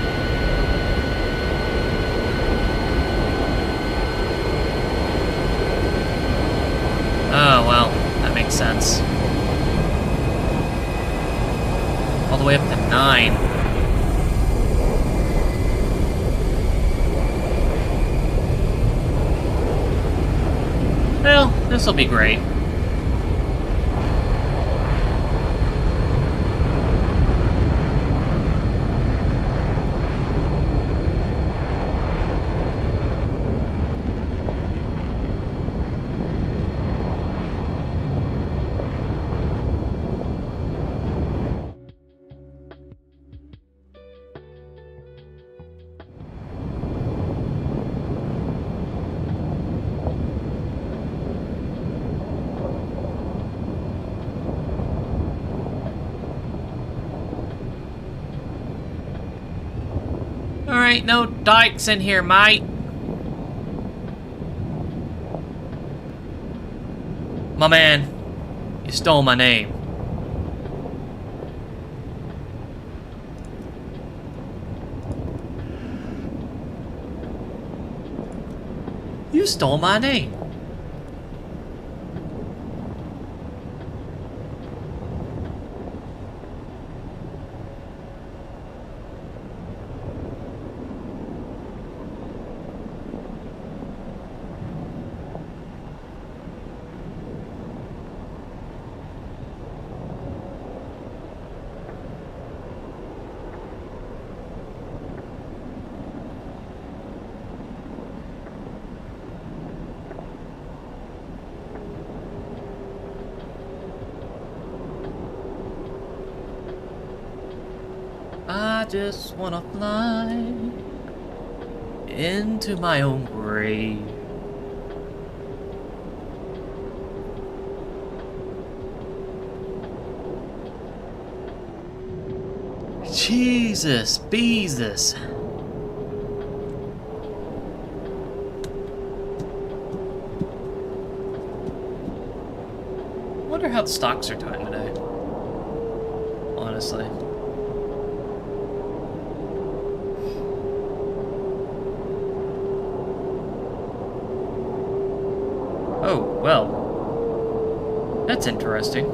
Oh, well, that makes sense. All the way up to 9. Well, this'll be great. Alright, no dykes in here, mate. My man, you stole my name. You stole my name. I just wanna fly into my own grave. Jesus, Beezus. wonder how the stocks are doing today. Honestly. Oh, well. That's interesting.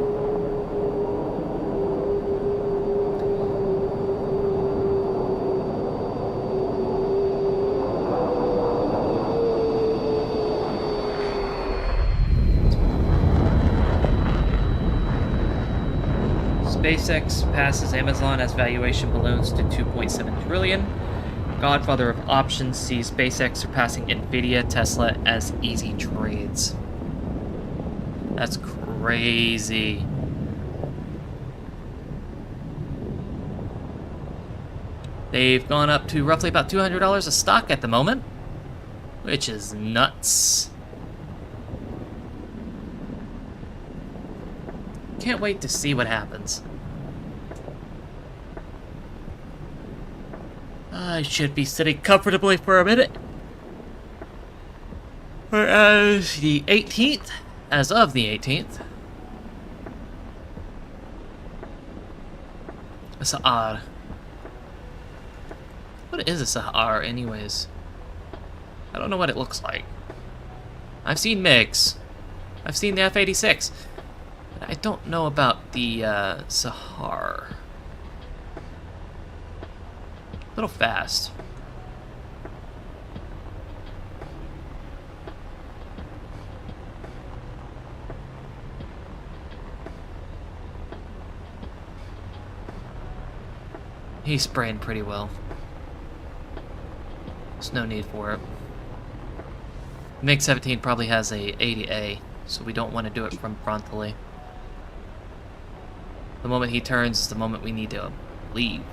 SpaceX passes Amazon as valuation balloons to 2.7 trillion. Godfather of options sees SpaceX surpassing Nvidia, Tesla as easy trades. That's crazy. They've gone up to roughly about $200 a stock at the moment, which is nuts. Can't wait to see what happens. I should be sitting comfortably for a minute. Whereas the 18th, as of the 18th, a Sa'ar. What is a Sa'ar, anyways? I don't know what it looks like. I've seen MiGs. I've seen the F-86. But I don't know about the Sahar. A little fast. He's spraying pretty well. There's no need for it. MiG-17 probably has a 80A, so we don't want to do it from frontally. The moment he turns is the moment we need to leave.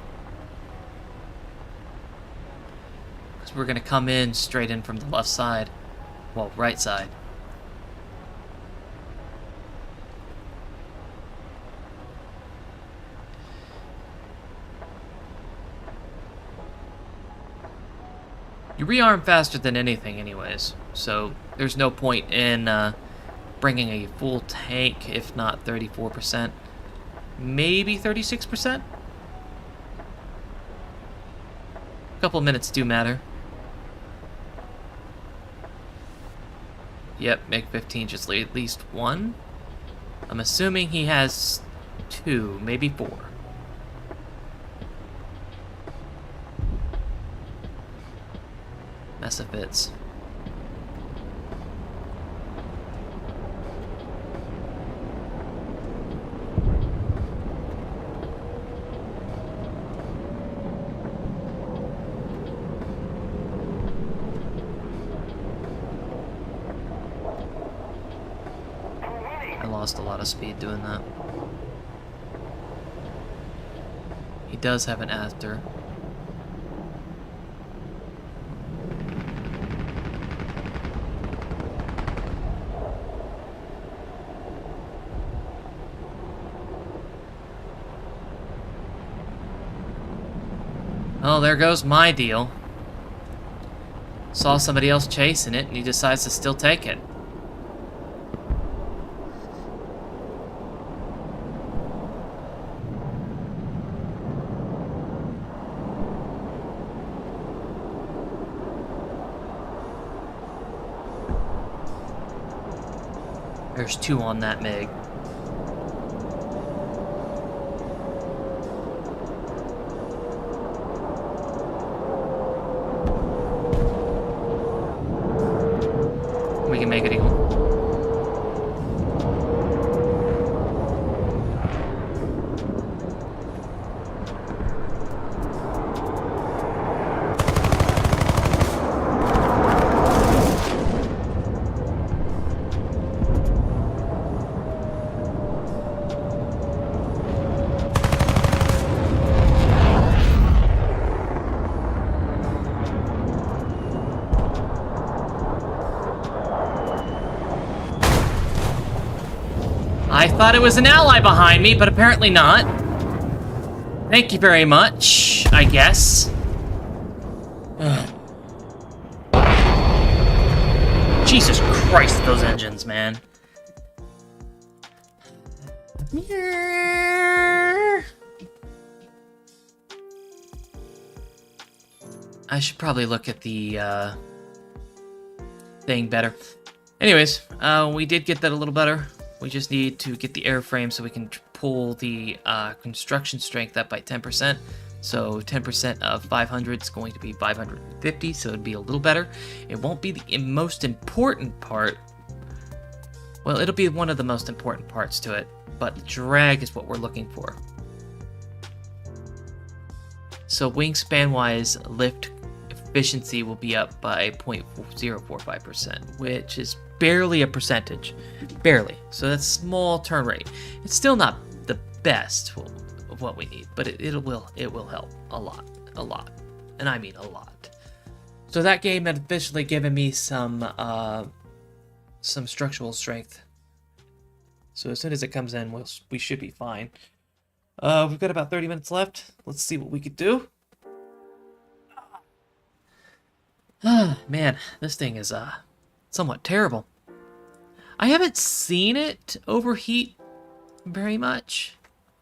Because we're going to come in straight in from the left side. Well, right side. You rearm faster than anything anyways, so there's no point in bringing a full tank, if not 34%. Maybe 36%? A couple minutes do matter. Yep, MiG-15 just laid at least one. I'm assuming he has two, maybe four. Mess of bits. I lost a lot of speed doing that. He does have an after. Oh, there goes my deal. Saw somebody else chasing it, and he decides to still take it. There's two on that MiG. We can make it equal. I thought it was an ally behind me, but apparently not. Thank you very much, I guess. Ugh. Jesus Christ, those engines, man. I should probably look at the thing better. Anyways, we did get that a little better. We just need to get the airframe so we can pull the construction strength up by 10%. So 10% of 500 is going to be 550, so it'd be a little better. It won't be the most important part. Well, it'll be one of the most important parts to it, but the drag is what we're looking for. So wingspan-wise, lift efficiency will be up by 0.045%, which is barely a percentage. Barely. So that's small turn rate. It's still not the best of what we need, but it will help a lot. And I mean a lot. So that game had officially given me some structural strength. So as soon as it comes in, we should be fine. We've got about 30 minutes left. Let's see what we could do. Man, this thing is somewhat terrible. I haven't seen it overheat very much,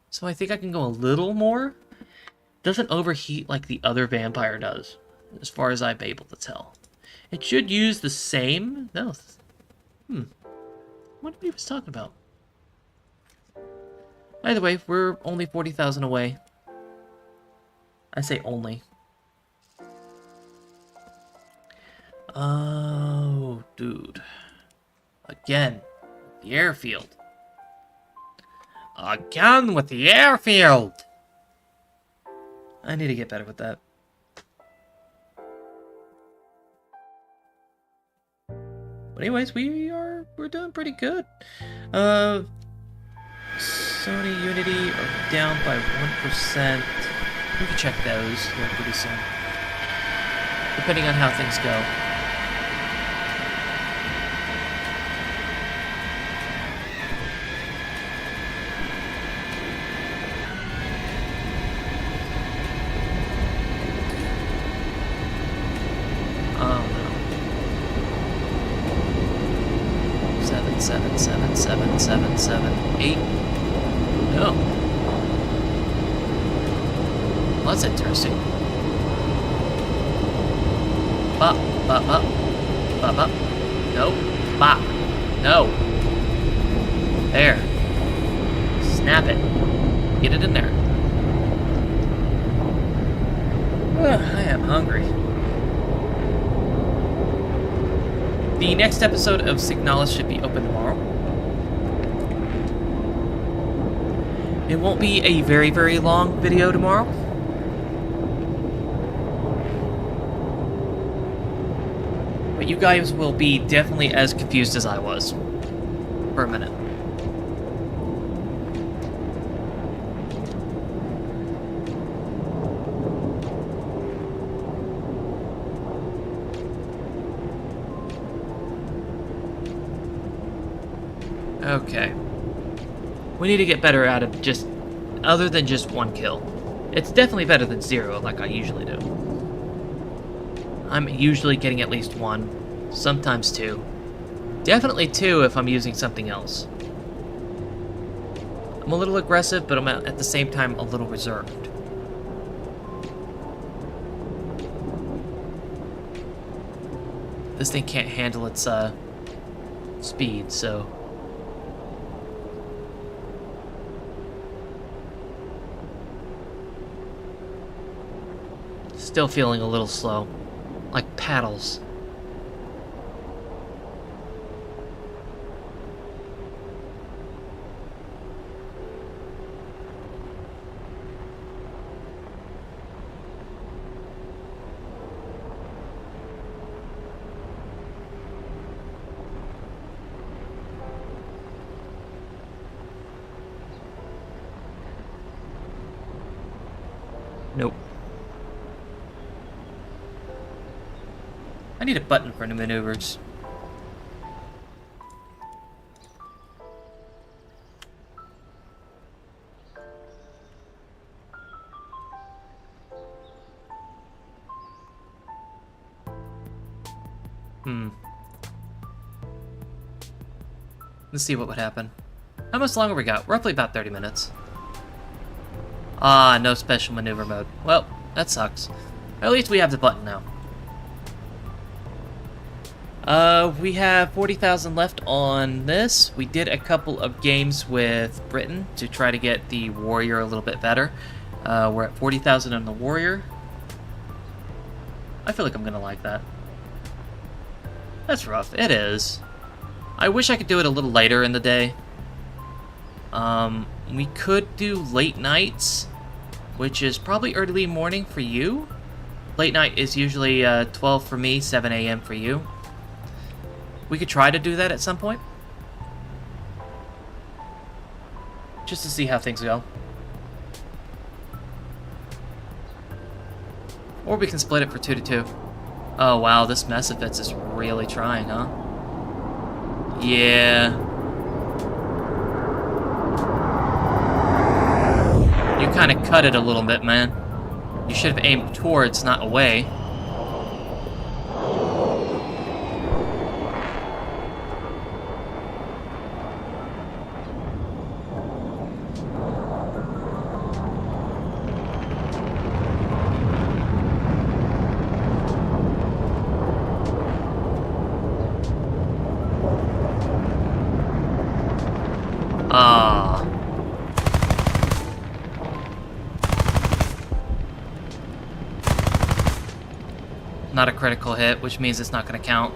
so I think I can go a little more. It doesn't overheat like the other vampire does, as far as I'm able to tell. It should use the same. No. What he was talking about? Either way, we're only 40,000 away. I say only. Oh, dude. Again, the airfield. Again with the airfield! I need to get better with that. But anyways, we're doing pretty good. Sony Unity are down by 1%. We can check those here pretty soon. Depending on how things go. Oh no. 7, 7, 7, 7, 7, 7, 8. No. Well, that's interesting. Bop, bop, bop. Bop, bop. No. Bop. No. There. Snap it. Get it in there. Ugh, I am hungry. The next episode of Signalis should be open tomorrow. It won't be a very, very long video tomorrow. But you guys will be definitely as confused as I was. For a minute. Okay. We need to get better at it, just other than just one kill. It's definitely better than 0, like I usually do. I'm usually getting at least 1, sometimes 2. Definitely 2 if I'm using something else. I'm a little aggressive, but I'm at the same time a little reserved. This thing can't handle its speed, so... Still feeling a little slow. Like paddles. Nope. I need a button for the maneuvers. Let's see what would happen. How much longer we got? Roughly about 30 minutes. Ah, no special maneuver mode. Well, that sucks. At least we have the button now. We have 40,000 left on this. We did a couple of games with Britain to try to get the warrior a little bit better. We're at 40,000 on the warrior. I feel like I'm gonna like that. That's rough. It is. I wish I could do it a little later in the day. We could do late nights, which is probably early morning for you. Late night is usually 12 for me, 7 a.m. for you. We could try to do that at some point. Just to see how things go. Or we can split it for 2 to 2. Oh wow, this Mesophytes is really trying, huh? Yeah. You kind of cut it a little bit, man. You should have aimed towards, not away. Ah. Not a critical hit, which means it's not going to count.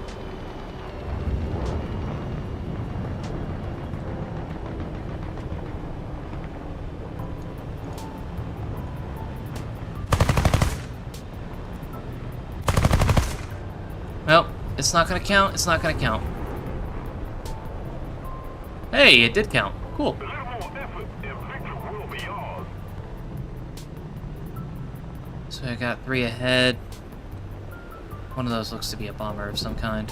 Well, it's not going to count, it's not going to count. Hey, it did count. Cool. A little more effort and victory will be yours. So I got 3 ahead. One of those looks to be a bomber of some kind.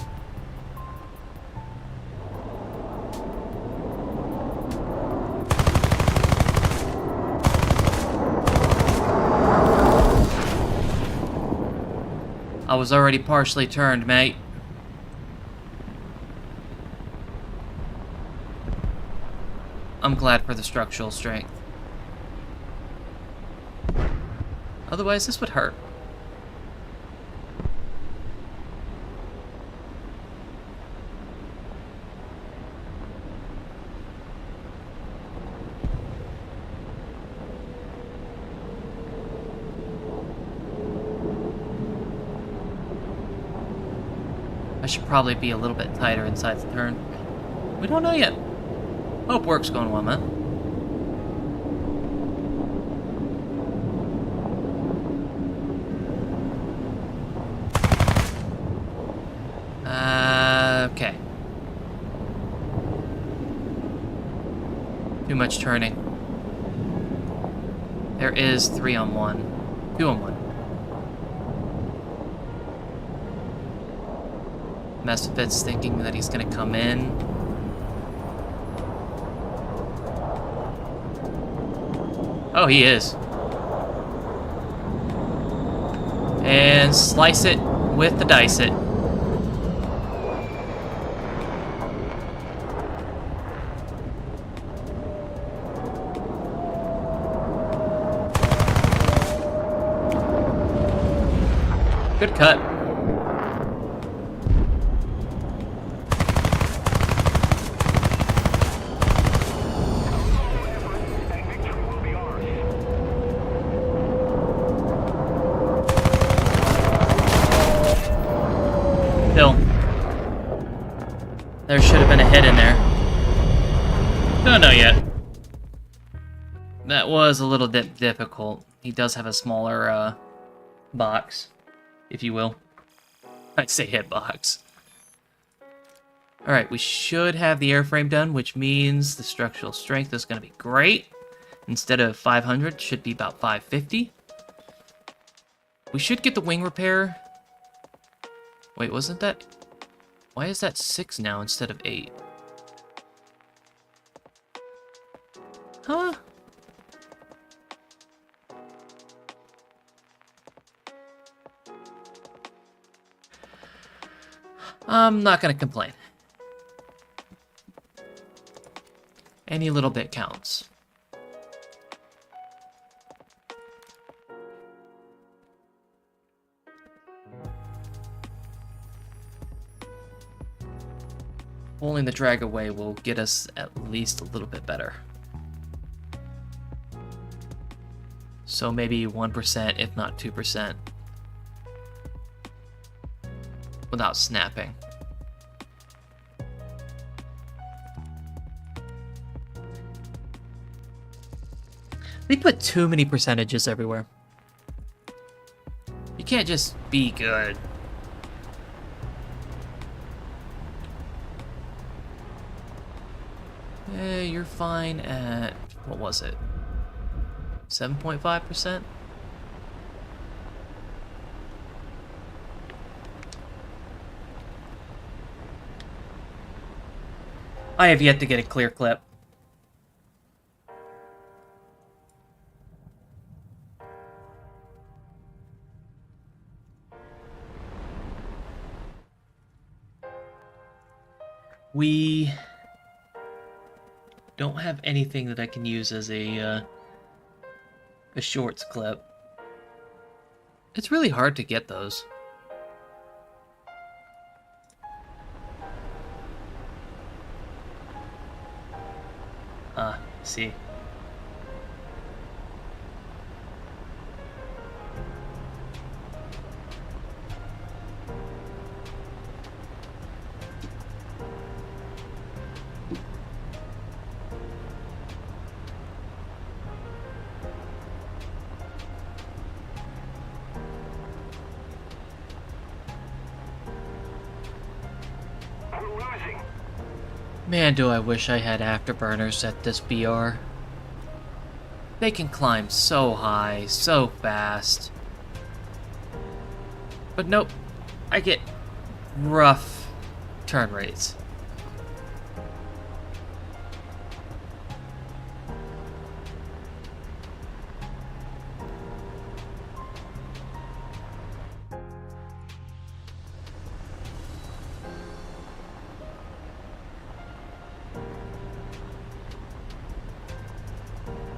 I was already partially turned, mate. I'm glad for the structural strength. Otherwise, this would hurt. I should probably be a little bit tighter inside the turn. We don't know yet. Hope work's going well, man. Okay. Too much turning. There is 3 on 1. 2 on 1. Mesophyte's thinking that he's gonna come in. Oh, he is. And slice it with the dice it. Good cut. Still. There should have been a hit in there. Don't know yet. That was a little bit difficult. He does have a smaller box, if you will. I'd say hitbox. Alright, we should have the airframe done, which means the structural strength is going to be great. Instead of 500, should be about 550. We should get the wing repair. Wait, wasn't that... Why is that 6 now instead of 8? Huh? I'm not gonna complain. Any little bit counts. Pulling the drag away will get us at least a little bit better. So maybe 1%, if not 2%. Without snapping. They put too many percentages everywhere. You can't just be good. Hey, you're fine at, what was it? 7.5%? I have yet to get a clear clip. We don't have anything that I can use as a shorts clip. It's really hard to get those. See. We're losing. Man, do I wish I had afterburners at this BR. They can climb so high, so fast. But nope, I get rough turn rates.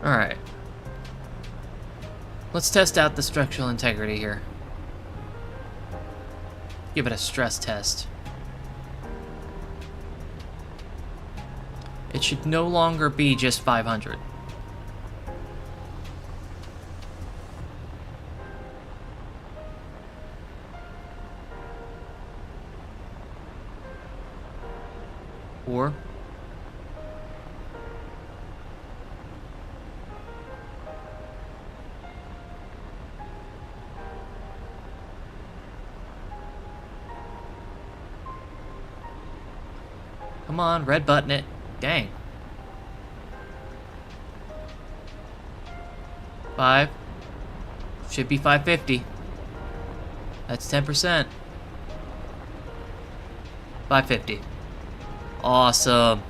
Alright. Let's test out the structural integrity here. Give it a stress test. It should no longer be just 500. Or come on, red button it. Dang. 5. Should be 550. That's 10%. 550. Awesome.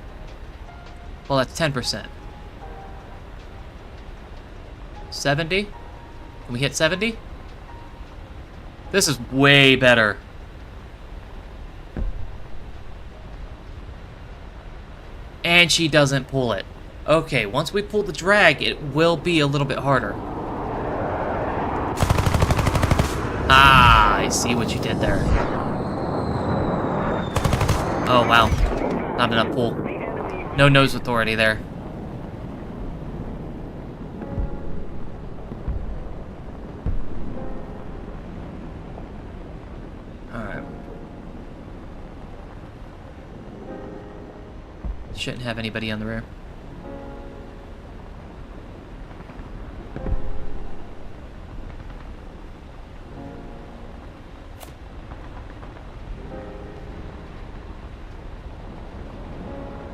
Well, that's 10%. 70? Can we hit 70? This is way better. And she doesn't pull it. Okay, once we pull the drag, it will be a little bit harder. Ah, I see what you did there. Oh, wow. Not enough pull. No nose authority there. Alright. Shouldn't have anybody on the rear.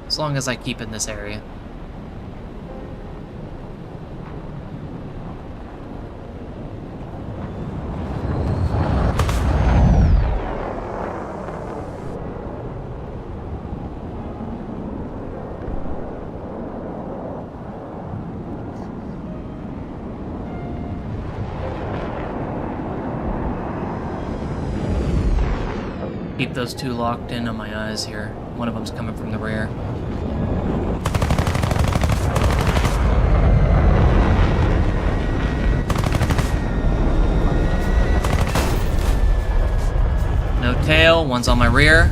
As long as I keep in this area. Keep those two locked in on my eyes here. One of them's coming from the rear. tail, one's on my rear.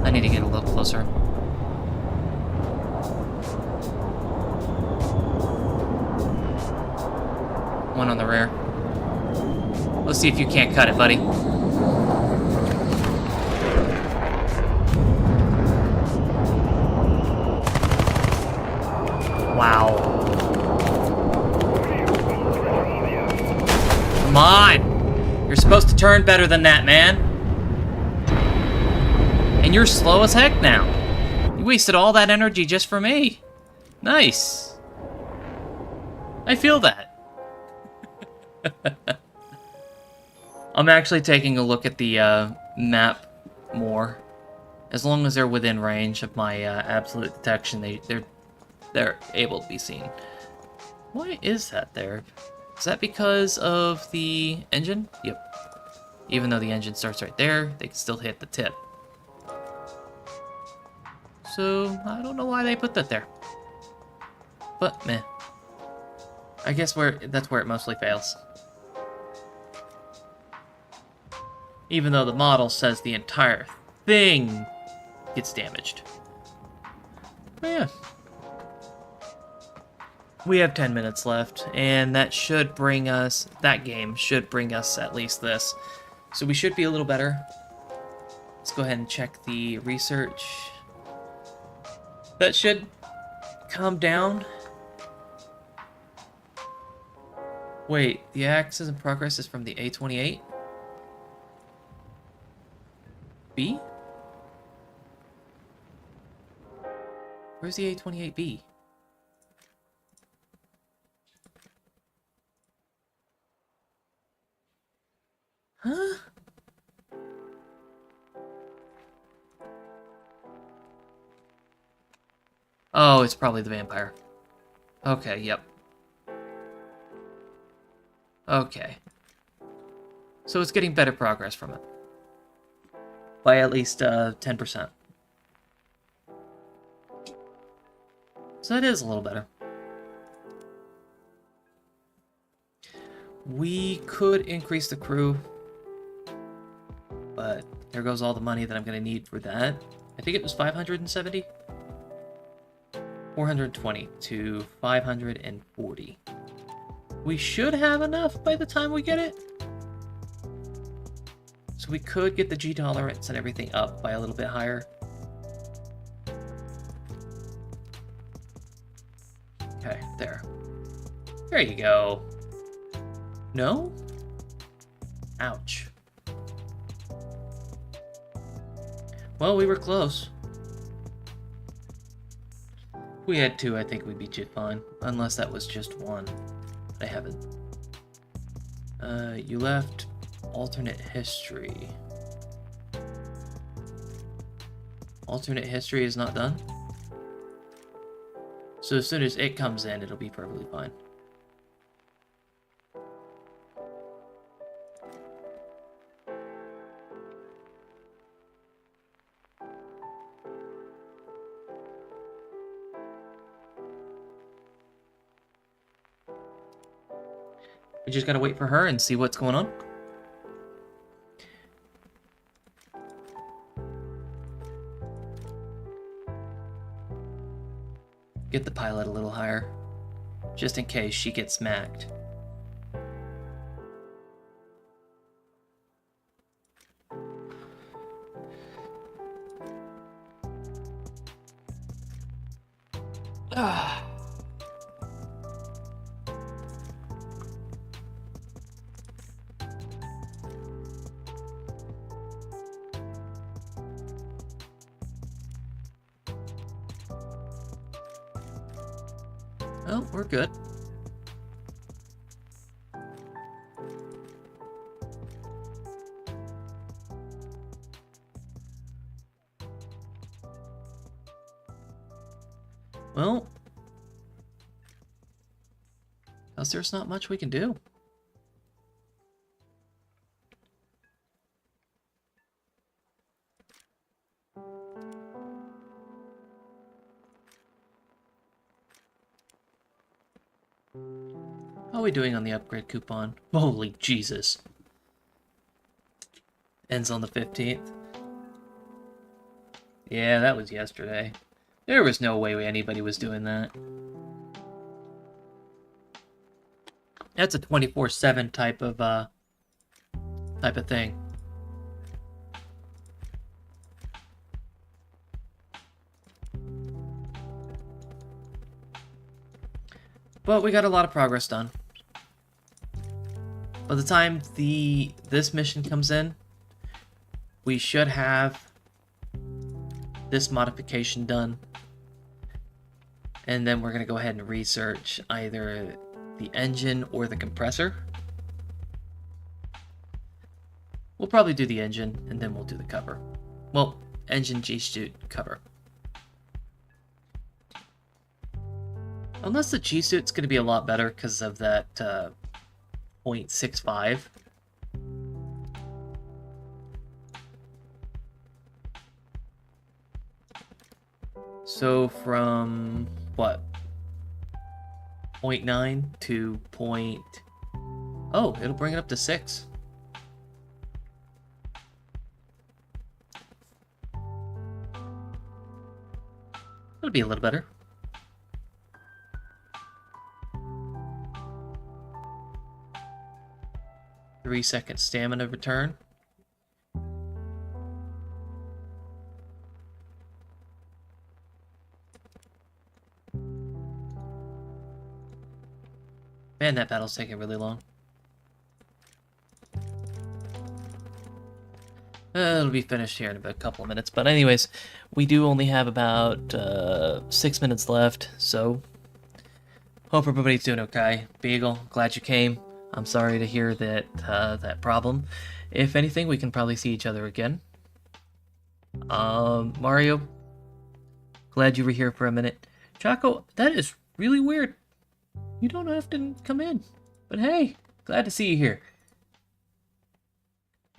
I need to get a little closer. One on the rear. Let's see if you can't cut it, buddy. Wow. Come on! You're supposed to turn better than that, man. And you're slow as heck now. You wasted all that energy just for me. Nice. I feel that. I'm actually taking a look at the map more. As long as they're within range of my absolute detection, they're able to be seen. Why is that there? Is that because of the engine? Yep. Even though the engine starts right there, they can still hit the tip. So, I don't know why they put that there. But, meh. I guess that's where it mostly fails. Even though the model says the entire thing gets damaged. But yeah. We have 10 minutes left, and that game should bring us at least this. So we should be a little better. Let's go ahead and check the research. That should calm down. Wait, the axis in progress is from the A28? B? Where's the A28B? Huh? Oh, it's probably the vampire. Okay, yep. Okay. So it's getting better progress from it. By at least 10%. So that is a little better. We could increase the crew, but there goes all the money that I'm going to need for that. I think it was 570? 420 to 540. We should have enough by the time we get it. So we could get the G tolerance and everything up by a little bit higher. Okay, there. There you go. No? Ouch. Well, we were close. If we had two, I think we'd be just fine. Unless that was just one. I haven't. You left alternate history. Alternate history is not done? So as soon as it comes in, it'll be perfectly fine. We just gotta wait for her and see what's going on. Get the pilot a little higher, just in case she gets smacked. Ah. Oh, we're good. Well, Unless there's not much we can do. How are we doing on the upgrade coupon? Holy Jesus. Ends on the 15th. Yeah, that was yesterday. There was no way anybody was doing that. That's a 24/7 type of thing. But we got a lot of progress done. By the time this mission comes in, we should have this modification done. And then we're going to go ahead and research either the engine or the compressor. We'll probably do the engine, and then we'll do the cover. Well, engine, G-suit, cover. Unless the G-suit's going to be a lot better because of that 0.65. So from, what, 0.9 to Oh, it'll bring it up to 6. It'll be a little better. Three-second stamina return. Man, that battle's taking really long. It'll be finished here in about a couple of minutes. But anyways, we do only have about 6 minutes left, so hope everybody's doing okay. Beagle, glad you came. I'm sorry to hear that problem. If anything, we can probably see each other again. Mario, glad you were here for a minute. Chaco, that is really weird. You don't often come in, but hey, glad to see you here.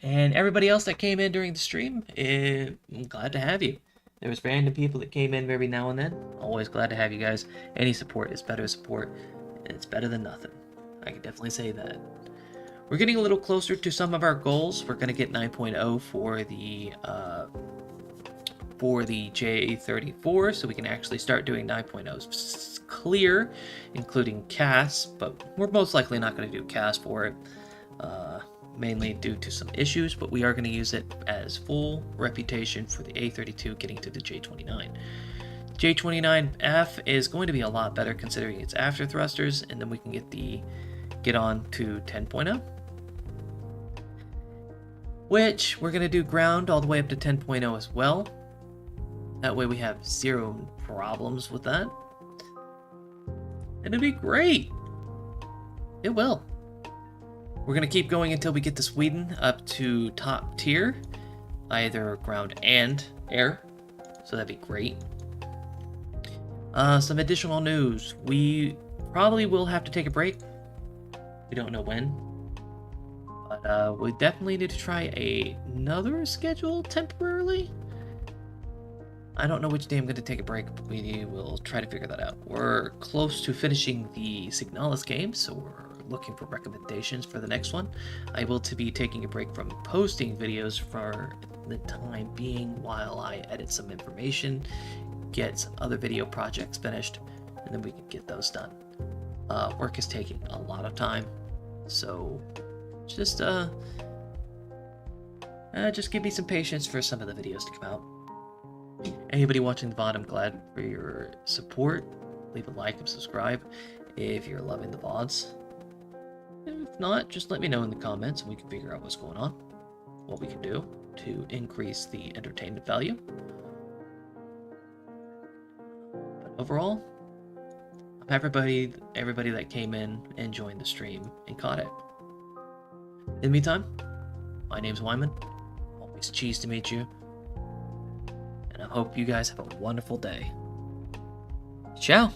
And everybody else that came in during the stream, I'm glad to have you. There was random people that came in every now and then. Always glad to have you guys. Any support is better support, and it's better than nothing. I can definitely say that. We're getting a little closer to some of our goals. We're going to get 9.0 for the J34, so we can actually start doing 9.0s clear, including CAS, but we're most likely not going to do CAS for it, mainly due to some issues, but we are going to use it as full reputation for the A32 getting to the J29. J29F is going to be a lot better considering its after thrusters, and then we can get on to 10.0, which we're going to do ground all the way up to 10.0 as well. That way we have zero problems with that. And it'll be great. It will. We're going to keep going until we get to Sweden up to top tier, either ground and air. So that'd be great. Some additional news. We probably will have to take a break. We don't know when. But we definitely need to try another schedule temporarily. I don't know which day I'm going to take a break, but we will try to figure that out. We're close to finishing the Signalis game, so we're looking for recommendations for the next one. I will be taking a break from posting videos for the time being while I edit some information, get some other video projects finished, and then we can get those done. Work is taking a lot of time, so just give me some patience for some of the videos to come out. Anybody watching the VOD, I'm glad for your support. Leave a like and subscribe if you're loving the VODs. If not, just let me know in the comments and we can figure out what's going on, what we can do to increase the entertainment value. But overall, I'm happy everybody that came in and joined the stream and caught it. In the meantime, my name's Wyman. Always cheese to meet you. And I hope you guys have a wonderful day. Ciao!